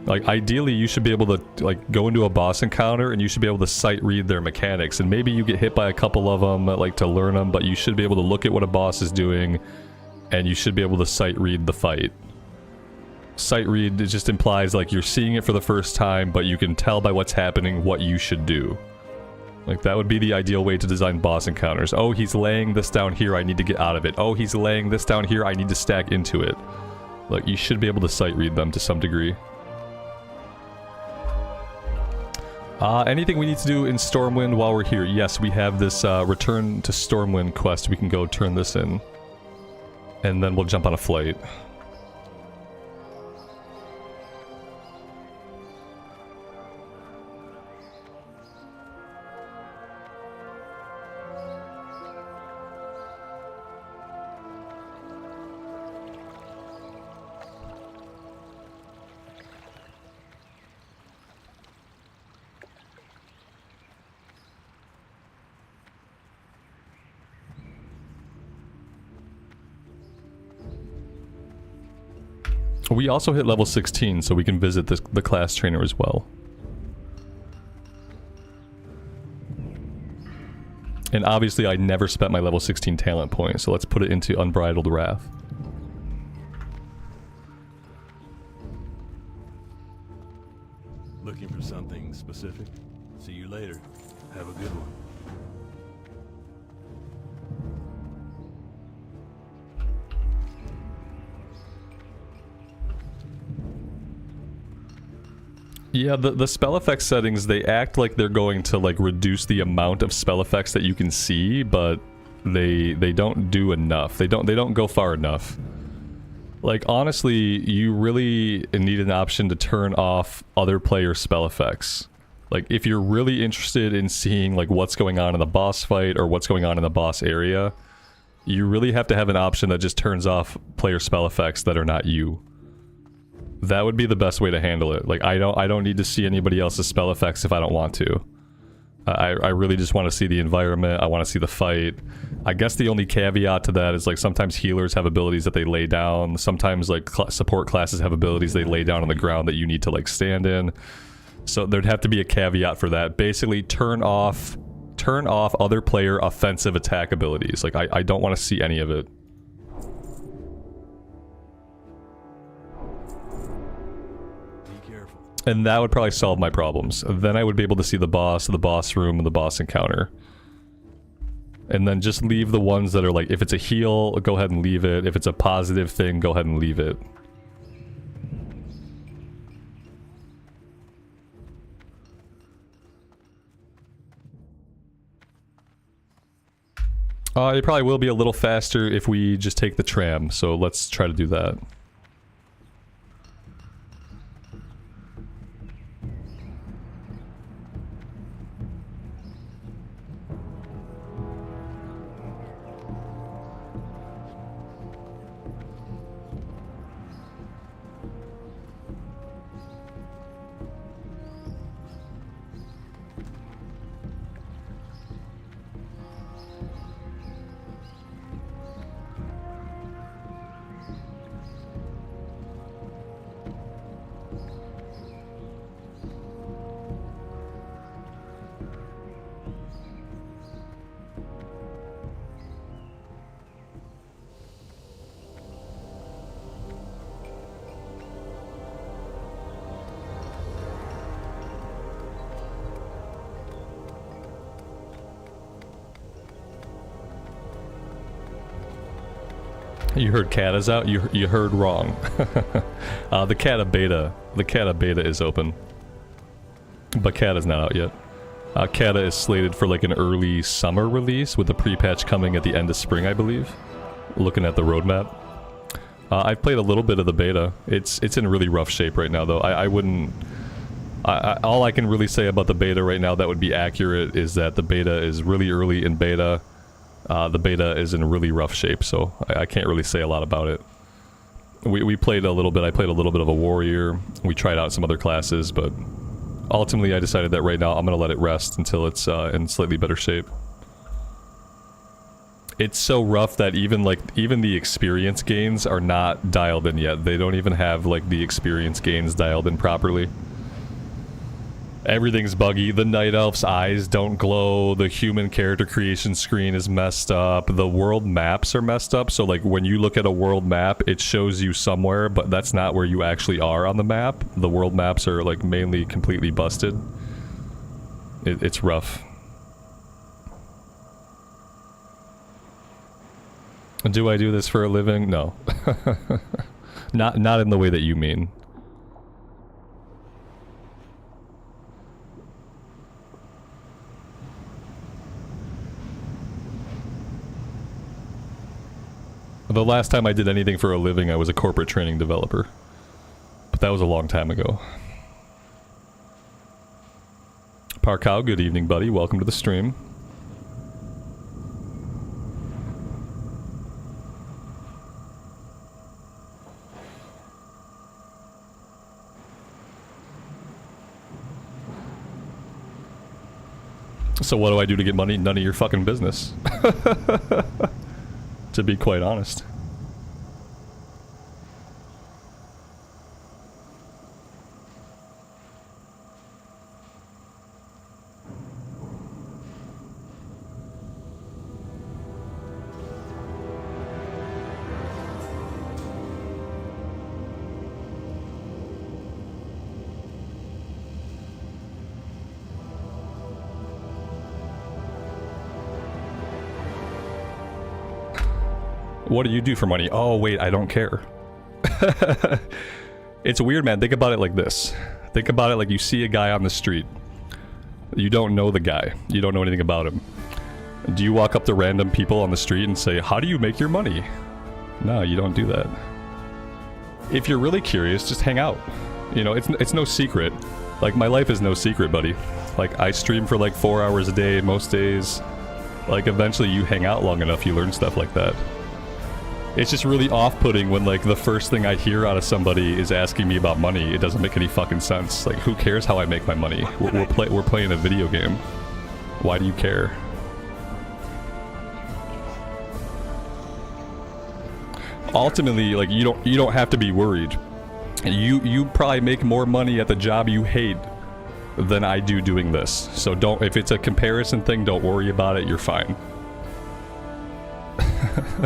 Like ideally you should be able to like go into a boss encounter and you should be able to sight read their mechanics, and maybe you get hit by a couple of them like to learn them, but you should be able to look at what a boss is doing and you should be able to sight read the fight. Sight read, it just implies like you're seeing it for the first time, but you can tell by what's happening what you should do. Like that would be the ideal way to design boss encounters. Oh, he's laying this down here, I need to get out of it. Oh, he's laying this down here, I need to stack into it. Like you should be able to sight read them to some degree. Anything we need to do in Stormwind while we're here? Yes, we have this return to Stormwind quest. We can go turn this in. And then we'll jump on a flight. We also hit level 16, so we can visit the class trainer as well. And obviously I never spent my level 16 talent point, so let's put it into Unbridled Wrath.
Looking for something specific? See you later. Have a good one.
Yeah, the spell effects settings, they act like they're going to like reduce the amount of spell effects that you can see, but they don't do enough. They don't go far enough. Like honestly, you really need an option to turn off other player spell effects. Like if you're really interested in seeing like what's going on in the boss fight or what's going on in the boss area, you really have to have an option that just turns off player spell effects that are not you. That would be the best way to handle it. Like I don't need to see anybody else's spell effects if I don't want to. I really just want to see the environment. I want to see the fight. I guess the only caveat to that is like sometimes healers have abilities that they lay down. Sometimes like support classes have abilities they lay down on the ground that you need to like stand in. So there'd have to be a caveat for that. Basically turn off other player offensive attack abilities. Like I don't want to see any of it. And that would probably solve my problems. Then I would be able to see the boss room, and the boss encounter. And then just leave the ones that are like, if it's a heal, go ahead and leave it. If it's a positive thing, go ahead and leave it. It probably will be a little faster if we just take the tram, so let's try to do that. You heard Cata's out? You heard wrong. The Cata beta is open. But Cata's not out yet. Cata is slated for like an early summer release with the pre-patch coming at the end of spring, I believe. Looking at the roadmap. I've played a little bit of the beta. It's in really rough shape right now though. I wouldn't... all I can really say about the beta right now that would be accurate is that the beta is really early in beta. The beta is in really rough shape, so I can't really say a lot about it. We played a little bit. I played a little bit of a warrior. We tried out some other classes, but ultimately I decided that right now I'm going to let it rest until it's in slightly better shape. It's so rough that even the experience gains are not dialed in yet. They don't even have like the experience gains dialed in properly. Everything's buggy. The Night Elf's eyes don't glow. The human character creation screen is messed up. The world maps are messed up. So like when you look at a world map, it shows you somewhere, but that's not where you actually are on the map. The world maps are like mainly completely busted. It's rough. Do I do this for a living? No. Not in the way that you mean. The last time I did anything for a living, I was a corporate training developer. But that was a long time ago. Parkow, good evening, buddy. Welcome to the stream. So what do I do to get money? None of your fucking business. To be quite honest. What do you do for money? Oh, wait, I don't care. It's weird, man. Think about it like this. Think about it like you see a guy on the street. You don't know the guy. You don't know anything about him. Do you walk up to random people on the street and say, how do you make your money? No, you don't do that. If you're really curious, just hang out. You know, it's no secret. Like, my life is no secret, buddy. Like, I stream for like 4 hours a day most days. Like, eventually you hang out long enough, you learn stuff like that. It's just really off-putting when, like, the first thing I hear out of somebody is asking me about money. It doesn't make any fucking sense. Like, who cares how I make my money? We're playing a video game. Why do you care? Ultimately, like, you don't have to be worried. You probably make more money at the job you hate than I do doing this. So don't, if it's a comparison thing, don't worry about it. You're fine.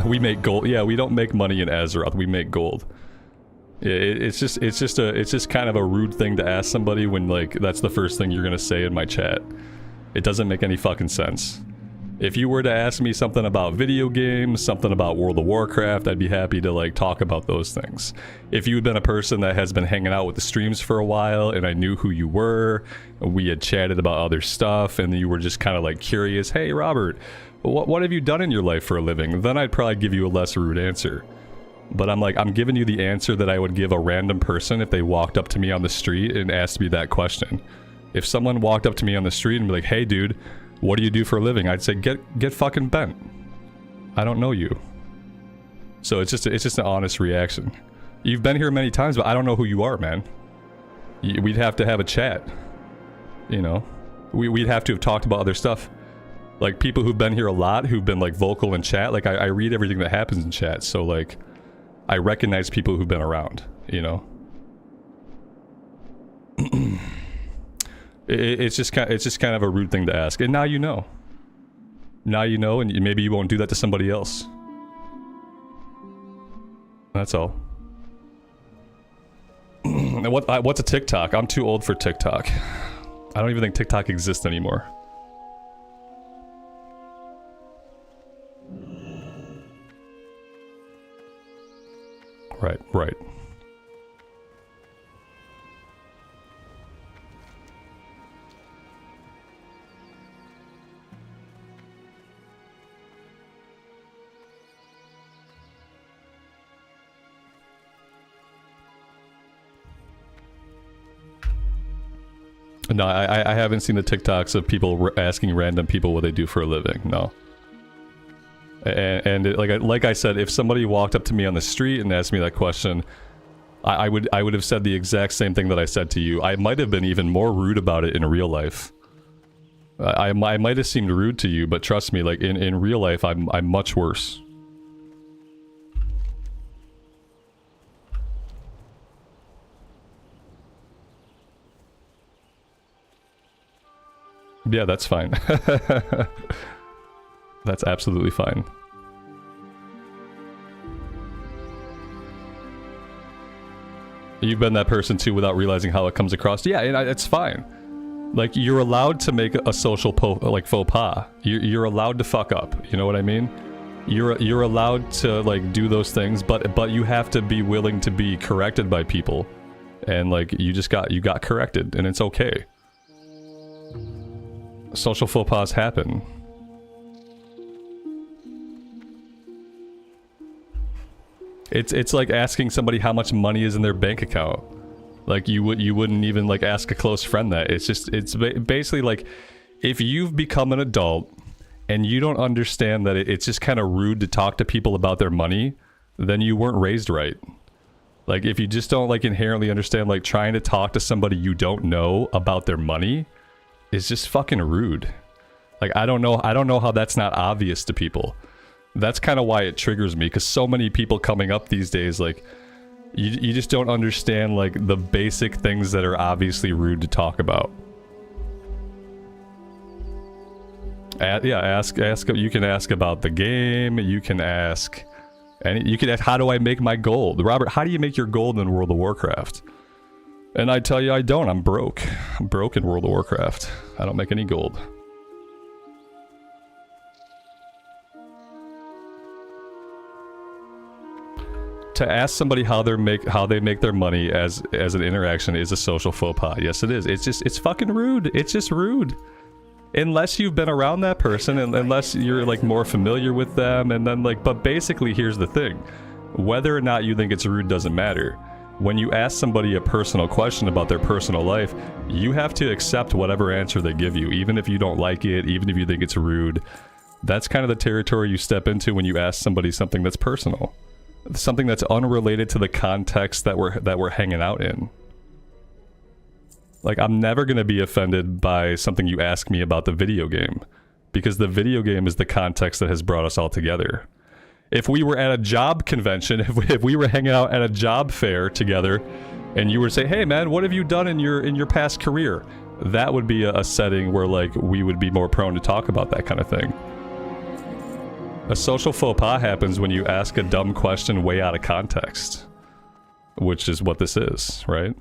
We make gold. Yeah, we don't make money in Azeroth. We make gold. It's just kind of a rude thing to ask somebody when, like, that's the first thing you're gonna say in my chat. It doesn't make any fucking sense. If you were to ask me something about video games, something about World of Warcraft, I'd be happy to, like, talk about those things. If you had been a person that has been hanging out with the streams for a while and I knew who you were, and we had chatted about other stuff, and you were just kind of like curious, hey Robert, what have you done in your life for a living? Then I'd probably give you a less rude answer. But I'm giving you the answer that I would give a random person if they walked up to me on the street and asked me that question. If someone walked up to me on the street and be like, hey dude, what do you do for a living? I'd say, get fucking bent. I don't know you. So it's just an honest reaction. You've been here many times, but I don't know who you are, man. We'd have to have a chat. You know? We'd have to have talked about other stuff. Like, people who've been here a lot, who've been, like, vocal in chat, like, I read everything that happens in chat, so, like, I recognize people who've been around, you know? It's just kind of a rude thing to ask, and now you know. Now you know, and maybe you won't do that to somebody else. That's all. And what's a TikTok? I'm too old for TikTok. I don't even think TikTok exists anymore. Right, right. No, I haven't seen the TikToks of people asking random people what they do for a living. No. And like I said, if somebody walked up to me on the street and asked me that question, I would have said the exact same thing that I said to you. I might have been even more rude about it in real life. I might have seemed rude to you, but trust me, like in real life, I'm much worse. Yeah, that's fine. That's absolutely fine. You've been that person too without realizing how it comes across. Yeah, and it's fine. Like, you're allowed to make a social faux pas. You're allowed to fuck up. You know what I mean? You're allowed to like do those things, but you have to be willing to be corrected by people. And like you got corrected, and it's okay. Social faux pas happen. It's like asking somebody how much money is in their bank account. Like you wouldn't even like ask a close friend that. It's basically like if you've become an adult and you don't understand that it's just kind of rude to talk to people about their money, then you weren't raised right. Like if you just don't like inherently understand, like trying to talk to somebody you don't know about their money is just fucking rude. Like I don't know how that's not obvious to people. That's kind of why it triggers me, because so many people coming up these days, like you just don't understand like the basic things that are obviously rude to talk about. Yeah, ask. You can ask about the game. You can ask, and you can ask, how do I make my gold? Robert, how do you make your gold in World of Warcraft? And I tell you, I don't. I'm broke. I'm broke in World of Warcraft. I don't make any gold. To ask somebody how they make their money as an interaction is a social faux pas. Yes, it is. It's fucking rude. It's just rude. Unless you've been around that person, and unless you're like more familiar with them, and then like, but basically here's the thing. Whether or not you think it's rude doesn't matter. When you ask somebody a personal question about their personal life, you have to accept whatever answer they give you, even if you don't like it, even if you think it's rude. That's kind of the territory you step into when you ask somebody something that's personal. Something that's unrelated to the context that we're hanging out in. Like, I'm never going to be offended by something you ask me about the video game, because the video game is the context that has brought us all together. If we were at a job convention, if we were hanging out at a job fair together, and you were to say, hey man, what have you done in your past career? That would be a setting where like we would be more prone to talk about that kind of thing. A social faux pas happens when you ask a dumb question way out of context, which is what this is, right?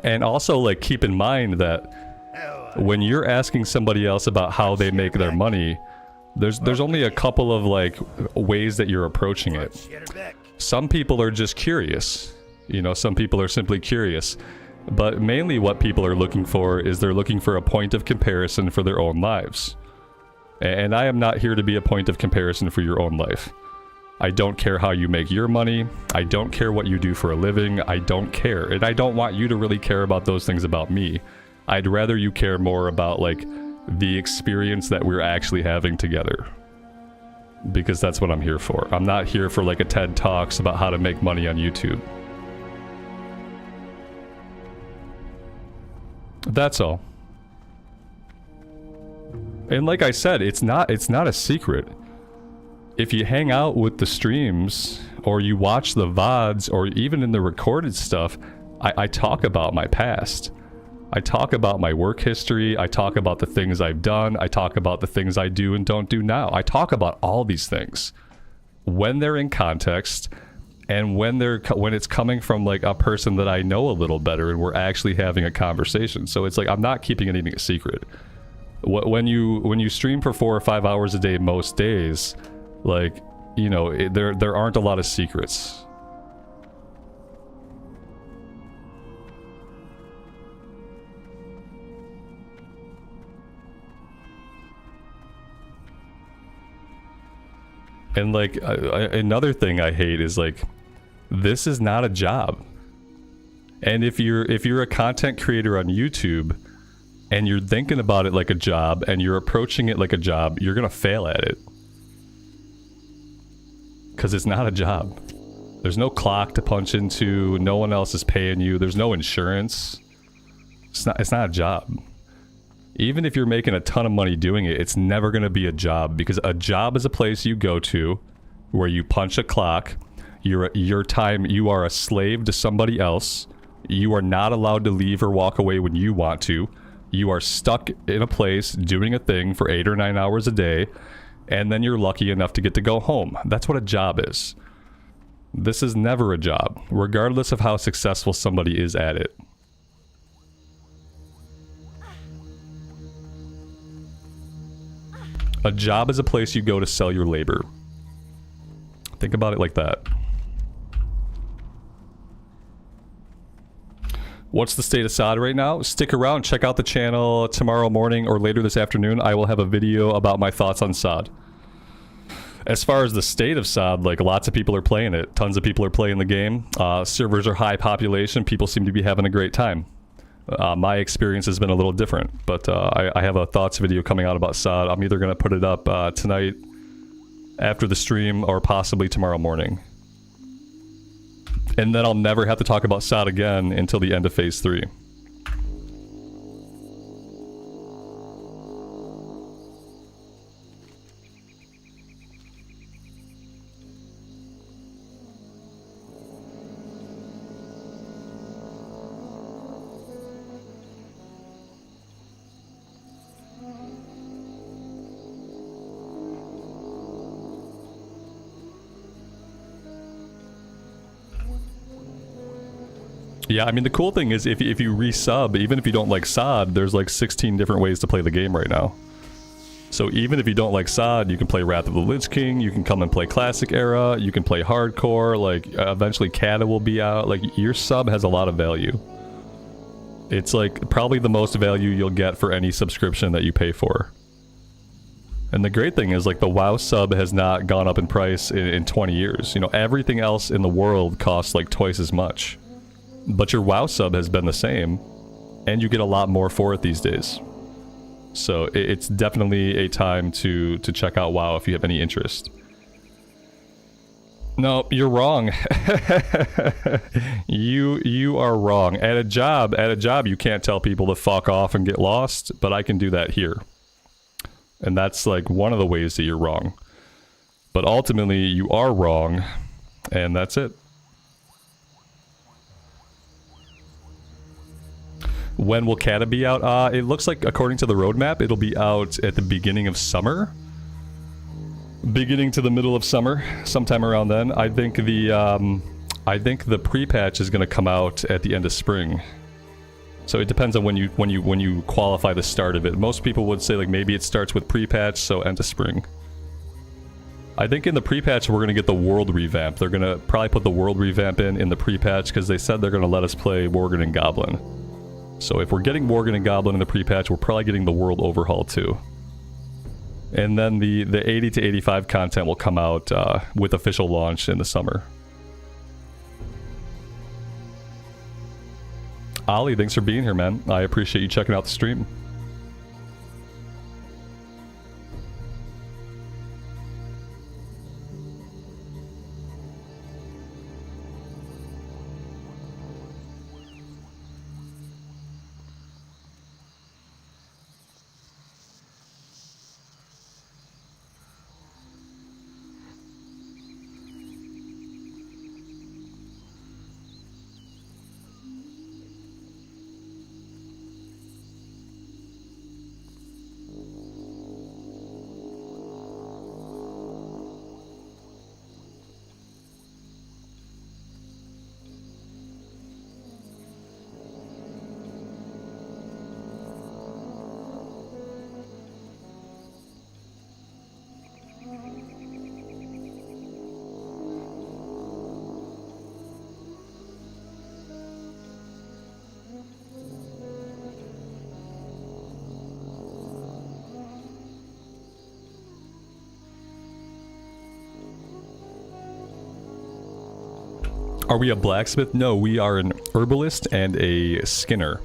And also, like, keep in mind that when you're asking somebody else about how they make their money, there's only a couple of like ways that you're approaching it. Some people are just curious. You know, some people are simply curious. But mainly what people are looking for is they're looking for a point of comparison for their own lives. And I am not here to be a point of comparison for your own life. I don't care how you make your money. I don't care what you do for a living. I don't care. And I don't want you to really care about those things about me. I'd rather you care more about, like, the experience that we're actually having together. Because that's what I'm here for. I'm not here for, like, a TED Talks about how to make money on YouTube. That's all. And like I said, it's not a secret. If you hang out with the streams, or you watch the VODs, or even in the recorded stuff, I talk about my past. I talk about my work history, I talk about the things I've done, I talk about the things I do and don't do now. I talk about all these things when they're in context, And when it's coming from like a person that I know a little better and we're actually having a conversation. So it's like I'm not keeping anything a secret. When you stream for 4 or 5 hours a day most days, like, you know, there aren't a lot of secrets. And like another thing I hate is like, this is not a job. And if you're a content creator on YouTube and you're thinking about it like a job and you're approaching it like a job, you're gonna fail at it. Because it's not a job. There's no clock to punch into, no one else is paying you, there's no insurance. It's not a job. Even if you're making a ton of money doing it, it's never gonna be a job, because a job is a place you go to where you punch a clock, your time, you are a slave to somebody else, you are not allowed to leave or walk away when you want to. You are stuck in a place doing a thing for 8 or 9 hours a day, and then you're lucky enough to get to go home. That's what a job is. This is never a job, regardless of how successful somebody is at it. A job is a place you go to sell your labor. Think about it like that. What's the state of SOD right now? Stick around, check out the channel tomorrow morning or later this afternoon. I will have a video about my thoughts on SOD. As far as the state of SOD, like, lots of people are playing it. Tons of people are playing the game. Servers are high population. People seem to be having a great time. My experience has been a little different, but I have a thoughts video coming out about SOD. I'm either going to put it up tonight after the stream or possibly tomorrow morning. And then I'll never have to talk about SOD again until the end of Phase 3. Yeah, I mean, the cool thing is if you resub, even if you don't like SOD, there's like 16 different ways to play the game right now. So even if you don't like SOD, you can play Wrath of the Lich King, you can come and play Classic Era, you can play Hardcore, like, eventually Cata will be out. Like, your sub has a lot of value. It's like probably the most value you'll get for any subscription that you pay for. And the great thing is, like, the WoW sub has not gone up in price in 20 years. You know, everything else in the world costs like twice as much. But your WoW sub has been the same, and you get a lot more for it these days. So it's definitely a time to check out WoW if you have any interest. No, you're wrong. You are wrong. At a job you can't tell people to fuck off and get lost, but I can do that here. And that's like one of the ways that you're wrong. But ultimately you are wrong, and that's it. When will Cata be out? It looks like, according to the roadmap, it'll be out at the beginning of summer. Beginning to the middle of summer, sometime around then. I think the pre-patch is going to come out at the end of spring. So it depends on when you qualify the start of it. Most people would say like maybe it starts with pre-patch, so end of spring. I think in the pre-patch we're going to get the world revamp. They're going to probably put the world revamp in the pre-patch because they said they're going to let us play Worgen and Goblin. So if we're getting Worgen and Goblin in the pre-patch, we're probably getting the world overhaul too. And then the 80 to 85 content will come out with official launch in the summer. Ollie, thanks for being here, man. I appreciate you checking out the stream. Are we a blacksmith? No, we are an herbalist and a skinner.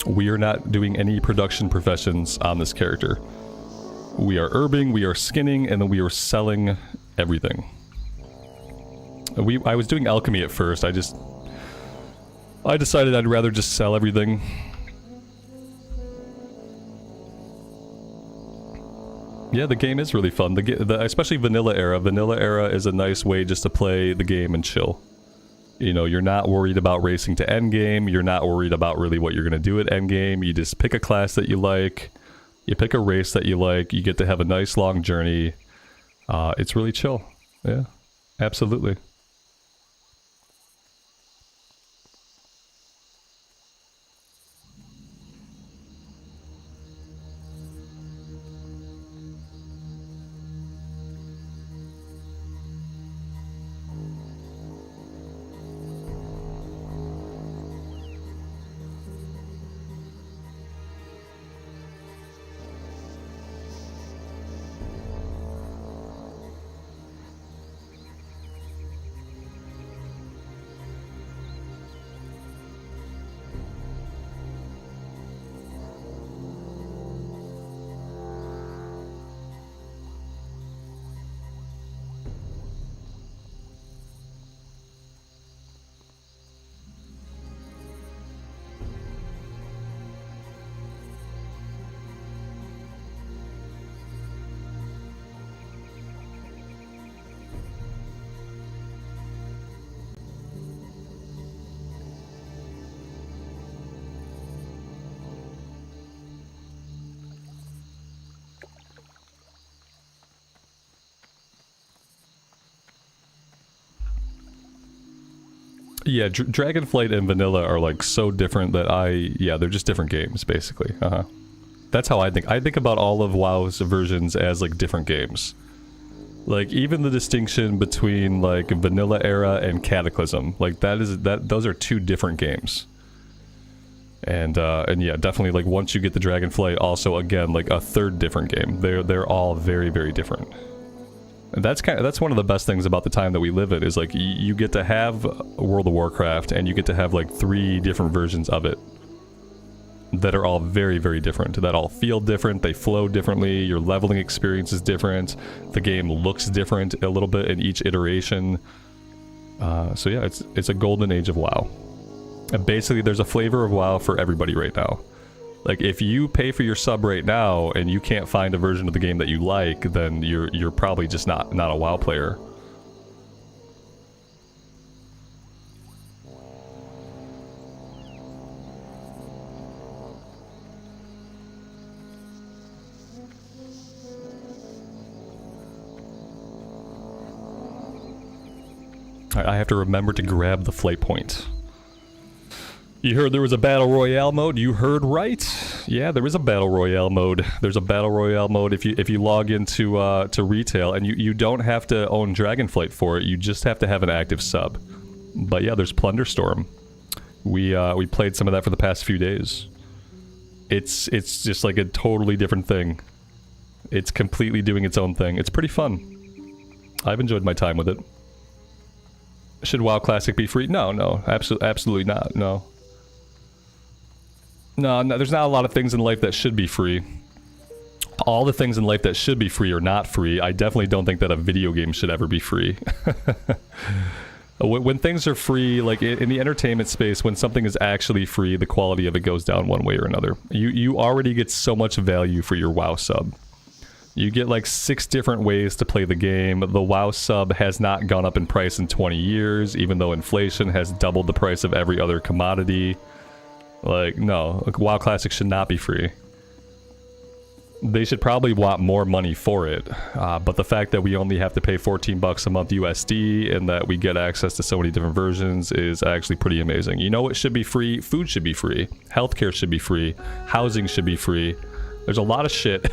We are not doing any production professions on this character. We are herbing, we are skinning, and then we are selling everything. I was doing alchemy at first. I decided I'd rather just sell everything. Yeah, the game is really fun. Especially vanilla era. Vanilla era is a nice way just to play the game and chill. You know, you're not worried about racing to endgame. You're not worried about really what you're going to do at endgame. You just pick a class that you like. You pick a race that you like. You get to have a nice long journey. It's really chill. Yeah, absolutely. Yeah, Dragonflight and Vanilla are like so different that they're just different games basically. That's how I think. I think about all of WoW's versions as like different games. Like even the distinction between like Vanilla Era and Cataclysm, like those are two different games. And yeah, definitely like once you get the Dragonflight, also again like a third different game. They're all very, very different. And that's one of the best things about the time that we live in, is like you get to have World of Warcraft and you get to have like 3 different versions of it that are all very, very different, that all feel different, they flow differently, your leveling experience is different, the game looks different a little bit in each iteration. So yeah, it's a golden age of WoW. And basically there's a flavor of WoW for everybody right now. Like, if you pay for your sub right now and you can't find a version of the game that you like, then you're probably just not a WoW player. I have to remember to grab the flight point. You heard there was a Battle Royale mode? You heard right. Yeah, there is a Battle Royale mode. There's a Battle Royale mode if you log into to retail, and you don't have to own Dragonflight for it. You just have to have an active sub. But yeah, there's Plunderstorm. We played some of that for the past few days. It's just like a totally different thing. It's completely doing its own thing. It's pretty fun. I've enjoyed my time with it. Should WoW Classic be free? No, absolutely not. No, there's not a lot of things in life that should be free. All the things in life that should be free are not free. I definitely don't think that a video game should ever be free. When things are free, like in the entertainment space, when something is actually free, the quality of it goes down one way or another. You already get so much value for your WoW sub. You get like 6 different ways to play the game. The WoW sub has not gone up in price in 20 years, even though inflation has doubled the price of every other commodity. Like, no, like, WoW Classic should not be free. They should probably want more money for it, but the fact that we only have to pay 14 bucks a month USD and that we get access to so many different versions is actually pretty amazing. You know what should be free? Food should be free. Healthcare should be free. Housing should be free. There's a lot of shit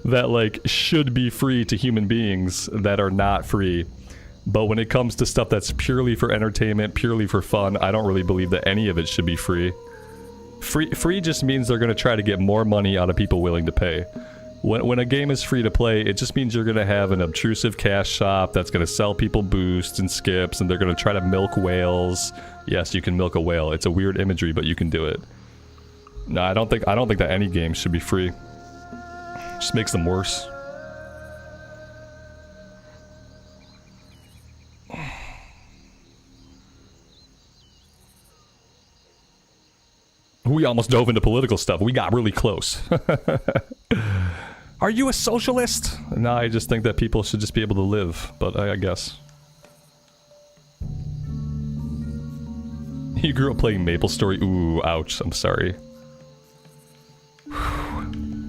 that like should be free to human beings that are not free. But when it comes to stuff that's purely for entertainment, purely for fun, I don't really believe that any of it should be free. Free just means they're going to try to get more money out of people willing to pay. When a game is free to play, it just means you're going to have an obtrusive cash shop that's going to sell people boosts and skips, and they're going to try to milk whales. Yes, you can milk a whale. It's a weird imagery, but you can do it. No, I don't think that any game should be free. Just makes them worse. We almost dove into political stuff. We got really close. Are you a socialist? No, I just think that people should just be able to live, but I guess. You grew up playing MapleStory? Ooh, ouch, I'm sorry.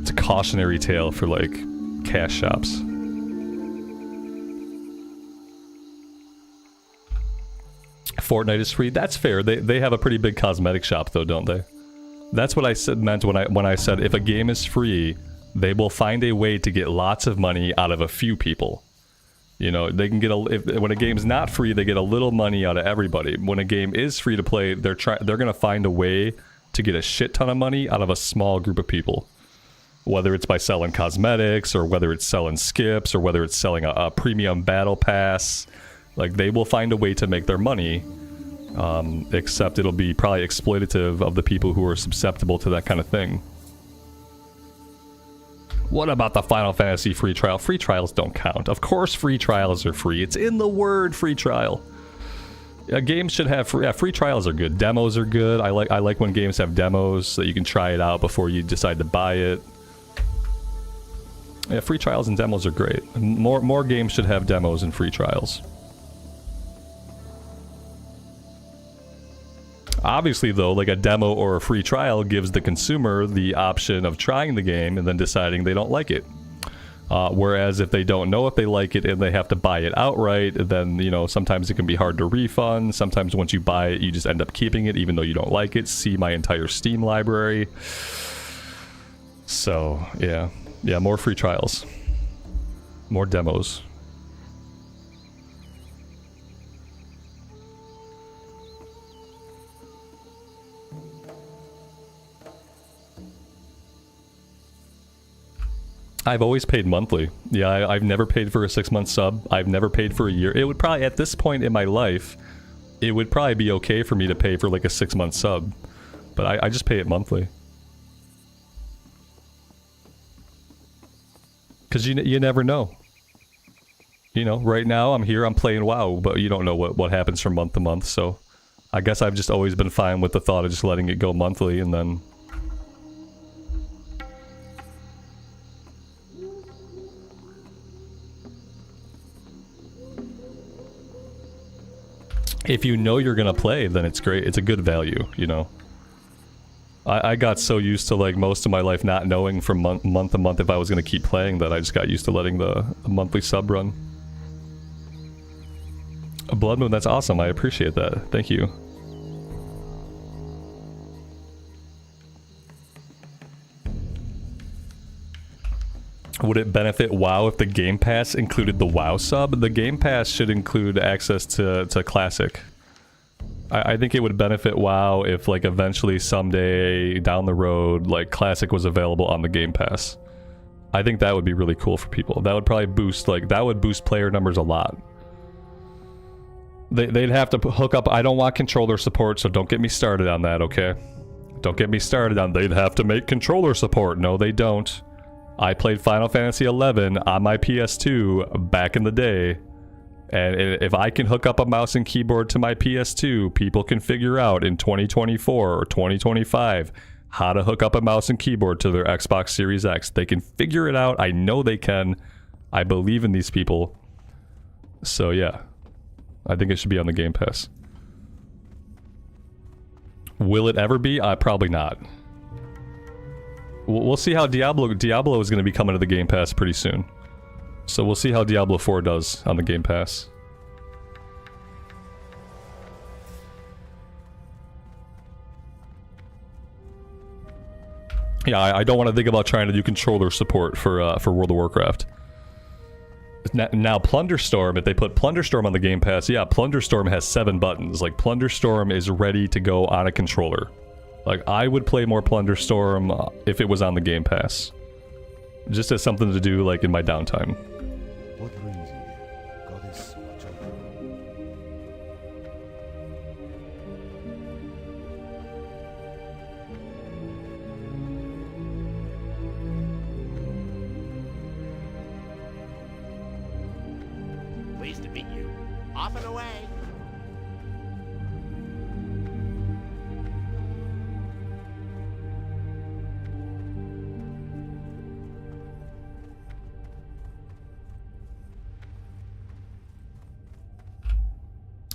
It's a cautionary tale for, like, cash shops. Fortnite is free? That's fair. They have a pretty big cosmetic shop, though, don't they? That's what I meant when I said if a game is free, they will find a way to get lots of money out of a few people. You know, they can get when a game's not free, they get a little money out of everybody. When a game is free to play, they're gonna find a way to get a shit ton of money out of a small group of people. Whether it's by selling cosmetics, or whether it's selling skips, or whether it's selling a premium battle pass, like they will find a way to make their money. Except it'll be probably exploitative of the people who are susceptible to that kind of thing. What about the Final Fantasy free trial? Free trials don't count. Of course free trials are free. It's in the word free trial. A game should have free trials are good. Demos are good. I like when games have demos so that you can try it out before you decide to buy it. Yeah, free trials and demos are great. More games should have demos and free trials. Obviously, though, like a demo or a free trial gives the consumer the option of trying the game and then deciding they don't like it. Whereas if they don't know if they like it and they have to buy it outright, then, you know, sometimes it can be hard to refund. Sometimes once you buy it, you just end up keeping it even though you don't like it. See my entire Steam library. So, yeah. Yeah, more free trials. More demos. I've always paid monthly. Yeah, I've never paid for a 6-month sub. I've never paid for a year. It would probably, at this point in my life, it would probably be okay for me to pay for like a 6-month sub. But I just pay it monthly. Because you never know. You know, right now I'm here, I'm playing WoW, but you don't know what happens from month to month, so I guess I've just always been fine with the thought of just letting it go monthly and then... If you know you're gonna play, then it's great. It's a good value, you know. I got so used to like most of my life not knowing from month to month if I was gonna keep playing that I just got used to letting the monthly sub run. A Blood Moon, that's awesome. I appreciate that. Thank you. Would it benefit WoW if the Game Pass included the WoW sub? The Game Pass should include access to Classic. I think it would benefit WoW if, like, eventually someday down the road, like, Classic was available on the Game Pass. I think that would be really cool for people. That would probably boost, like, that would boost player numbers a lot. They'd have to hook up. I don't want controller support, so don't get me started on that, okay? Don't get me started on they'd have to make controller support. No, they don't. I played Final Fantasy XI on my PS2 back in the day, and if I can hook up a mouse and keyboard to my PS2, people can figure out in 2024 or 2025 how to hook up a mouse and keyboard to their Xbox Series X. They can figure it out. I know they can. I believe in these people. So yeah, I think it should be on the Game Pass. Will it ever be? Probably not. We'll see how Diablo is going to be coming to the Game Pass pretty soon. So we'll see how Diablo 4 does on the Game Pass. Yeah, I don't want to think about trying to do controller support for World of Warcraft. Now Plunderstorm, if they put Plunderstorm on the Game Pass, yeah, Plunderstorm has 7 buttons. Like, Plunderstorm is ready to go on a controller. Like, I would play more Plunderstorm if it was on the Game Pass. Just as something to do, like, in my downtime.
What brings you here? Goddess or child?
Pleased to meet you. Off and away.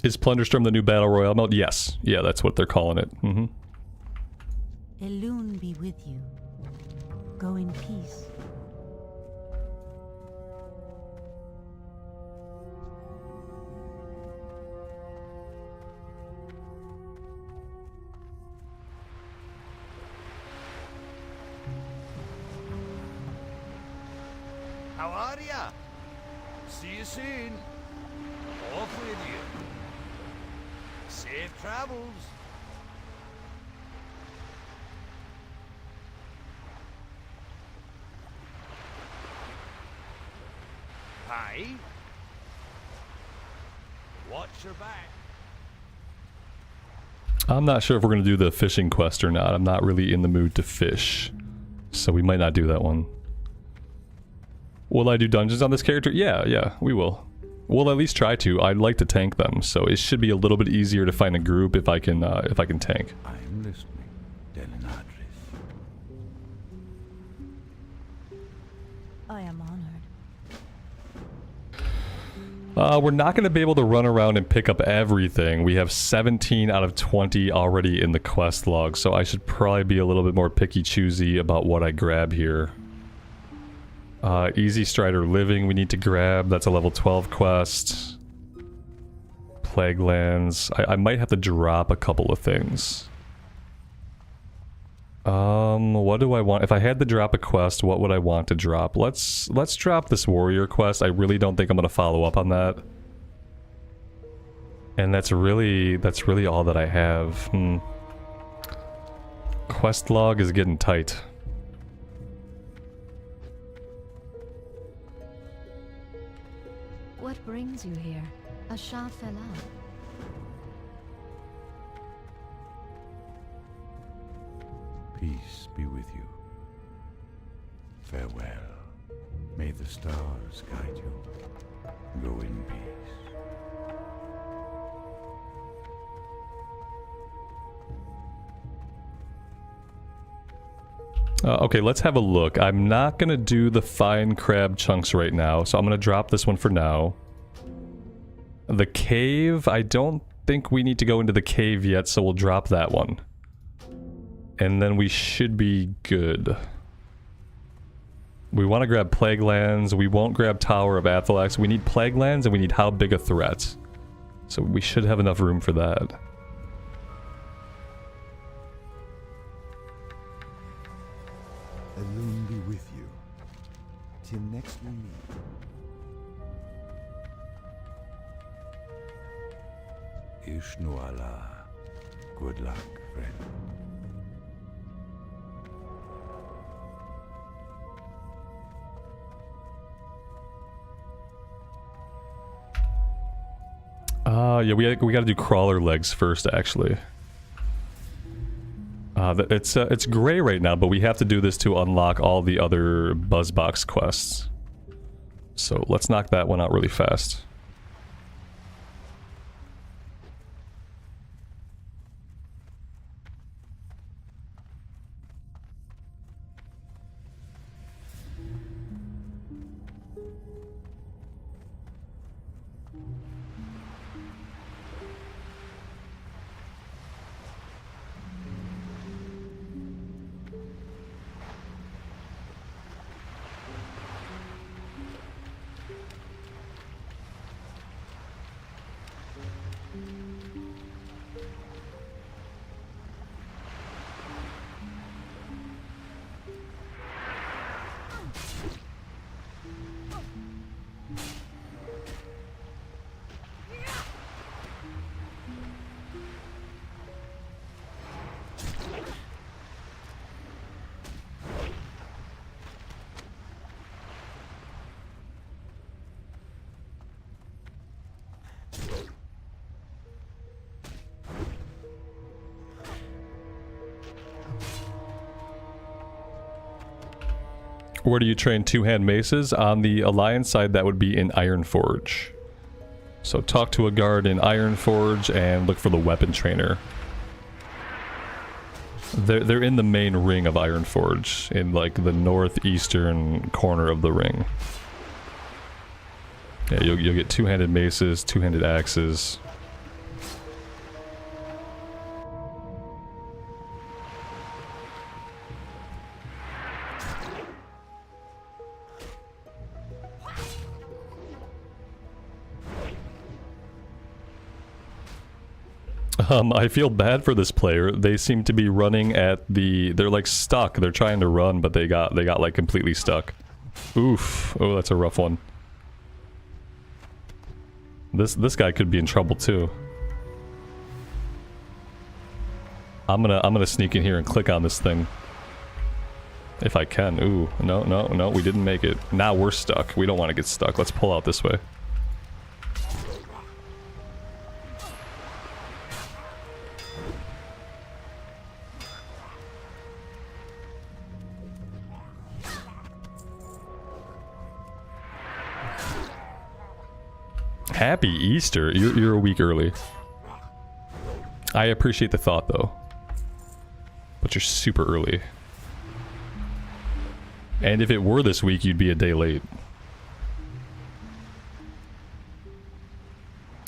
Is Plunderstorm the new Battle Royale mode? Yes. Yeah, that's what they're calling it. Mm-hmm.
Elune be with you. Go in peace.
How are ya? See you soon. Off with you. Safe travels. Hi. Watch your back.
I'm not sure if we're going to do the fishing quest or not. I'm not really in the mood to fish. So we might not do that one. Will I do dungeons on this character? Yeah, we will. We'll at least try to. I'd like to tank them, so it should be a little bit easier to find a group if I can tank.
I'm listening, Delinadris.
I am honored.
We're not going to be able to run around and pick up everything. We have 17 out of 20 already in the quest log, so I should probably be a little bit more picky-choosy about what I grab here. Easy Strider Living we need to grab. That's a level 12 quest. Plague Lands. I might have to drop a couple of things. What do I want? If I had to drop a quest, what would I want to drop? Let's drop this warrior quest. I really don't think I'm gonna follow up on that. And that's really all that I have. Quest log is getting tight.
What brings you here? A Shah fell out.
Peace be with you. Farewell. May the stars guide you. Go in peace.
Okay, let's have a look. I'm not gonna do the fine crab chunks right now, so I'm gonna drop this one for now. The cave, I don't think we need to go into the cave yet, so we'll drop that one. And then we should be good. We want to grab Plague Lands. We won't grab Tower of Athalex. We need Plague Lands and we need How Big a Threat. So we should have enough room for that.
Alone be with you. Till next we meet. Ishnuala. Good luck, friend.
Yeah, we gotta do crawler legs first, actually. It's gray right now, but we have to do this to unlock all the other Buzzbox quests. So let's knock that one out really fast. Where do you train two-hand maces? On the Alliance side, that would be in Ironforge. So talk to a guard in Ironforge and look for the weapon trainer. They're in the main ring of Ironforge, in like the northeastern corner of the ring. Yeah, you'll get two-handed maces, two-handed axes. I feel bad for this player. They seem to be running at the... They're like stuck. They're trying to run, but they got like completely stuck. Oof. Oh, that's a rough one. This guy could be in trouble too. I'm gonna sneak in here and click on this thing. If I can. Ooh, no, we didn't make it. Now we're stuck. We don't want to get stuck. Let's pull out this way. Happy Easter. You're a week early. I appreciate the thought though. But you're super early. And if it were this week, you'd be a day late.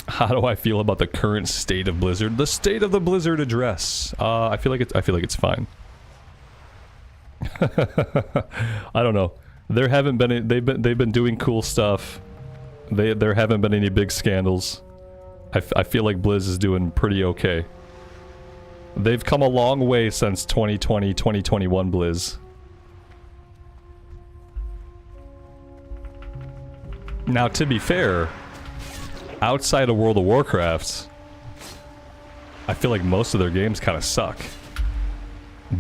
How do I feel about the current state of Blizzard? The state of the Blizzard address. I feel like it's fine. I don't know. There haven't been they've been doing cool stuff. There haven't been any big scandals. I feel like Blizz is doing pretty okay. They've come a long way since 2020, 2021 Blizz. Now, to be fair, outside of World of Warcraft, I feel like most of their games kind of suck.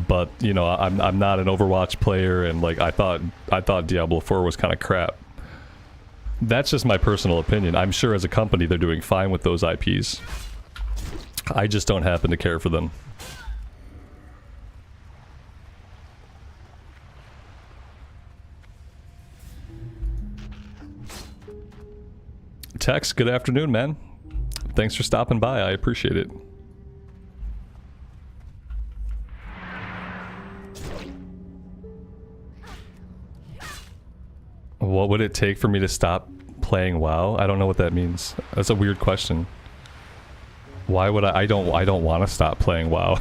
But, you know, I'm not an Overwatch player, and like I thought Diablo 4 was kind of crap. That's just my personal opinion. I'm sure as a company they're doing fine with those IPs. I just don't happen to care for them. Tex, good afternoon, man. Thanks for stopping by. I appreciate it. What would it take for me to stop playing WoW? I don't know what that means. That's a weird question. Why would I don't want to stop playing WoW.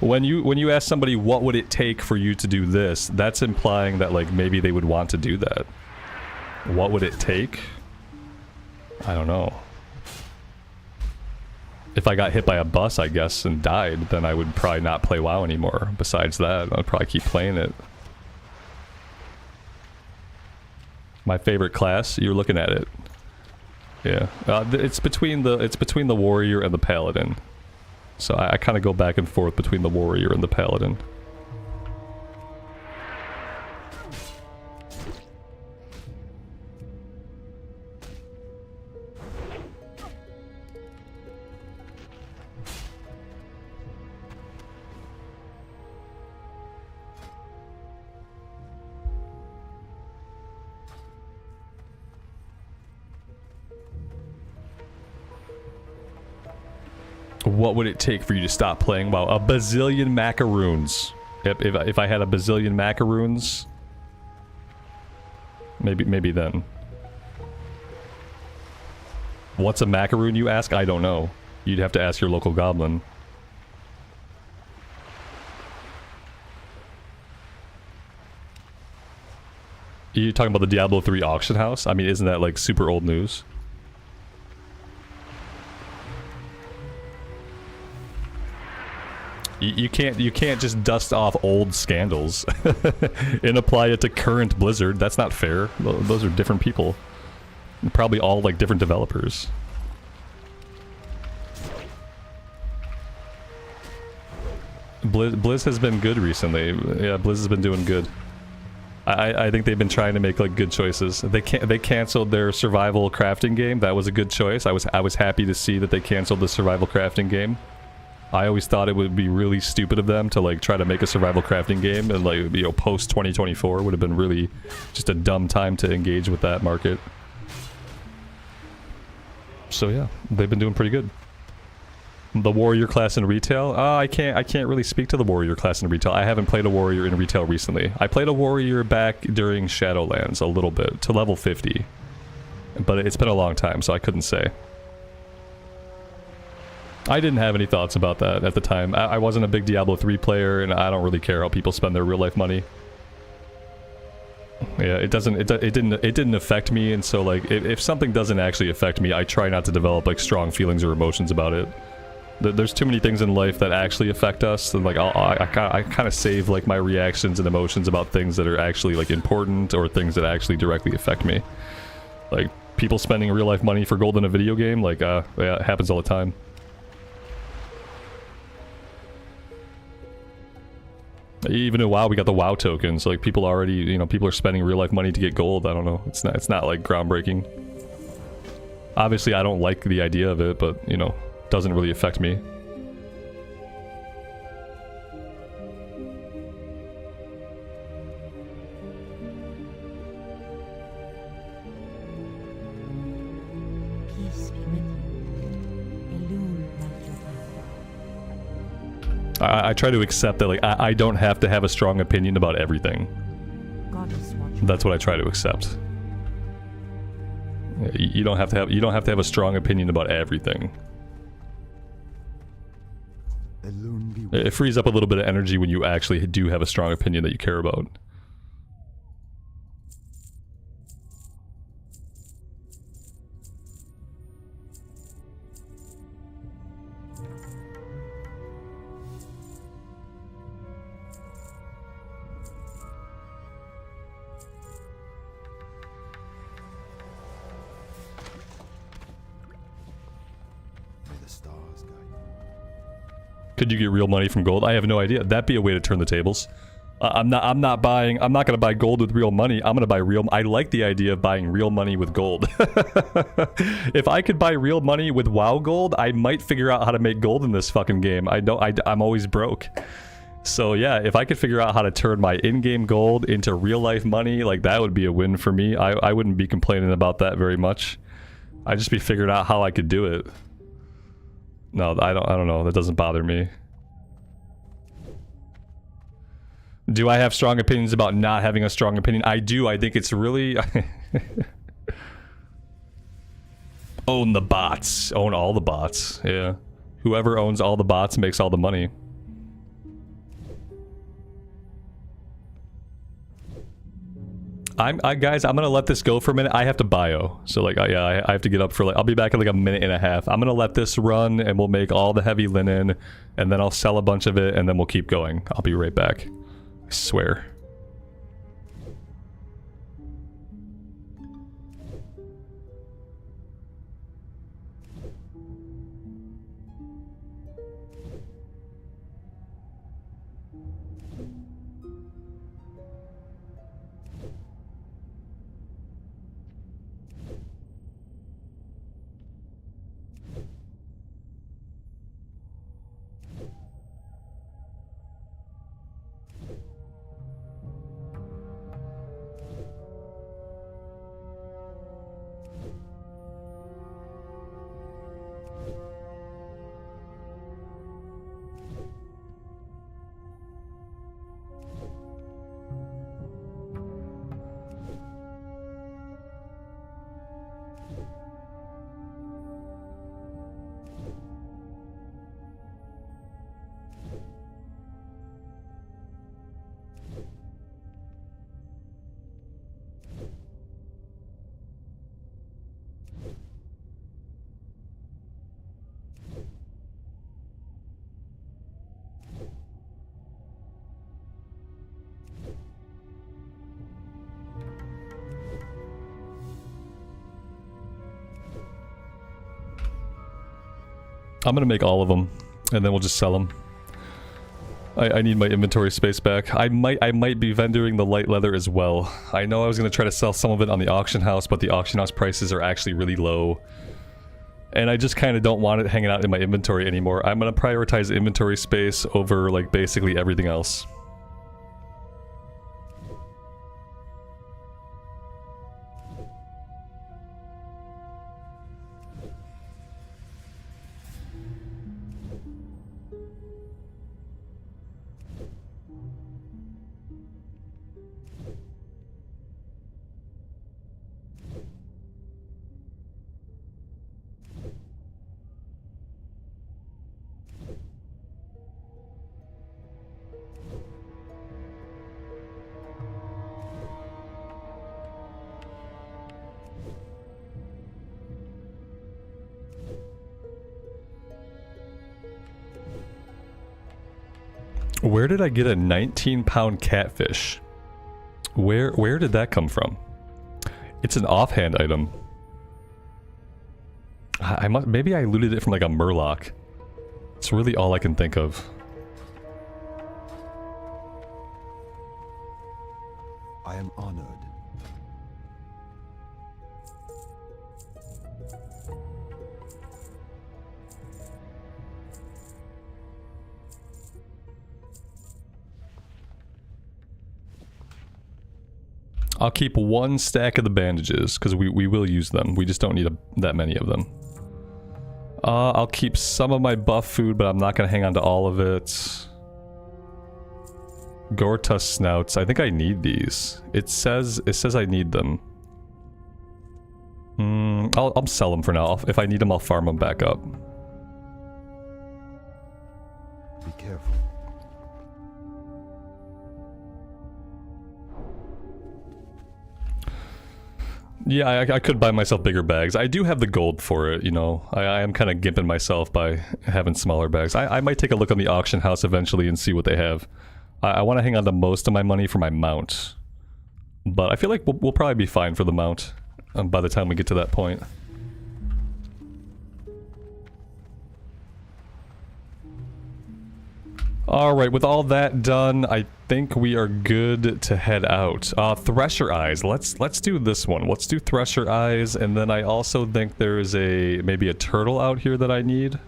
When you ask somebody what would it take for you to do this, that's implying that like maybe they would want to do that. What would it take? I don't know. If I got hit by a bus, I guess, and died, then I would probably not play WoW anymore. Besides that, I'd probably keep playing it. My favorite class, you're looking at it. Yeah, it's between the warrior and the paladin. So I kind of go back and forth between the warrior and the paladin. What would it take for you to stop playing WoW? A bazillion macaroons. If I had a bazillion macaroons, maybe then. What's a macaroon, you ask? I don't know. You'd have to ask your local goblin. You talking about the Diablo 3 auction house? I mean, isn't that like super old news? You can't just dust off old scandals and apply it to current Blizzard. That's not fair. Those are different people. Probably all like different developers. Blizz has been good recently. Yeah, Blizz has been doing good. I think they've been trying to make like good choices. They canceled their survival crafting game. That was a good choice. I was happy to see that they canceled the survival crafting game. I always thought it would be really stupid of them to like try to make a survival crafting game, and like, you know, post 2024 would have been really just a dumb time to engage with that market. So yeah, they've been doing pretty good. The warrior class in retail? I can't really speak to the warrior class in retail. I haven't played a warrior in retail recently. I played a warrior back during Shadowlands a little bit, to level 50. But it's been a long time, so I couldn't say. I didn't have any thoughts about that at the time. I wasn't a big Diablo 3 player, and I don't really care how people spend their real life money. Yeah, it didn't affect me, and so like if something doesn't actually affect me, I try not to develop like strong feelings or emotions about it. There's too many things in life that actually affect us, and like I kind of save like my reactions and emotions about things that are actually like important or things that actually directly affect me. Like people spending real life money for gold in a video game, like yeah, it happens all the time. Even in WoW, we got the WoW tokens. Like people already, you know, people are spending real life money to get gold. I don't know. It's not like groundbreaking. Obviously, I don't like the idea of it, but you know, doesn't really affect me.
Peace be with you. Illume light your path.
I try to accept that like I don't have to have a strong opinion about everything.
Goddess watch.
That's what I try to accept. You don't have to have a strong opinion about everything. It frees up a little bit of energy when you actually do have a strong opinion that you care about. Could you get real money from gold? I have no idea. That'd be a way to turn the tables. I'm not gonna buy gold with real money. I'm gonna buy real. I like the idea of buying real money with gold. If I could buy real money with WoW gold, I might figure out how to make gold in this fucking game. I'm always broke. So yeah, if I could figure out how to turn my in-game gold into real life money, like that would be a win for me. I wouldn't be complaining about that very much. I'd just be figuring out how I could do it. No, I don't know. That doesn't bother me. Do I have strong opinions about not having a strong opinion? I do. I think it's really... Own the bots. Own all the bots. Yeah. Whoever owns all the bots makes all the money. Guys, I'm gonna let this go for a minute. I have to bio, so like, yeah, I have to get up for like, I'll be back in like a minute and a half. I'm gonna let this run, and we'll make all the heavy linen, and then I'll sell a bunch of it, and then we'll keep going. I'll be right back. I swear. I'm gonna make all of them, and then we'll just sell them. I need my inventory space back. I might be vendoring the light leather as well. I know I was gonna try to sell some of it on the auction house, but the auction house prices are actually really low. And I just kind of don't want it hanging out in my inventory anymore. I'm going to prioritize inventory space over like basically everything else. Where did I get a 19-pound catfish? Where did that come from? It's an offhand item. Maybe I looted it from like a murloc. It's really all I can think of.
I am honored.
I'll keep one stack of the bandages, because we will use them. We just don't need that many of them. I'll keep some of my buff food, but I'm not going to hang on to all of it. Gortus snouts. I think I need these. It says I need them. I'll sell them for now. If I need them, I'll farm them back up.
Be careful.
Yeah, I could buy myself bigger bags. I do have the gold for it, you know. I am kind of gimping myself by having smaller bags. I might take a look on the auction house eventually and see what they have. I want to hang on to most of my money for my mount. But I feel like we'll probably be fine for the mount by the time we get to that point. Alright, with all that done, I think we are good to head out. Thresher Eyes. Let's do this one. Let's do Thresher Eyes, and then I also think there is maybe a turtle out here that I need.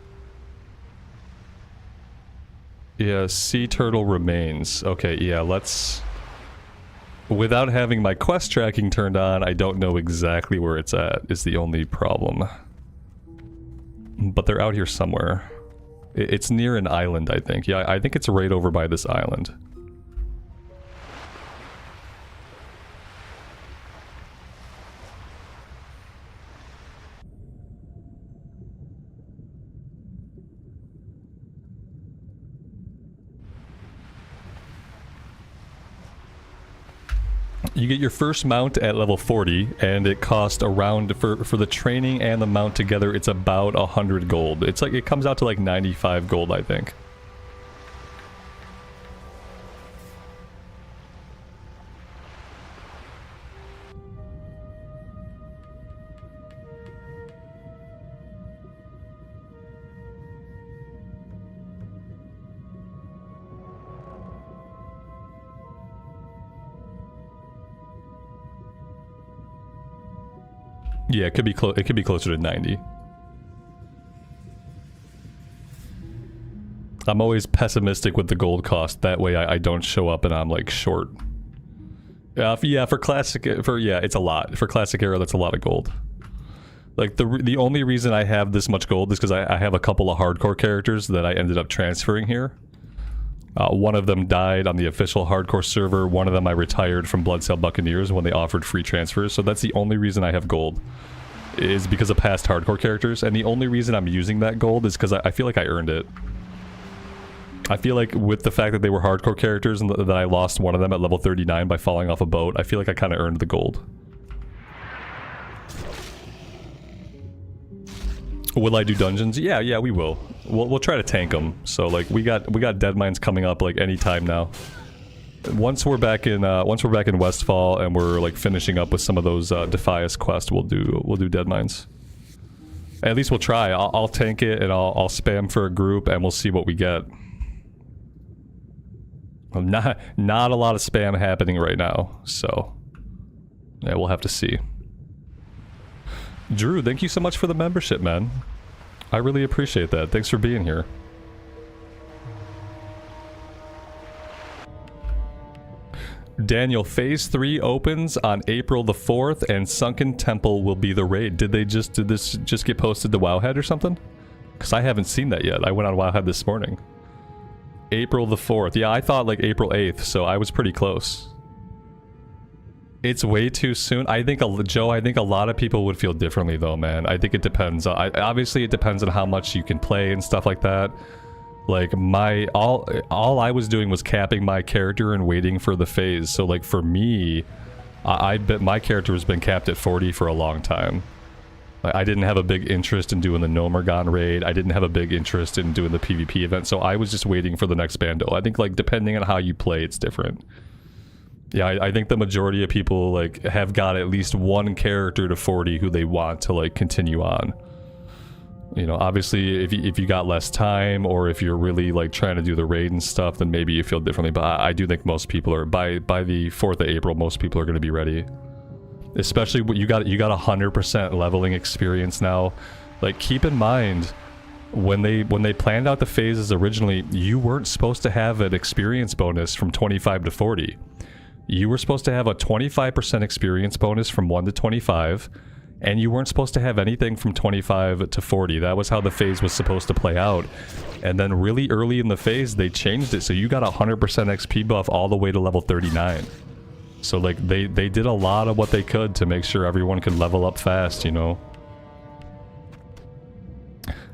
Yeah, sea turtle remains. Okay, yeah, let's... Without having my quest tracking turned on, I don't know exactly where it's at, is the only problem. But they're out here somewhere. It's near an island, I think. Yeah, I think it's right over by this island. You get your first mount at level 40, and it costs around, for the training and the mount together, it's about 100 gold. It's like, it comes out to like 95 gold, I think. Yeah, it could be closer to 90. I'm always pessimistic with the gold cost. That way I don't show up and I'm like short. Yeah, for classic, it's a lot. For Classic Era, that's a lot of gold. Like the only reason I have this much gold is because I have a couple of hardcore characters that I ended up transferring here. One of them died on the official hardcore server. One of them I retired from Bloodsail Buccaneers when they offered free transfers. So that's the only reason I have gold, is because of past hardcore characters. And the only reason I'm using that gold is because I feel like I earned it. I feel like with the fact that they were hardcore characters and that I lost one of them at level 39 by falling off a boat, I feel like I kind of earned the gold. Will I do dungeons? Yeah, we will. We'll try to tank them. So like we got dead mines coming up like any time now. Once we're back in Westfall and we're like finishing up with some of those Defias quests, we'll do dead mines. At least we'll try. I'll tank it and I'll spam for a group and we'll see what we get. Not a lot of spam happening right now, so yeah, we'll have to see. Drew, thank you so much for the membership, man. I really appreciate that. Thanks for being here. Daniel, Phase 3 opens on April the 4th, and Sunken Temple will be the raid. Did this just get posted to Wowhead or something? Because I haven't seen that yet. I went on Wowhead this morning. April the 4th. Yeah, I thought like April 8th, so I was pretty close. It's way too soon. I think, Joe, I think a lot of people would feel differently though, man. I think it depends. Obviously, it depends on how much you can play and stuff like that. Like, all I was doing was capping my character and waiting for the phase. So, like, for me, I bet my character has been capped at 40 for a long time. Like, I didn't have a big interest in doing the Nomergon raid. I didn't have a big interest in doing the PvP event. So I was just waiting for the next bando. I think, like, depending on how you play, it's different. Yeah, I think the majority of people, like, have got at least one character to 40 who they want to, like, continue on. You know, obviously, if you got less time, or if you're really, like, trying to do the raid and stuff, then maybe you feel differently. But I do think most people are, by the 4th of April, most people are going to be ready. Especially, you got 100% leveling experience now. Like, keep in mind, when they planned out the phases originally, you weren't supposed to have an experience bonus from 25 to 40. You were supposed to have a 25% experience bonus from 1 to 25, and you weren't supposed to have anything from 25 to 40. That was how the phase was supposed to play out. And then really early in the phase, they changed it, so you got a 100% XP buff all the way to level 39. So, like, they did a lot of what they could to make sure everyone could level up fast, you know?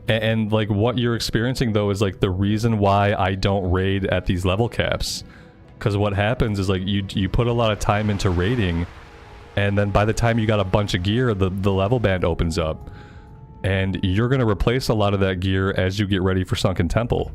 And like, what you're experiencing, though, is, like, the reason why I don't raid at these level caps. Because what happens is, like, you put a lot of time into raiding, and then by the time you got a bunch of gear, the level band opens up. And you're going to replace a lot of that gear as you get ready for Sunken Temple.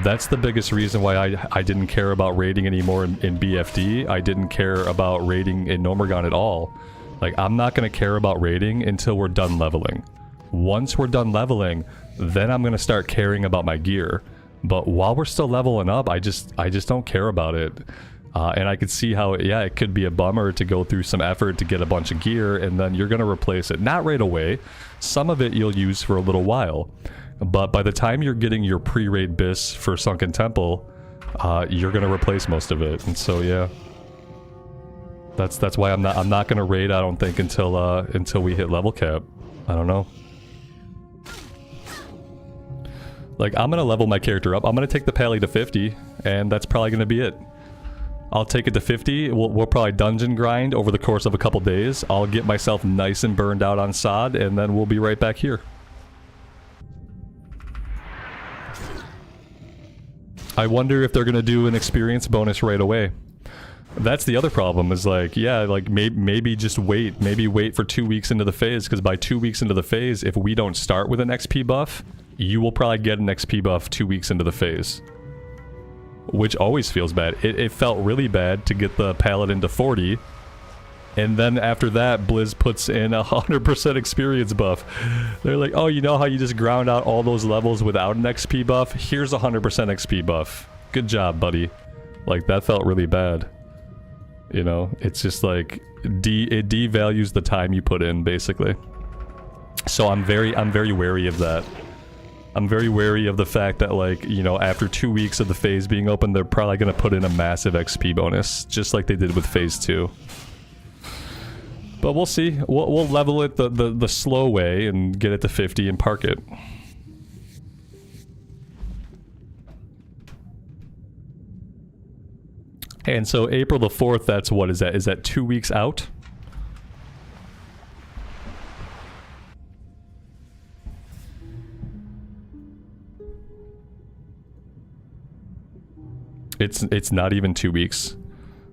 That's the biggest reason why I didn't care about raiding anymore in BFD. I didn't care about raiding in Nomergon at all. Like, I'm not going to care about raiding until we're done leveling. Once we're done leveling, then I'm going to start caring about my gear. But while we're still leveling up, I just don't care about it. And I could see how, yeah, it could be a bummer to go through some effort to get a bunch of gear, and then you're going to replace it. Not right away. Some of it you'll use for a little while. But by the time you're getting your pre-raid bis for Sunken Temple, you're going to replace most of it. And so, yeah. That's why I'm not going to raid, I don't think, until we hit level cap. I don't know. Like, I'm going to level my character up. I'm going to take the pally to 50, and that's probably going to be it. I'll take it to 50. We'll probably dungeon grind over the course of a couple days. I'll get myself nice and burned out on sod, and then we'll be right back here. I wonder if they're going to do an experience bonus right away. That's the other problem, is like, yeah, like maybe just wait. Maybe wait for 2 weeks into the phase, because by 2 weeks into the phase, if we don't start with an XP buff, you will probably get an XP buff 2 weeks into the phase. Which always feels bad. It felt really bad to get the paladin to 40, and then after that, Blizz puts in a 100% experience buff. They're like, oh, you know how you just ground out all those levels without an XP buff? Here's a 100% XP buff. Good job, buddy. Like, that felt really bad. You know, it's just like, it devalues the time you put in, basically. So I'm very wary of that. I'm very wary of the fact that, like, you know, after 2 weeks of the phase being open, they're probably going to put in a massive XP bonus, just like they did with phase 2. But we'll see. We'll level it the slow way and get it to 50 and park it. And so April the 4th, that's what is that? Is that 2 weeks out? It's not even 2 weeks.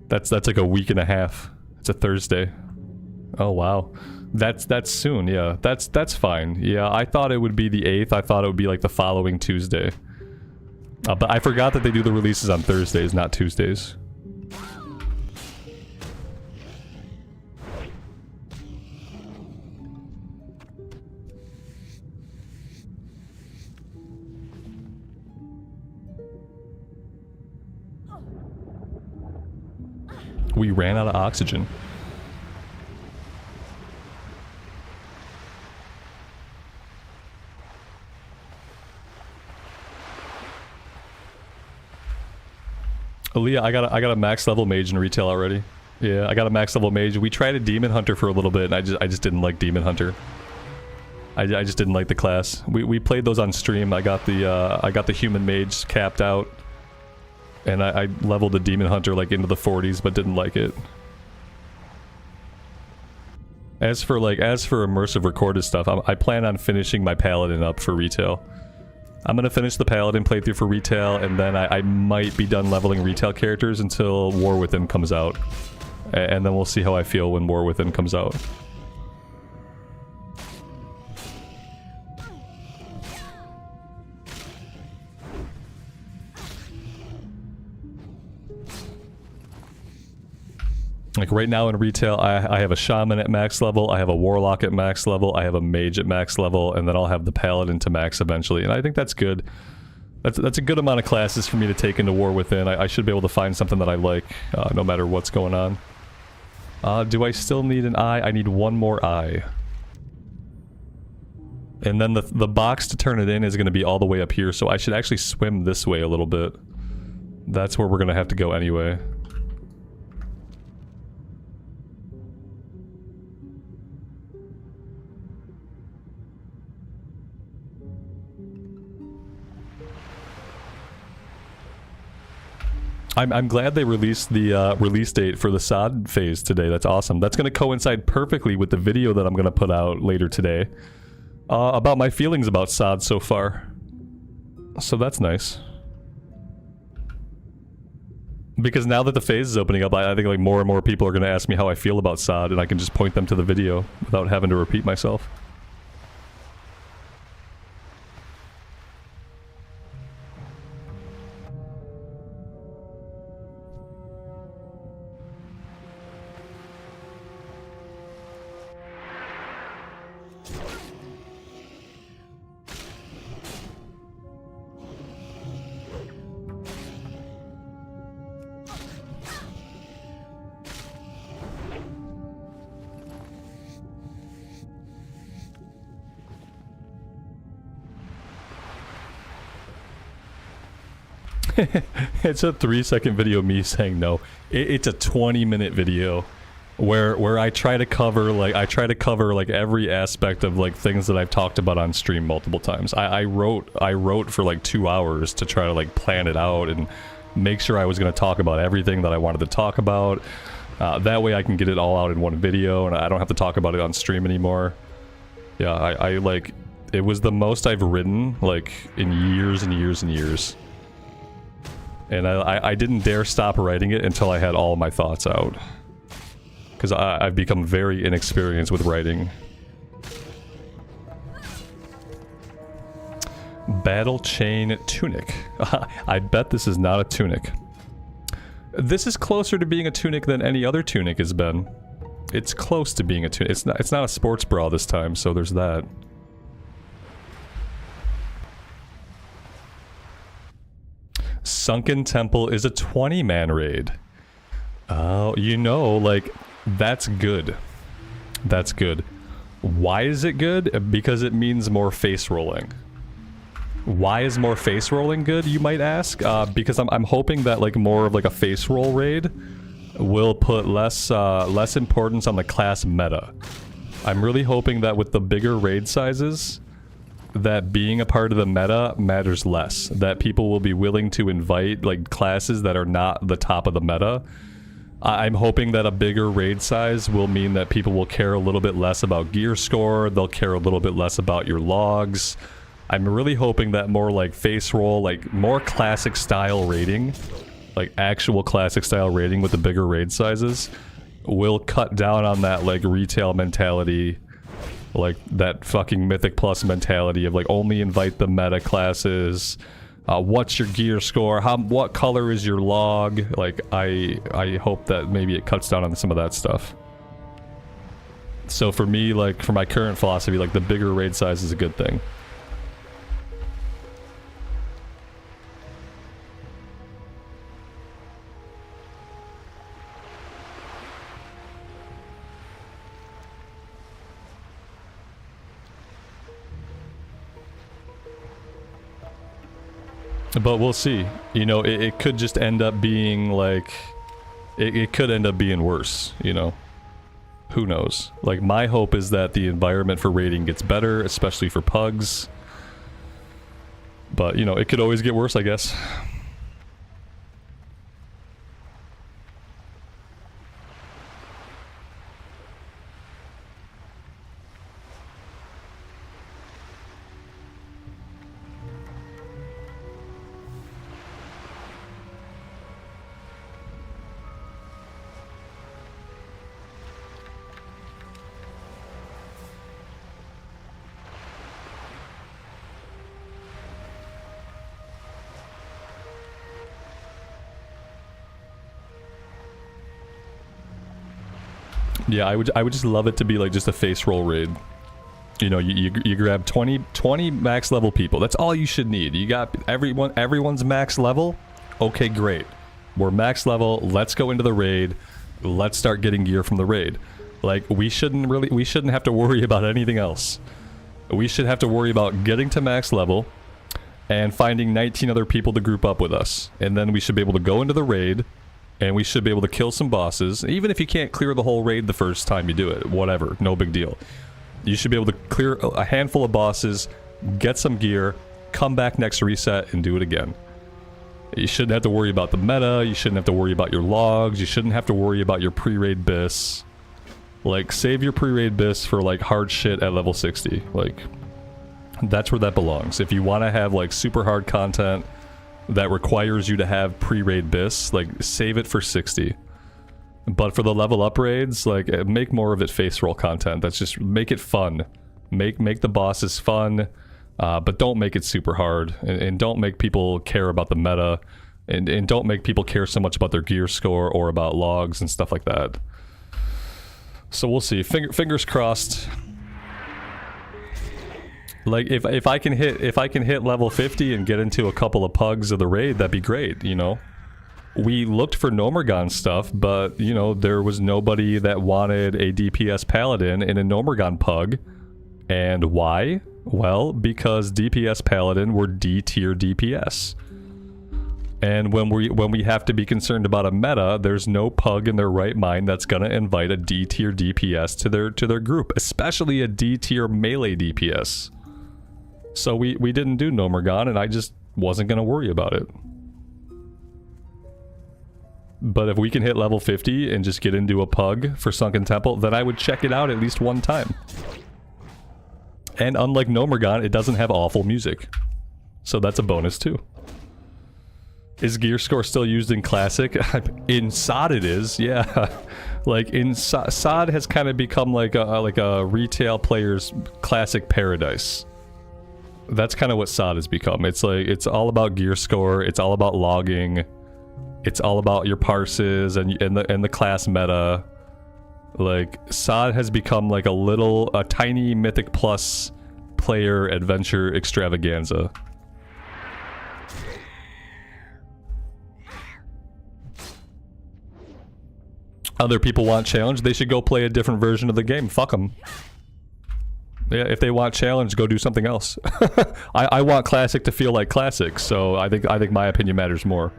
That's like a week and a half. It's a Thursday. Oh wow. That's soon, yeah. That's fine. Yeah, I thought it would be the 8th. I thought it would be like the following Tuesday. But I forgot that they do the releases on Thursdays, not Tuesdays. We ran out of oxygen. Leah, I got a max level mage in retail already. Yeah, I got a max level mage. We tried a demon hunter for a little bit, and I just didn't like demon hunter. I just didn't like the class. We played those on stream. I got the human mage capped out, and I leveled the demon hunter like into the 40s, but didn't like it. As for immersive recorded stuff, I plan on finishing my paladin up for retail. I'm gonna finish the paladin playthrough for retail, and then I might be done leveling retail characters until War Within comes out. And then we'll see how I feel when War Within comes out. Like right now in retail, I have a shaman at max level, I have a warlock at max level, I have a mage at max level, and then I'll have the paladin to max eventually. And I think that's good. That's a good amount of classes for me to take into War Within. I should be able to find something that I like, no matter what's going on. Do I still need an eye? I need one more eye. And then the box to turn it in is going to be all the way up here, so I should actually swim this way a little bit. That's where we're going to have to go anyway. I'm glad they released the release date for the sod phase today. That's awesome. That's going to coincide perfectly with the video that I'm going to put out later today about my feelings about sod so far. So that's nice. Because now that the phase is opening up, I think like more and more people are going to ask me how I feel about sod, and I can just point them to the video without having to repeat myself. It's a 3-second video of me saying no. It's a 20-minute video where I try to cover like every aspect of like things that I've talked about on stream multiple times. I wrote for like 2 hours to try to like plan it out and make sure I was going to talk about everything that I wanted to talk about. That way I can get it all out in one video and I don't have to talk about it on stream anymore. Yeah, I like, it was the most I've written like in years and years and years. And I didn't dare stop writing it until I had all my thoughts out. Because I've become very inexperienced with writing. Battle Chain Tunic. I bet this is not a tunic. This is closer to being a tunic than any other tunic has been. It's close to being a tunic. It's not a sports bra this time, so there's that. Sunken Temple is a 20-man raid. Oh, you know, like, that's good. That's good. Why is it good? Because it means more face rolling. Why is more face rolling good, you might ask? Because I'm hoping that, like, more of, like, a face roll raid will put less importance on the class meta. I'm really hoping that with the bigger raid sizes, that being a part of the meta matters less. That people will be willing to invite like classes that are not the top of the meta. I'm hoping that a bigger raid size will mean that people will care a little bit less about gear score, they'll care a little bit less about your logs. I'm really hoping that more like face roll, like more classic style raiding, like actual classic style raiding with the bigger raid sizes, will cut down on that like retail mentality, like that fucking Mythic Plus mentality of like only invite the meta classes. What's your gear score? What color is your log? Like I hope that maybe it cuts down on some of that stuff. So for me, like for my current philosophy, like the bigger raid size is a good thing. But we'll see. You know, it could just end up being like... It could end up being worse, you know? Who knows? Like, my hope is that the environment for raiding gets better, especially for pugs. But, you know, it could always get worse, I guess. Yeah, I would just love it to be like just a face roll raid. You know, you grab 20 max level people. That's all you should need. You got everyone's max level. Okay, great. We're max level. Let's go into the raid. Let's start getting gear from the raid. Like, we shouldn't have to worry about anything else. We should have to worry about getting to max level and finding 19 other people to group up with us. And then we should be able to go into the raid. And we should be able to kill some bosses. Even if you can't clear the whole raid the first time you do it. Whatever. No big deal. You should be able to clear a handful of bosses, get some gear, come back next reset, and do it again. You shouldn't have to worry about the meta. You shouldn't have to worry about your logs. You shouldn't have to worry about your pre-raid bis. Like, save your pre-raid bis for, like, hard shit at level 60. Like, that's where that belongs. If you want to have, like, super hard content that requires you to have pre-raid bis, like, save it for 60. But for the level up raids, like, make more of it face roll content. That's just, make it fun. Make the bosses fun, but don't make it super hard. And don't make people care about the meta. And don't make people care so much about their gear score or about logs and stuff like that. So we'll see. Fingers crossed. Like, if I can hit level 50 and get into a couple of pugs of the raid, that'd be great, you know? We looked for Gnomergon stuff, but, you know, there was nobody that wanted a DPS paladin in a Gnomergon pug. And why? Well, because DPS paladin were D tier DPS. And when we have to be concerned about a meta, there's no pug in their right mind that's gonna invite a D tier DPS to their group, especially a D tier melee DPS. So we didn't do Gnomergon, and I just wasn't going to worry about it. But if we can hit level 50 and just get into a pug for Sunken Temple, then I would check it out at least one time. And unlike Gnomergon, it doesn't have awful music. So that's a bonus too. Is gear score still used in Classic? In SOD it is, yeah. Like, in SOD has kind of become like a retail player's Classic paradise. That's kind of what SOD has become. It's like, it's all about gear score, it's all about logging, it's all about your parses and the class meta. Like, SOD has become like a tiny Mythic Plus player adventure extravaganza. Other people want challenge, they should go play a different version of the game. Fuck them. Yeah, if they want challenge, go do something else. I want Classic to feel like Classic, so I think my opinion matters more.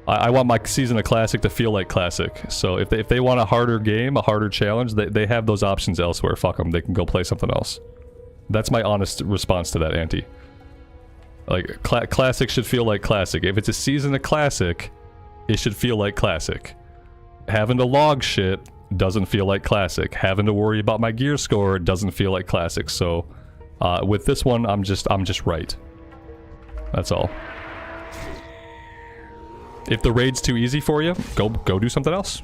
I want my season of Classic to feel like Classic. So if they want a harder game, a harder challenge, they have those options elsewhere. Fuck them, they can go play something else. That's my honest response to that, Auntie. Like, Classic should feel like Classic. If it's a season of Classic, it should feel like Classic. Having to log shit doesn't feel like Classic. Having to worry about my gear score doesn't feel like Classic. So with this one, I'm just right. That's all. If the raid's too easy for you, go do something else.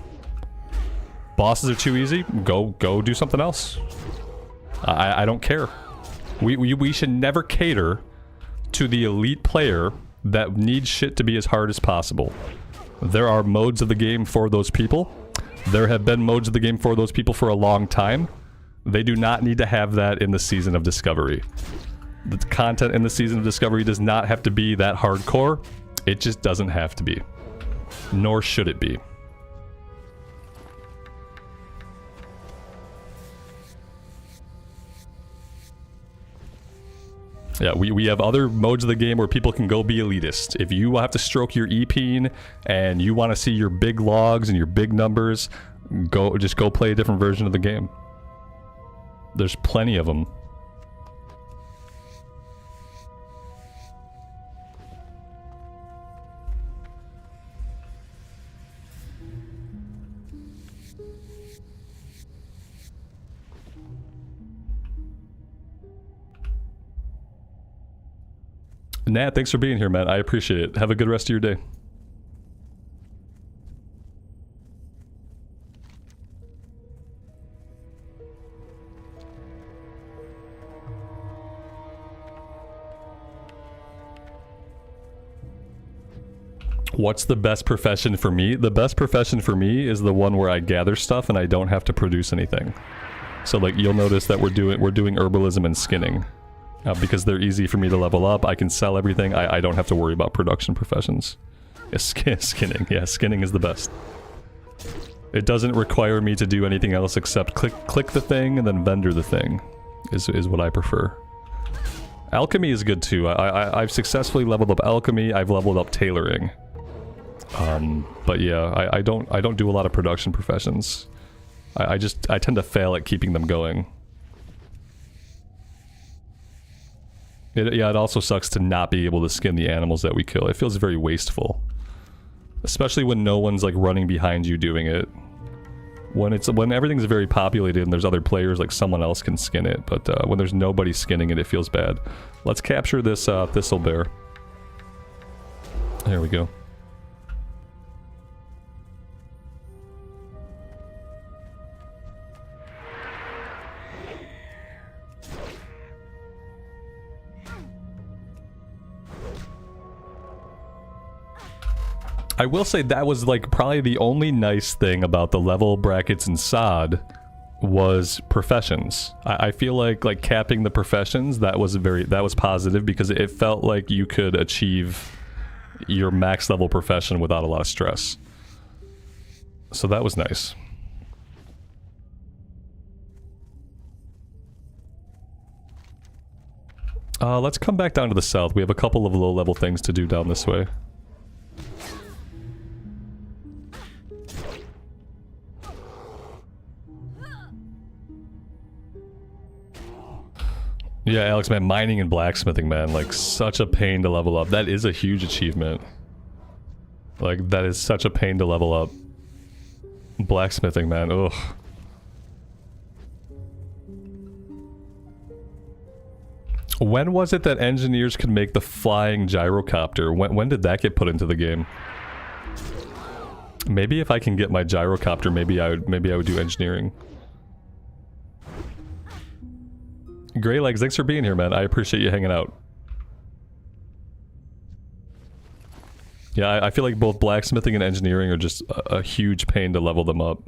Bosses are too easy, go do something else. I don't care. We should never cater to the elite player that needs shit to be as hard as possible. There are modes of the game for those people. There have been modes of the game for those people for a long time. They do not need to have that in the Season of Discovery. The content in the Season of Discovery does not have to be that hardcore. It just doesn't have to be. Nor should it be. Yeah, we have other modes of the game where people can go be elitist. If you have to stroke your EP and you want to see your big logs and your big numbers, just go play a different version of the game. There's plenty of them. Nat, thanks for being here, man. I appreciate it. Have a good rest of your day. What's the best profession for me? The best profession for me is the one where I gather stuff and I don't have to produce anything. So like you'll notice that we're doing herbalism and skinning. Because they're easy for me to level up. I can sell everything. I don't have to worry about production professions. Yeah, skinning. Yeah, skinning is the best. It doesn't require me to do anything else except click the thing and then vendor the thing. Is what I prefer. Alchemy is good too. I've successfully leveled up alchemy. I've leveled up tailoring. But yeah, I don't do a lot of production professions. I tend to fail at keeping them going. Yeah, it also sucks to not be able to skin the animals that we kill. It feels very wasteful. Especially when no one's like running behind you doing it. When everything's very populated and there's other players, like someone else can skin it. But when there's nobody skinning it, it feels bad. Let's capture this thistle bear. There we go. I will say that was like probably the only nice thing about the level brackets in SOD was professions. I feel like capping the professions, that was positive because it felt like you could achieve your max level profession without a lot of stress. So that was nice. Let's come back down to the south. We have a couple of low level things to do down this way. Yeah, Alex, man, mining and blacksmithing, man, like, such a pain to level up. That is a huge achievement. Like, that is such a pain to level up. Blacksmithing, man, ugh. When was it that engineers could make the flying gyrocopter? When did that get put into the game? Maybe if I can get my gyrocopter, maybe I would do engineering. Grey Legs, thanks for being here, man. I appreciate you hanging out. Yeah, I feel like both blacksmithing and engineering are just a huge pain to level them up.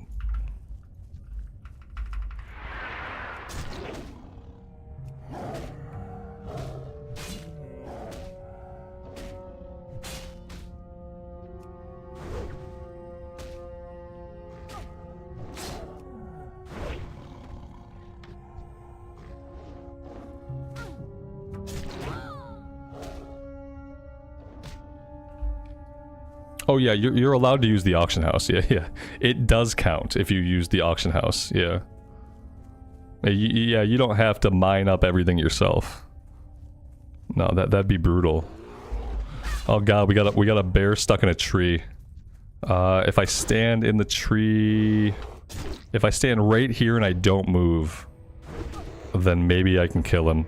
Oh yeah, you're allowed to use the auction house. Yeah. It does count if you use the auction house. Yeah. Yeah, you don't have to mine up everything yourself. No, that'd be brutal. Oh god, we got a bear stuck in a tree. If I stand in the tree, if I stand right here and I don't move, then maybe I can kill him.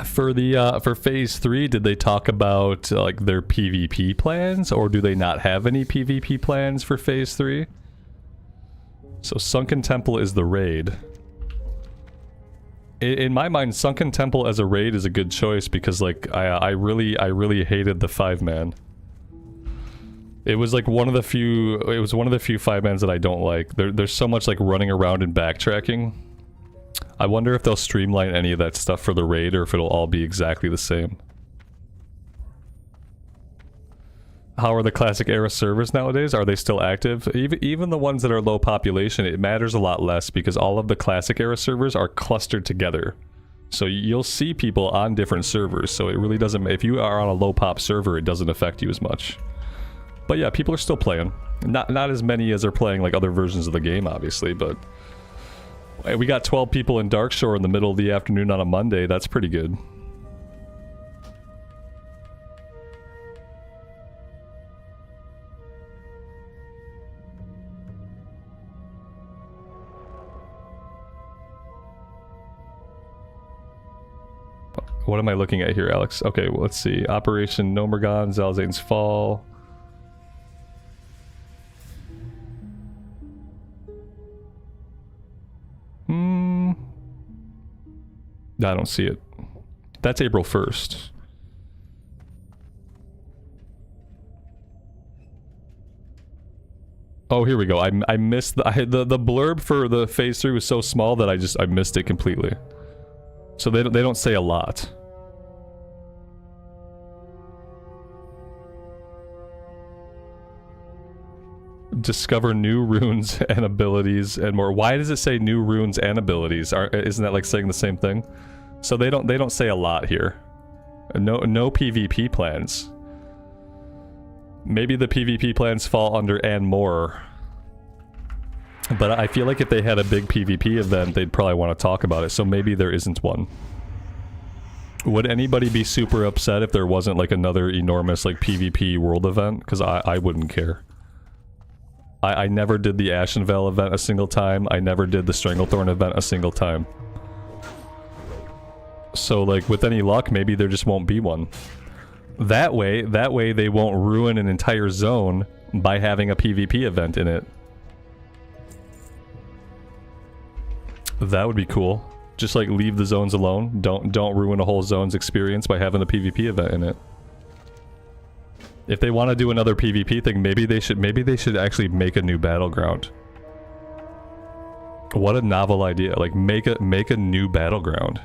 For phase 3, did they talk about like their PvP plans, or do they not have any PvP plans for phase 3? So Sunken Temple is the raid. In my mind, Sunken Temple as a raid is a good choice because like I really hated the 5-man. It was like one of the few 5-mans that I don't like. There's so much like running around and backtracking. I wonder if they'll streamline any of that stuff for the raid or if it'll all be exactly the same. How are the Classic Era servers nowadays? Are they still active? Even the ones that are low population, it matters a lot less because all of the Classic Era servers are clustered together. So you'll see people on different servers, so it really doesn't... If you are on a low pop server, it doesn't affect you as much. But yeah, people are still playing. Not as many as are playing like other versions of the game, obviously, but... We got 12 people in Darkshore in the middle of the afternoon on a Monday. That's pretty good. What am I looking at here, Alex? Okay, well, let's see. Operation Nomergon, Zalzane's Fall. I don't see it. That's April 1st. Oh, here we go. I missed the blurb for the phase 3 was so small that I missed it completely. So they don't say a lot. Discover new runes and abilities and more. Why does it say new runes and abilities? Isn't that like saying the same thing? So they don't say a lot here. No PvP plans. Maybe the PvP plans fall under and more. But I feel like if they had a big PvP event, they'd probably want to talk about it. So maybe there isn't one. Would anybody be super upset if there wasn't like another enormous like PvP world event? Because I wouldn't care. I never did the Ashenvale event a single time. I never did the Stranglethorn event a single time. So like with any luck, maybe there just won't be one. That way they won't ruin an entire zone by having a PvP event in it. That would be cool. Just like leave the zones alone. Don't ruin a whole zone's experience by having a PvP event in it. If they want to do another PvP thing, maybe they should actually make a new battleground. What a novel idea. Like make a new battleground.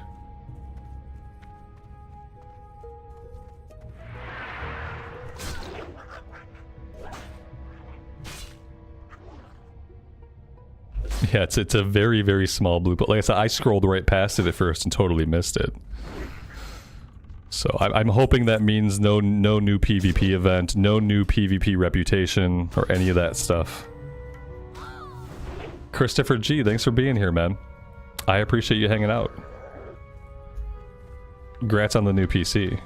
Yeah, it's a very, very small blue, but like I said, I scrolled right past it at first and totally missed it. So I'm hoping that means no new PvP event, no new PvP reputation, or any of that stuff. Christopher G, thanks for being here, man. I appreciate you hanging out. Congrats on the new PC.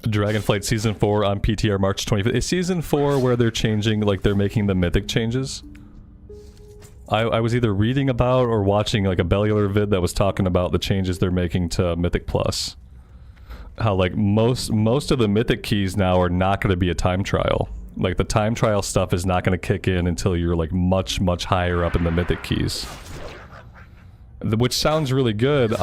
Dragonflight Season 4 on PTR March 25th. Is Season 4 where they're changing, like they're making the mythic changes? I was either reading about or watching like a Bellular vid that was talking about the changes they're making to Mythic Plus. How like most of the mythic keys now are not going to be a time trial. Like the time trial stuff is not going to kick in until you're like much higher up in the mythic keys. Which sounds really good.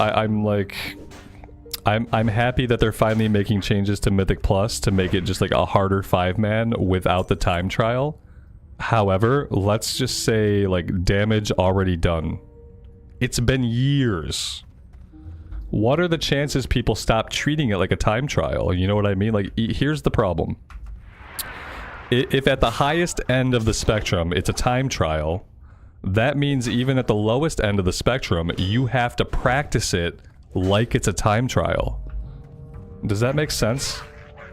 I'm happy that they're finally making changes to Mythic Plus to make it just like a harder 5-man without the time trial. However, let's just say like damage already done. It's been years. what are the chances people stop treating it like a time trial? You know what I mean? Like, here's the problem. If at the highest end of the spectrum it's a time trial, that means even at the lowest end of the spectrum, you have to practice it like it's a time trial. Does that make sense?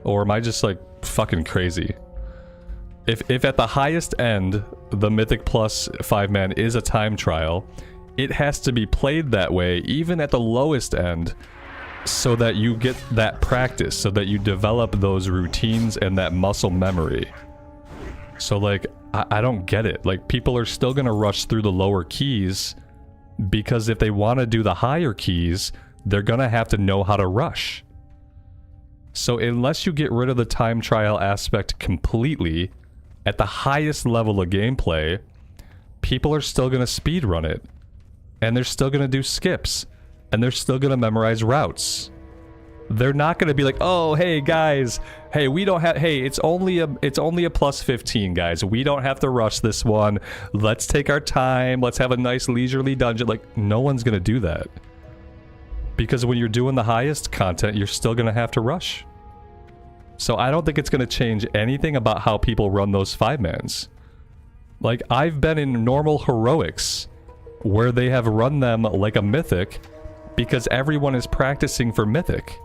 Or am I just like fucking crazy? If at the highest end, the Mythic Plus 5-man is a time trial, it has to be played that way even at the lowest end so that you get that practice, so that you develop those routines and that muscle memory. So like, I don't get it. Like, people are still gonna rush through the lower keys because if they want to do the higher keys, they're gonna have to know how to rush. So unless you get rid of the time trial aspect completely, at the highest level of gameplay, people are still gonna speedrun it. And they're still gonna do skips. And they're still gonna memorize routes. They're not gonna be like, oh, hey guys, hey, we don't have, hey, it's only a plus 15, guys. We don't have to rush this one. Let's take our time. Let's have a nice leisurely dungeon. Like, no one's gonna do that. Because when you're doing the highest content, you're still gonna have to rush. So I don't think it's gonna change anything about how people run those 5-mans. Like, I've been in normal heroics where they have run them like a mythic because everyone is practicing for mythic.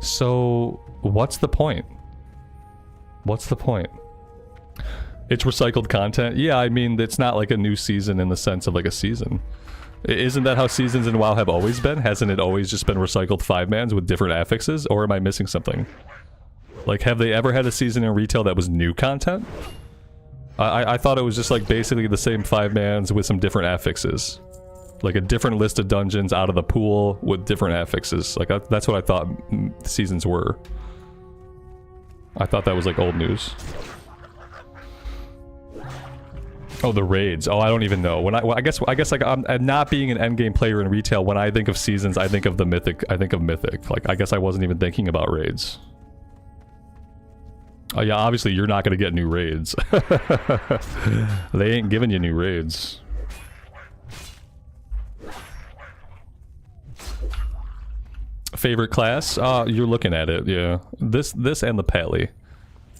So what's the point? What's the point? It's recycled content. Yeah, I mean, it's not like a new season in the sense of like a season. Isn't that how seasons in WoW have always been? Hasn't it always just been recycled 5-mans with different affixes? Or am I missing something? Like, have they ever had a season in retail that was new content? I thought it was just like basically the same 5-mans with some different affixes. Like a different list of dungeons out of the pool with different affixes. Like, that's what I thought seasons were. I thought that was like old news. Oh, the raids. Oh, I don't even know. When I guess like I'm not being an endgame player in retail. When I think of seasons, I think of the mythic. I think of mythic. Like, I guess I wasn't even thinking about raids. Oh yeah, obviously you're not gonna get new raids. They ain't giving you new raids. Favorite class? You're looking at it, yeah. This and the Pally.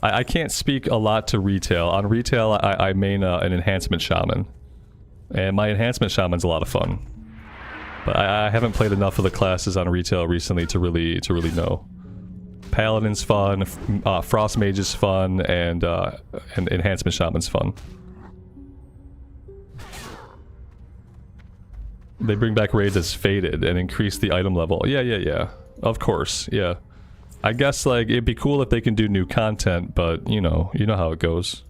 I can't speak a lot to retail. On retail, I main an enhancement shaman. And my enhancement shaman's a lot of fun. But I haven't played enough of the classes on retail recently to really know. Paladin's fun, Frost Mage is fun, and Enhancement Shaman's fun. They bring back raids as faded and increase the item level. Yeah. Of course, yeah. I guess, like, it'd be cool if they can do new content, but, you know how it goes.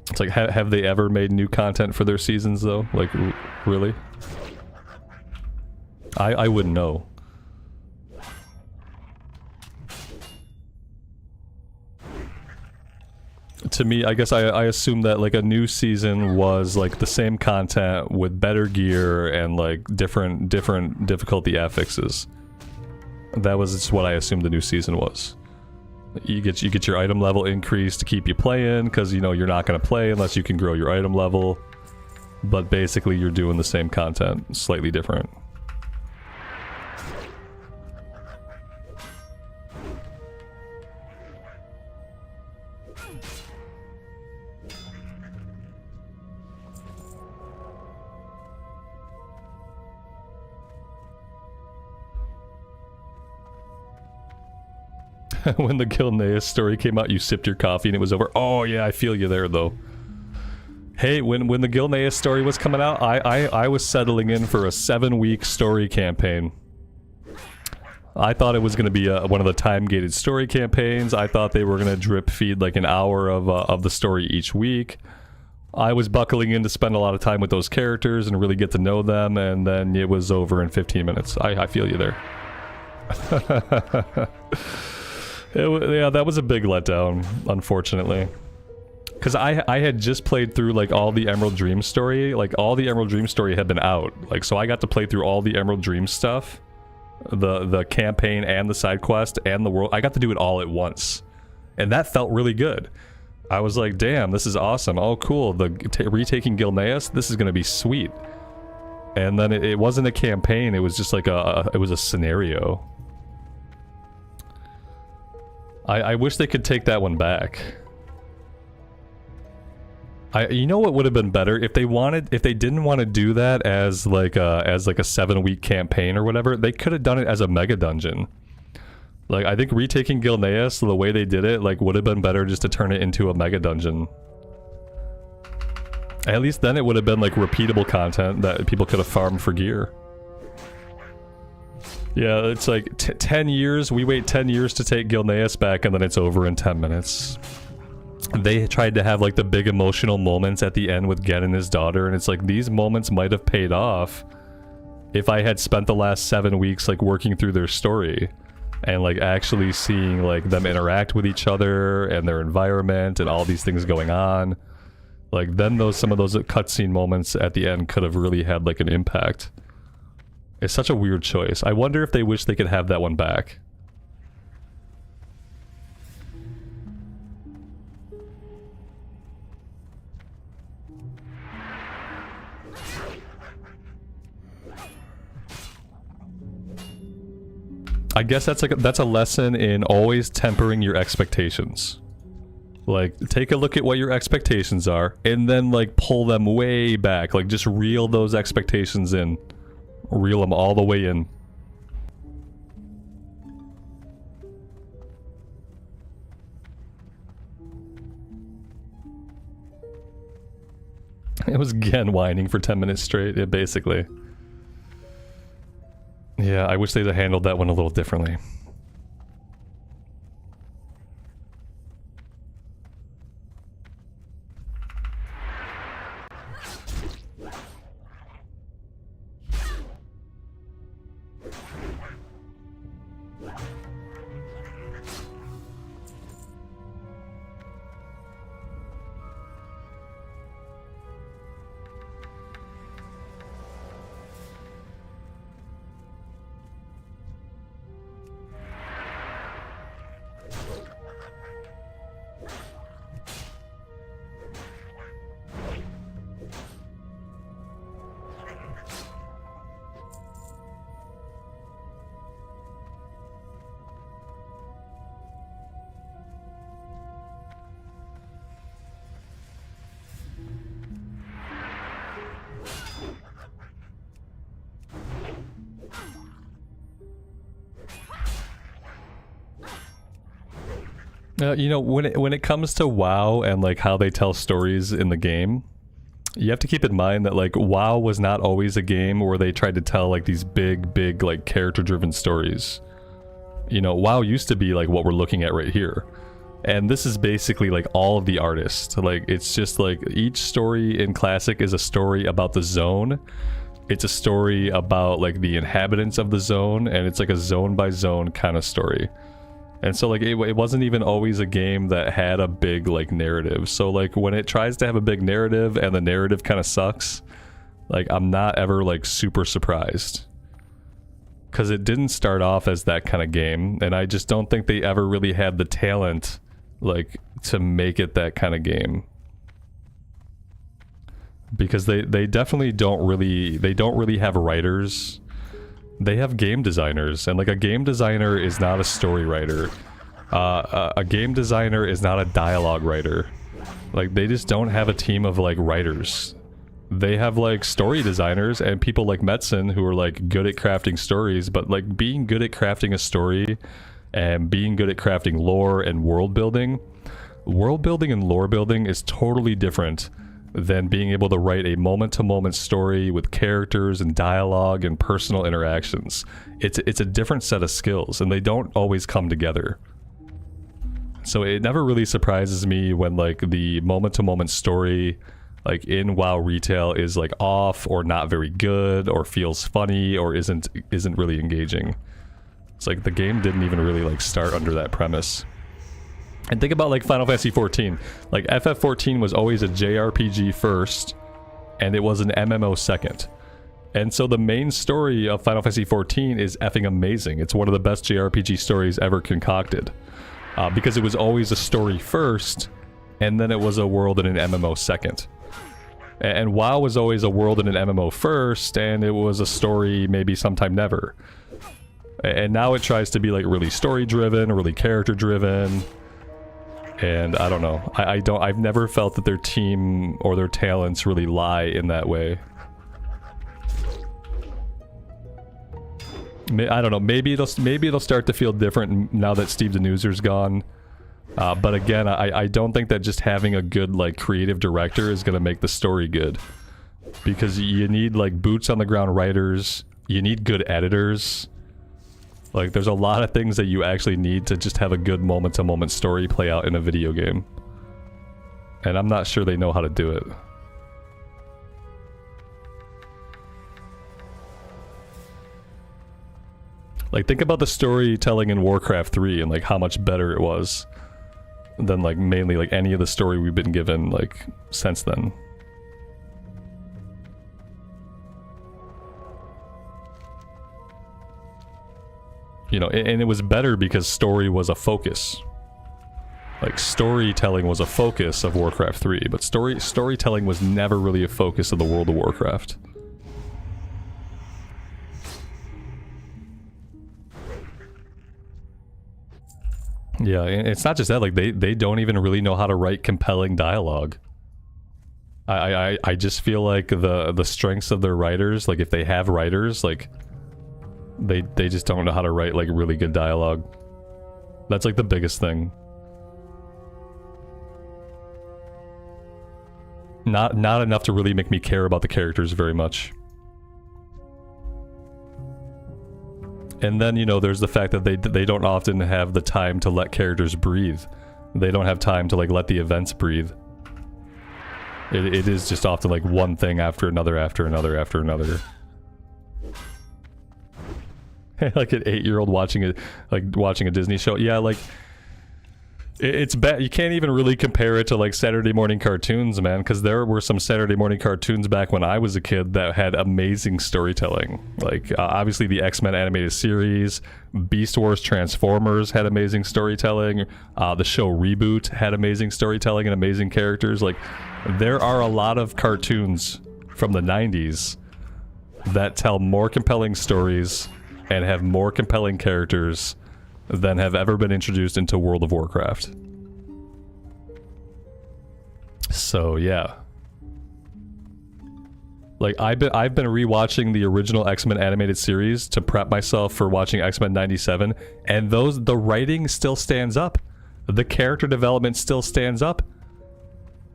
It's like, have they ever made new content for their seasons, though? Like, really? I wouldn't know. To me, I guess I assume that like a new season was like the same content with better gear and like different difficulty affixes. That was just what I assumed the new season was. You get your item level increased to keep you playing, because you know you're not going to play unless you can grow your item level. But basically you're doing the same content, slightly different. When the Gilneas story came out, you sipped your coffee and it was over. Oh yeah, I feel you there though. Hey, when the Gilneas story was coming out, I was settling in for a 7-week story campaign. I thought it was going to be one of the time-gated story campaigns. I thought they were going to drip feed like an hour of the story each week. I was buckling in to spend a lot of time with those characters and really get to know them, and then it was over in 15 minutes. I feel you there. Yeah, that was a big letdown, unfortunately. Because I had just played through, like, all the Emerald Dream story. Like, all the Emerald Dream story had been out. Like, so I got to play through all the Emerald Dream stuff. The campaign and the side quest and the world. I got to do it all at once. And that felt really good. I was like, damn, this is awesome. Oh, cool. The retaking Gilneas, this is gonna be sweet. And then it wasn't a campaign. It was just like it was a scenario. I wish they could take that one back. You know what would have been better if they didn't want to do that as like a 7-week campaign or whatever. They could have done it as a mega dungeon. Like, I think retaking Gilneas, the way they did it, like, would have been better just to turn it into a mega dungeon. At least then it would have been like repeatable content that people could have farmed for gear. Yeah, it's like 10 years. We wait 10 years to take Gilneas back, and then it's over in 10 minutes. They tried to have like the big emotional moments at the end with Gen and his daughter, and it's like these moments might have paid off if I had spent the last 7 weeks like working through their story and like actually seeing like them interact with each other and their environment and all these things going on. Like then some of those cutscene moments at the end could have really had like an impact. It's such a weird choice. I wonder if they wish they could have that one back. I guess that's a lesson in always tempering your expectations. Like, take a look at what your expectations are, and then like pull them way back. Like, just reel those expectations in. Reel them all the way in. It was Gen whining for 10 minutes straight, yeah, basically. Yeah, I wish they'd have handled that one a little differently. You know, when it comes to WoW and like how they tell stories in the game, you have to keep in mind that like WoW was not always a game where they tried to tell like these big like character-driven stories. You know, WoW used to be like what we're looking at right here. And this is basically like all of the artists. Like, it's just like each story in Classic is a story about the zone. It's a story about like the inhabitants of the zone, and it's like a zone by zone kind of story. And so like it wasn't even always a game that had a big like narrative. So like when it tries to have a big narrative and the narrative kind of sucks, like I'm not ever like super surprised. Because it didn't start off as that kind of game, and I just don't think they ever really had the talent like to make it that kind of game. Because they definitely don't really have writers. They have game designers, and like a game designer is not a story writer. A game designer is not a dialogue writer. Like, they just don't have a team of like writers. They have like story designers and people like Metzen who are like good at crafting stories, but like being good at crafting a story and being good at crafting lore and world building and lore building is totally different than being able to write a moment-to-moment story with characters and dialogue and personal interactions. It's a different set of skills, and they don't always come together. So it never really surprises me when like the moment-to-moment story like in WoW retail is like off or not very good or feels funny or isn't really engaging. It's like the game didn't even really like start under that premise. And think about like Final Fantasy 14. Like FF14 was always a JRPG first, and it was an MMO second. And so the main story of Final Fantasy 14 is effing amazing. It's one of the best JRPG stories ever concocted. Because it was always a story first, and then it was a world in an MMO second. And WoW was always a world in an MMO first, and it was a story maybe sometime never. And now it tries to be like really story driven, really character driven. And I don't know. I've never felt that their team or their talents really lie in that way. I don't know. Maybe it'll start to feel different now that Steve Denuser's gone. But again, I don't think that just having a good like creative director is gonna make the story good, because you need like boots on the ground writers. You need good editors. Like, there's a lot of things that you actually need to just have a good moment-to-moment story play out in a video game. And I'm not sure they know how to do it. Like, think about the storytelling in Warcraft 3 and, like, how much better it was than, like, mainly, like, any of the story we've been given, like, since then. You know, and it was better because story was a focus. Like, storytelling was a focus of Warcraft 3, but storytelling was never really a focus of the World of Warcraft. Yeah, and it's not just that, like, they don't even really know how to write compelling dialogue. I just feel like the strengths of their writers, like, if they have writers, like, they just don't know how to write, like, really good dialogue. That's, like, the biggest thing. Not enough to really make me care about the characters very much. And then, you know, there's the fact that they don't often have the time to let characters breathe. They don't have time to, like, let the events breathe. It is just often, like, one thing after another, after another, after another. Like an 8-year-old watching a Disney show. Yeah, like, it's bad. You can't even really compare it to, like, Saturday morning cartoons, man, because there were some Saturday morning cartoons back when I was a kid that had amazing storytelling. Like, obviously the X-Men animated series, Beast Wars Transformers had amazing storytelling, the show Reboot had amazing storytelling and amazing characters. Like, there are a lot of cartoons from the 90s that tell more compelling stories and have more compelling characters than have ever been introduced into World of Warcraft. So yeah, like, I've been rewatching the original X-Men animated series to prep myself for watching X-Men 97, and the writing still stands up, the character development still stands up,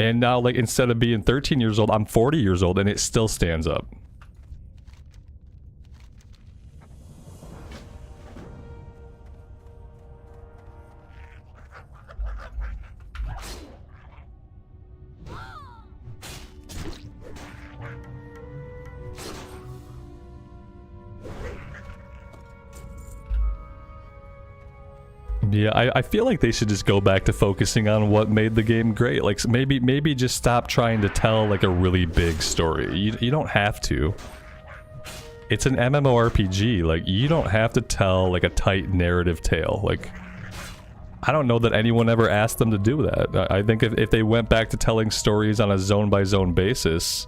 and now, like, instead of being 13 years old, I'm 40 years old, and it still stands up. Yeah, I feel like they should just go back to focusing on what made the game great. Like, maybe just stop trying to tell, like, a really big story. You don't have to. It's an MMORPG. Like, you don't have to tell, like, a tight narrative tale. Like, I don't know that anyone ever asked them to do that. I think if they went back to telling stories on a zone-by-zone basis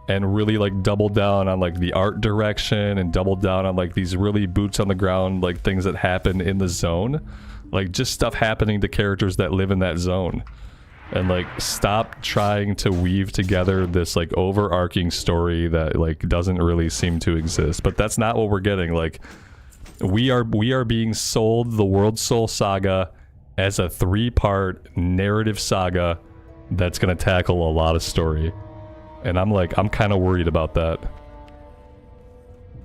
and really, like, doubled down on, like, the art direction and doubled down on, like, these really boots on the ground, like, things that happen in the zone, like, just stuff happening to characters that live in that zone, and, like, stop trying to weave together this, like, overarching story that, like, doesn't really seem to exist. But that's not what we're getting. Like, we are being sold the World Soul Saga as a 3-part narrative saga that's gonna tackle a lot of story. And I'm kind of worried about that.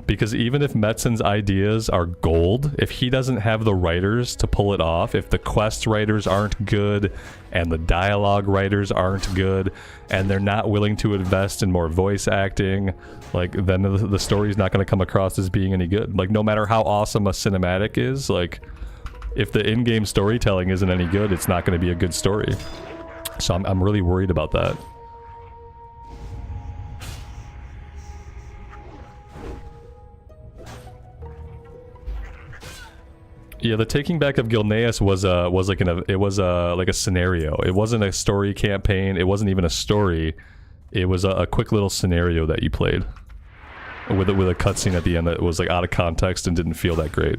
Because even if Metzen's ideas are gold, if he doesn't have the writers to pull it off, if the quest writers aren't good, and the dialogue writers aren't good, and they're not willing to invest in more voice acting, like, then the story's not going to come across as being any good. Like, no matter how awesome a cinematic is, like, if the in-game storytelling isn't any good, it's not going to be a good story. So I'm really worried about that. Yeah, the taking back of Gilneas was like a scenario. It wasn't a story campaign. It wasn't even a story. It was a quick little scenario that you played with a cutscene at the end that was like out of context and didn't feel that great.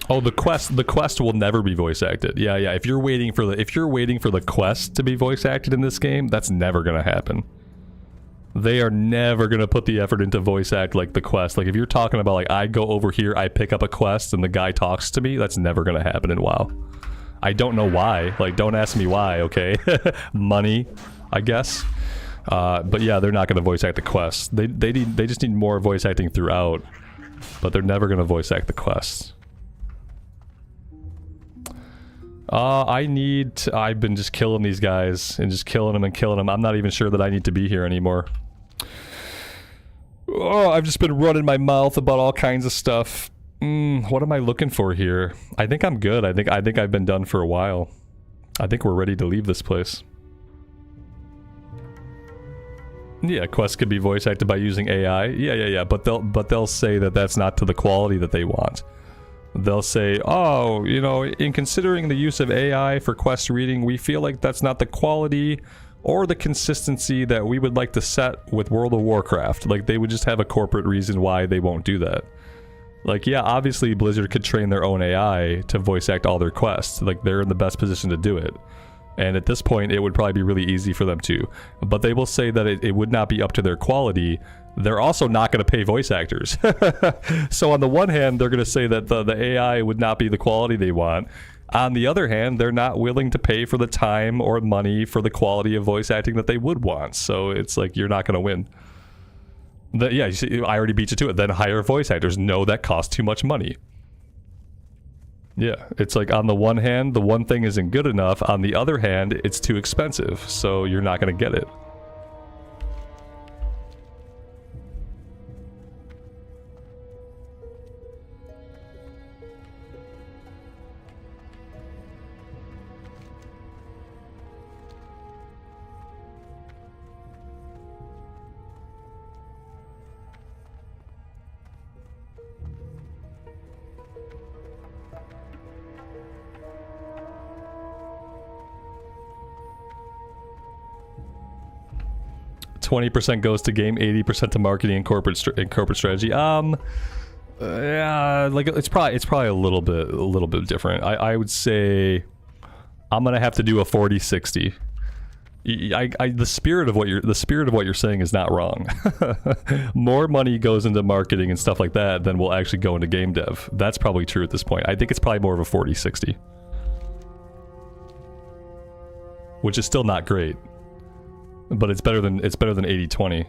Oh, the quest will never be voice acted. Yeah, yeah. If you're waiting for the quest to be voice acted in this game, that's never gonna happen. They are never gonna put the effort into voice act like the quest. Like if you're talking about like I go over here, I pick up a quest, and the guy talks to me, that's never gonna happen in WoW. I don't know why. Like don't ask me why. Okay, money, I guess. But yeah, they're not gonna voice act the quest. They just need more voice acting throughout, but they're never gonna voice act the quest. I've been just killing these guys and just killing them and killing them. I'm not even sure that I need to be here anymore. Oh, I've just been running my mouth about all kinds of stuff. What am I looking for here? I think I'm good. I think I've been done for a while. I think we're ready to leave this place. Yeah, quests could be voice acted by using AI. Yeah. But they'll say that that's not to the quality that they want. They'll say, oh, you know, in considering the use of AI for quest reading, we feel like that's not the quality or the consistency that we would like to set with World of Warcraft. Like, they would just have a corporate reason why they won't do that. Like, yeah, obviously Blizzard could train their own AI to voice act all their quests. Like, they're in the best position to do it. And at this point, it would probably be really easy for them to. But they will say that it would not be up to their quality. They're also not going to pay voice actors. So on the one hand, they're going to say that the AI would not be the quality they want. On the other hand, they're not willing to pay for the time or money for the quality of voice acting that they would want. So it's like, you're not going to win. Yeah, you see, I already beat you to it. Then hire voice actors. No, that costs too much money. Yeah, it's like on the one hand, the one thing isn't good enough. On the other hand, it's too expensive. So you're not going to get it. %20 goes to game, 80% to marketing and corporate strategy. Yeah, like it's probably a little bit different. I would say I'm gonna have to do a 40-60. The spirit of what you're saying is not wrong. More money goes into marketing and stuff like that than will actually go into game dev. That's probably true at this point. I think it's probably more of a 40-60, which is still not great. But it's better than 80-20.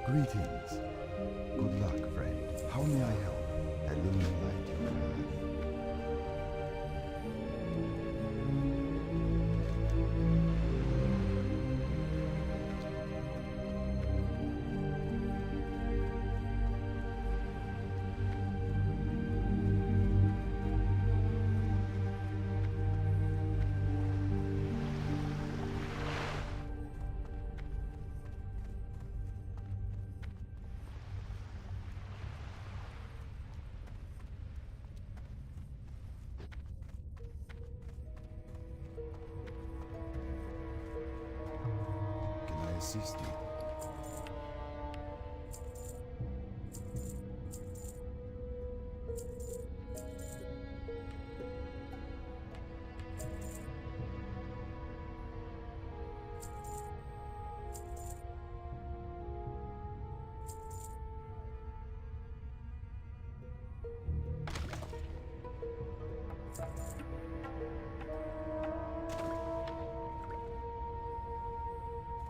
Greetings. Good luck, friend. How may I help? Illuminate your path. Assist you.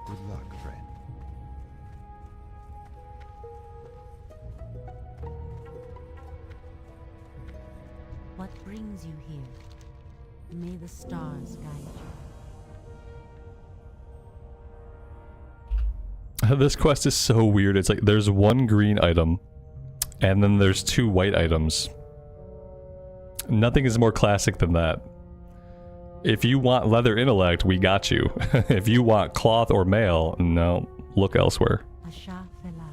Good luck, friend.
What brings you here? May the stars guide
This quest is so weird. It's like there's one green item and then there's 2 white items. Nothing is more classic than that. If you want leather intellect, we got you. If you want cloth or mail, no, look elsewhere.
Asha Fela.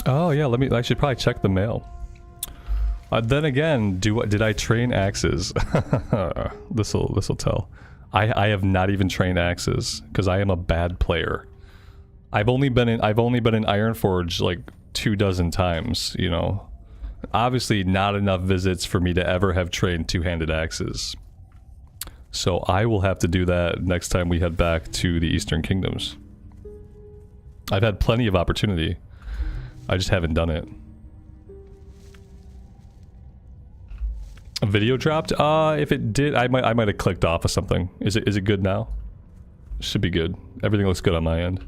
Oh yeah, I should probably check the mail. Then again, did I train axes? This'll tell. I have not even trained axes because I am a bad player. I've only been in Ironforge like 24 times, you know. Obviously not enough visits for me to ever have trained two-handed axes. So I will have to do that next time we head back to the Eastern Kingdoms. I've had plenty of opportunity. I just haven't done it. A video dropped? If it did, I might have clicked off of something. Is it good now? Should be good. Everything looks good on my end.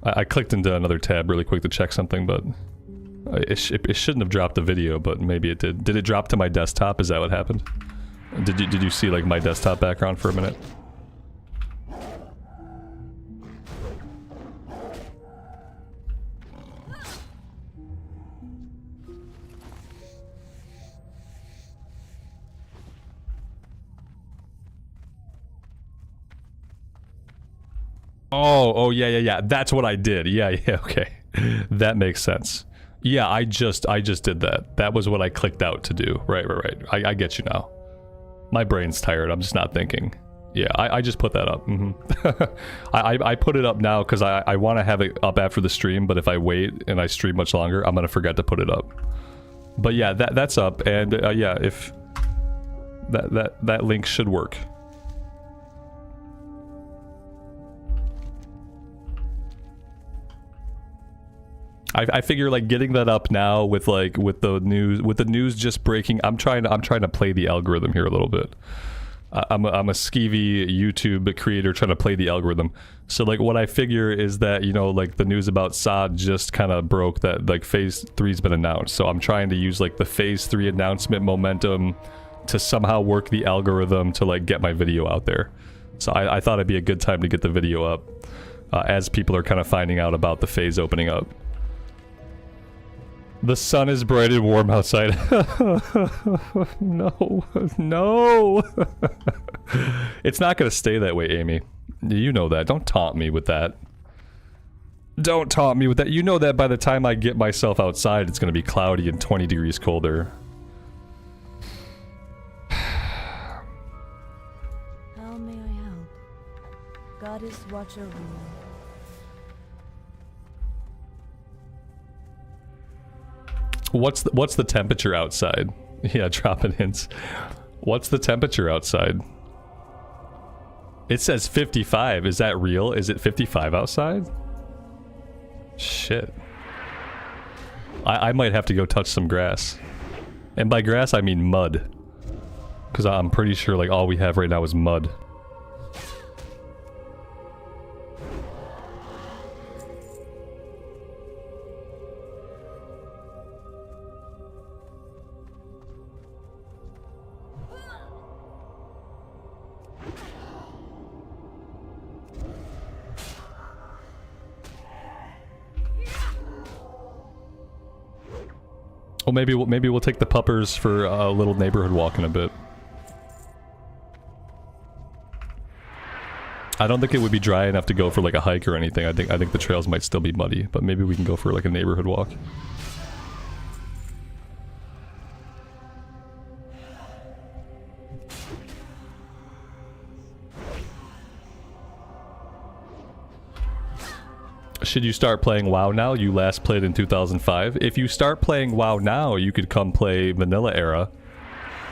I clicked into another tab really quick to check something, but it shouldn't have dropped the video, but maybe it did. Did it drop to my desktop? Is that what happened? Did you see like my desktop background for a minute? Oh yeah. That's what I did. Yeah, okay. That makes sense. Yeah, I just did that. That was what I clicked out to do. Right. I get you now. My brain's tired. I'm just not thinking. Yeah, I just put that up. I put it up now because I want to have it up after the stream, but if I wait and I stream much longer, I'm going to forget to put it up. But yeah, that's up, and yeah, if that link should work. I figure like getting that up now with the news just breaking. I'm trying to play the algorithm here a little bit. I'm a skeevy YouTube creator trying to play the algorithm. So like what I figure is that, you know, like the news about SOD just kind of broke that like phase 3's been announced. So I'm trying to use like the phase 3 announcement momentum to somehow work the algorithm to like get my video out there. So I thought it'd be a good time to get the video up as people are kind of finding out about the phase opening up. The sun is bright and warm outside. No. It's not gonna stay that way, Amy. You know that. Don't taunt me with that. Don't taunt me with that. You know that by the time I get myself outside, it's gonna be cloudy and 20 degrees colder.
How may I help? Goddess, watch over me.
What's the temperature outside? Yeah, dropping hints. What's the temperature outside? It says 55. Is that real? Is it 55 outside? Shit. I might have to go touch some grass. And by grass, I mean mud. Because I'm pretty sure like all we have right now is mud. Well, maybe we'll take the puppers for a little neighborhood walk in a bit. I don't think it would be dry enough to go for like a hike or anything. I think the trails might still be muddy, but maybe we can go for like a neighborhood walk. Should you start playing WoW now? You last played in 2005. If you start playing WoW now, you could come play Vanilla Era.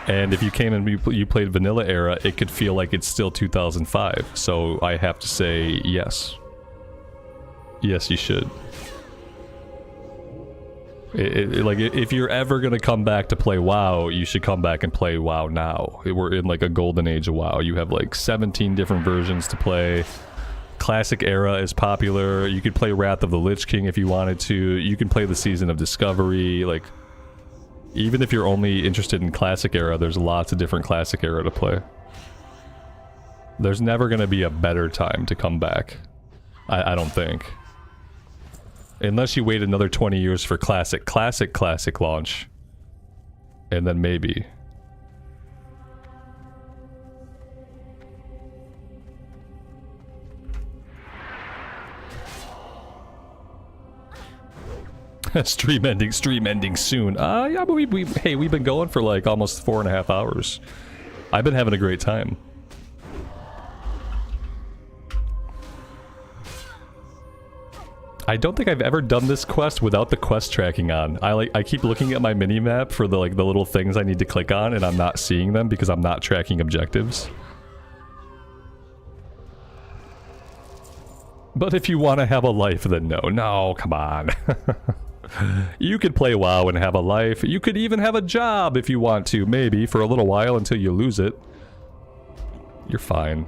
And if you came and you played Vanilla Era, it could feel like it's still 2005. So I have to say yes. Yes, you should. Like, if you're ever going to come back to play WoW, you should come back and play WoW now. We're in like a golden age of WoW. You have like 17 different versions to play. Classic Era is popular. You could play Wrath of the Lich King if you wanted to. You can play the Season of Discovery. Like, even if you're only interested in Classic Era, there's lots of different Classic Era to play. There's never going to be a better time to come back. I don't think. Unless you wait another 20 years for Classic launch. And then maybe. Stream ending soon. Yeah, but we've been going for like almost 4.5 hours. I've been having a great time. I don't think I've ever done this quest without the quest tracking on. I keep looking at my mini map for the little things I need to click on, and I'm not seeing them because I'm not tracking objectives. But if you want to have a life, then no, come on. You could play WoW and have a life. You could even have a job if you want to, maybe, for a little while until you lose it. You're fine.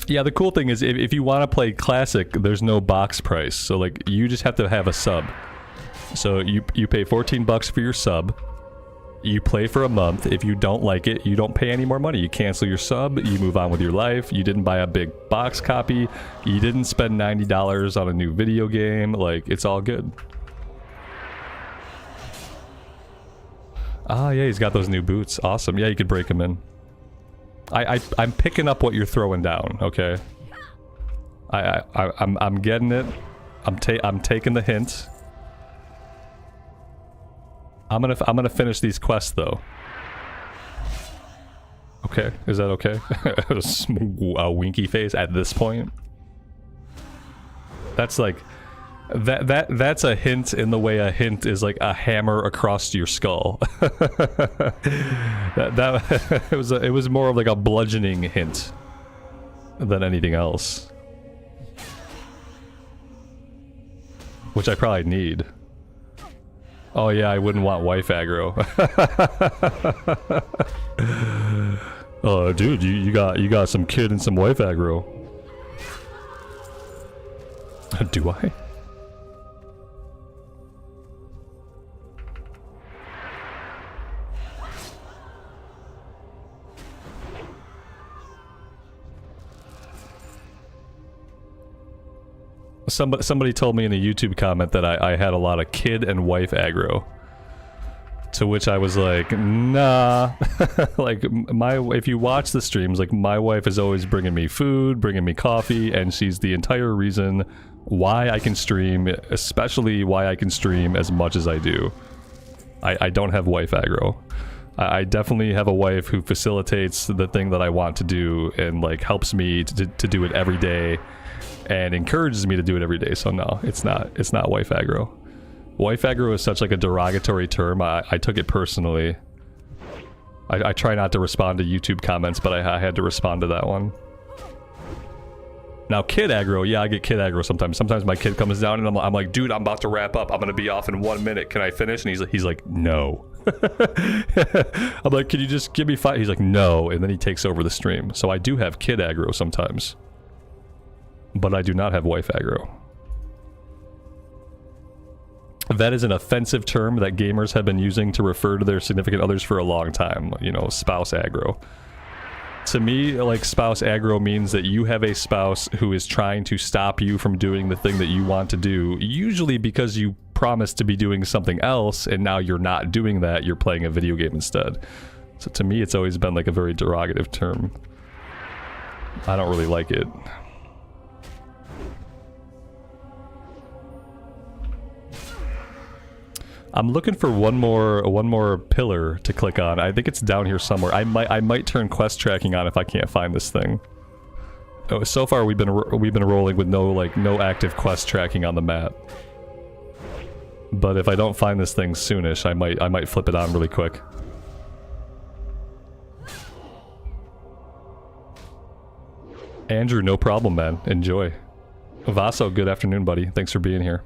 Yeah, the cool thing is if you want to play Classic, there's no box price. So like you just have to have a sub. So you pay 14 bucks for your sub. You play for a month. If you don't like it, you don't pay any more money. You cancel your sub, you move on with your life. You didn't buy a big box copy. You didn't spend $90 on a new video game. Like, it's all good. Ah, yeah, he's got those new boots. Awesome. Yeah, you could break them in. I'm picking up what you're throwing down, okay? I'm getting it. I'm taking the hint. I'm gonna finish these quests though. Okay, is that okay? A winky face at this point. That's like that's a hint in the way a hint is like a hammer across your skull. It was more of like a bludgeoning hint than anything else, which I probably need. Oh yeah, I wouldn't want wife aggro. Oh dude, you got some kid and some wife aggro. Do I? Somebody told me in a YouTube comment that I had a lot of kid and wife aggro. To which I was like, nah. Like, if you watch the streams, like, my wife is always bringing me food, bringing me coffee, and she's the entire reason why I can stream, especially why I can stream as much as I do. I don't have wife aggro. I definitely have a wife who facilitates the thing that I want to do and, like, helps me to do it every day. And encourages me to do it every day, so no, it's not wife aggro. Wife aggro is such like a derogatory term, I took it personally. I try not to respond to YouTube comments, but I had to respond to that one. Now kid aggro, yeah, I get kid aggro sometimes. Sometimes my kid comes down and I'm like, dude, I'm about to wrap up, I'm gonna be off in 1 minute, can I finish? And he's like, no. I'm like, can you just give me 5? He's like, no, and then he takes over the stream. So I do have kid aggro sometimes. But I do not have wife aggro. That is an offensive term that gamers have been using to refer to their significant others for a long time. You know, spouse aggro. To me, like, spouse aggro means that you have a spouse who is trying to stop you from doing the thing that you want to do, usually because you promised to be doing something else, and now you're not doing that, you're playing a video game instead. So to me, it's always been, like, a very derogative term. I don't really like it. I'm looking for one more pillar to click on. I think it's down here somewhere. I might turn quest tracking on if I can't find this thing. Oh, so far we've been rolling with no active quest tracking on the map. But if I don't find this thing soonish, I might flip it on really quick. Andrew, no problem, man. Enjoy. Vaso, good afternoon, buddy. Thanks for being here.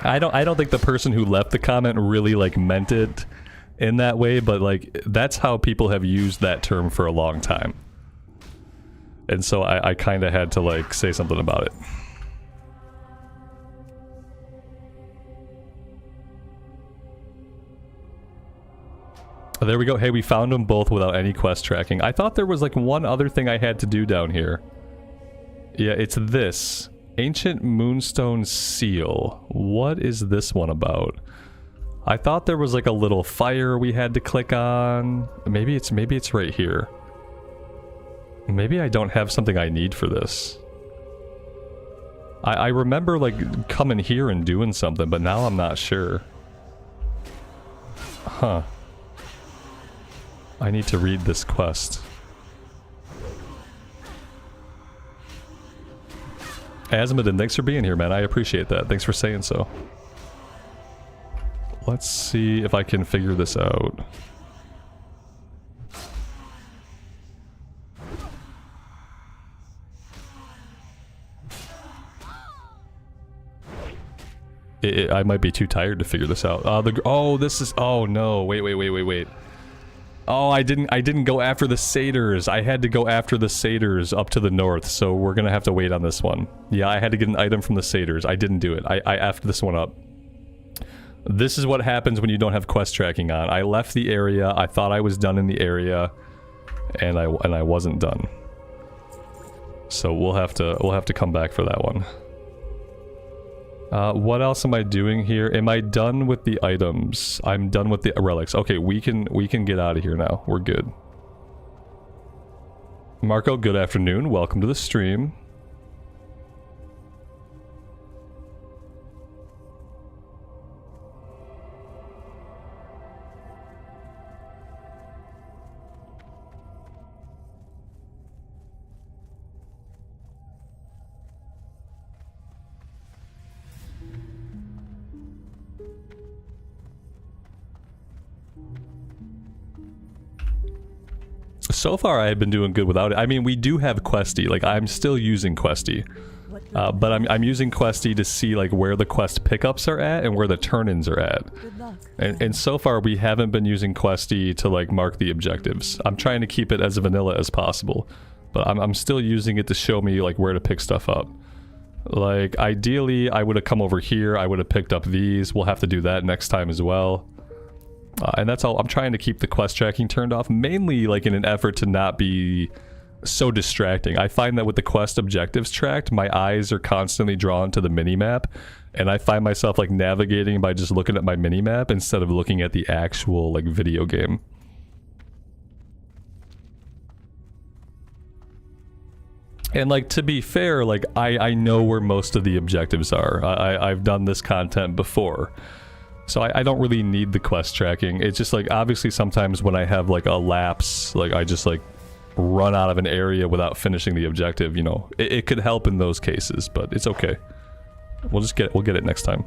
I don't think the person who left the comment really, like, meant it in that way, but, like, that's how people have used that term for a long time. And so I kind of had to, like, say something about it. There we go. Hey, we found them both without any quest tracking. I thought there was, like, one other thing I had to do down here. Yeah, it's this. Ancient Moonstone Seal. What is this one about? I thought there was like a little fire we had to click on. Maybe it's right here. Maybe I don't have something I need for this. I remember like coming here and doing something, but now I'm not sure. Huh. I need to read this quest. Azimuddin, thanks for being here, man. I appreciate that. Thanks for saying so. Let's see if I can figure this out. I might be too tired to figure this out. Oh, this is... Oh, no. Wait. Oh, I didn't go after the satyrs. I had to go after the satyrs up to the north, so we're gonna have to wait on this one. Yeah, I had to get an item from the satyrs. I didn't do it. I effed this one up. This is what happens when you don't have quest tracking on. I left the area. I thought I was done in the area, and I wasn't done. So we'll have to come back for that one. What else am I doing here? Am I done with the items? I'm done with the relics. Okay, we can get out of here now. We're good. Marco, good afternoon. Welcome to the stream. So far, I've been doing good without it. I mean, we do have Questie. Like, I'm still using Questie. But I'm using Questie to see, like, where the quest pickups are at and where the turn-ins are at. And so far, we haven't been using Questie to, like, mark the objectives. I'm trying to keep it as vanilla as possible. But I'm still using it to show me, like, where to pick stuff up. Like, ideally, I would have come over here. I would have picked up these. We'll have to do that next time as well. And that's all. I'm trying to keep the quest tracking turned off, mainly like in an effort to not be so distracting. I find that with the quest objectives tracked, my eyes are constantly drawn to the minimap, and I find myself like navigating by just looking at my minimap instead of looking at the actual like video game. And like, to be fair, like I know where most of the objectives are. I've done this content before. So I don't really need the quest tracking. It's just like, obviously sometimes when I have like a lapse, like I just like run out of an area without finishing the objective, you know, it could help in those cases, but it's okay. We'll get it next time.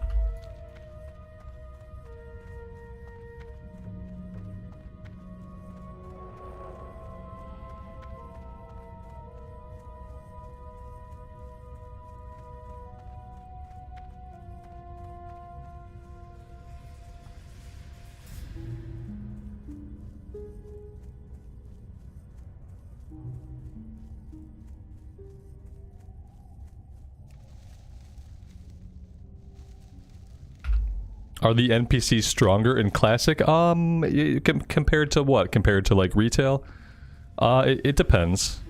Are the NPCs stronger in Classic? Compared to what? Compared to like retail? It depends.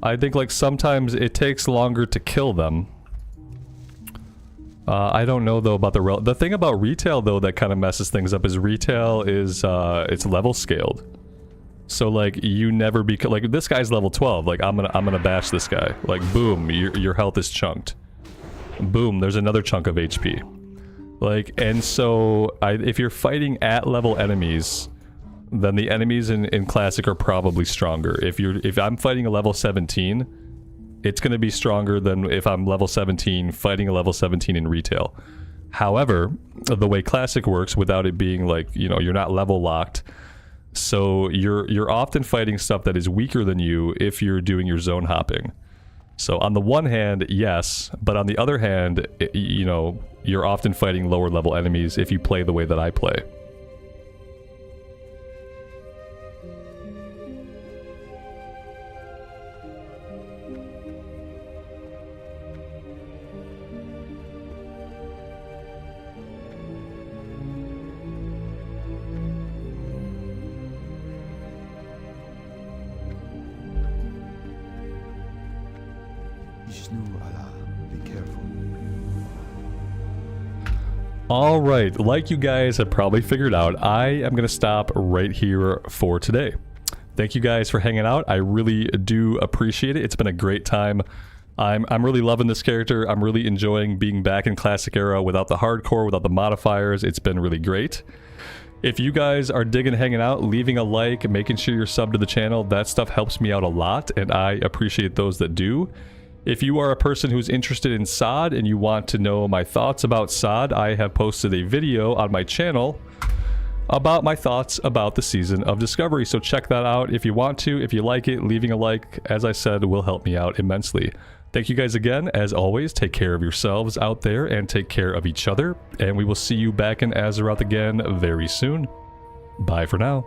I think like sometimes it takes longer to kill them. I don't know though about the thing about retail though that kind of messes things up is retail is it's level scaled. So like you never like this guy's level 12. Like I'm gonna bash this guy. Like boom, your health is chunked. Boom, there's another chunk of HP. Like, and so if you're fighting at level enemies, then the enemies in Classic are probably stronger. If I'm fighting a level 17, it's going to be stronger than if I'm level 17 fighting a level 17 in retail. However, the way Classic works without it being like, you know, you're not level locked. So you're often fighting stuff that is weaker than you if you're doing your zone hopping. So on the one hand, yes, but on the other hand, you know, you're often fighting lower level enemies if you play the way that I play.
Be careful.
Alright, like you guys have probably figured out, I am going to stop right here for today. Thank you guys for hanging out. I really do appreciate it. It's been a great time. I'm really loving this character. I'm really enjoying being back in Classic Era without the hardcore, without the modifiers. It's been really great. If you guys are digging hanging out, leaving a like, making sure you're subbed to the channel, that stuff helps me out a lot, and I appreciate those that do. If you are a person who's interested in SOD and you want to know my thoughts about SOD, I have posted a video on my channel about my thoughts about the Season of Discovery. So check that out if you want to. If you like it, leaving a like, as I said, will help me out immensely. Thank you guys again. As always, take care of yourselves out there and take care of each other. And we will see you back in Azeroth again very soon. Bye for now.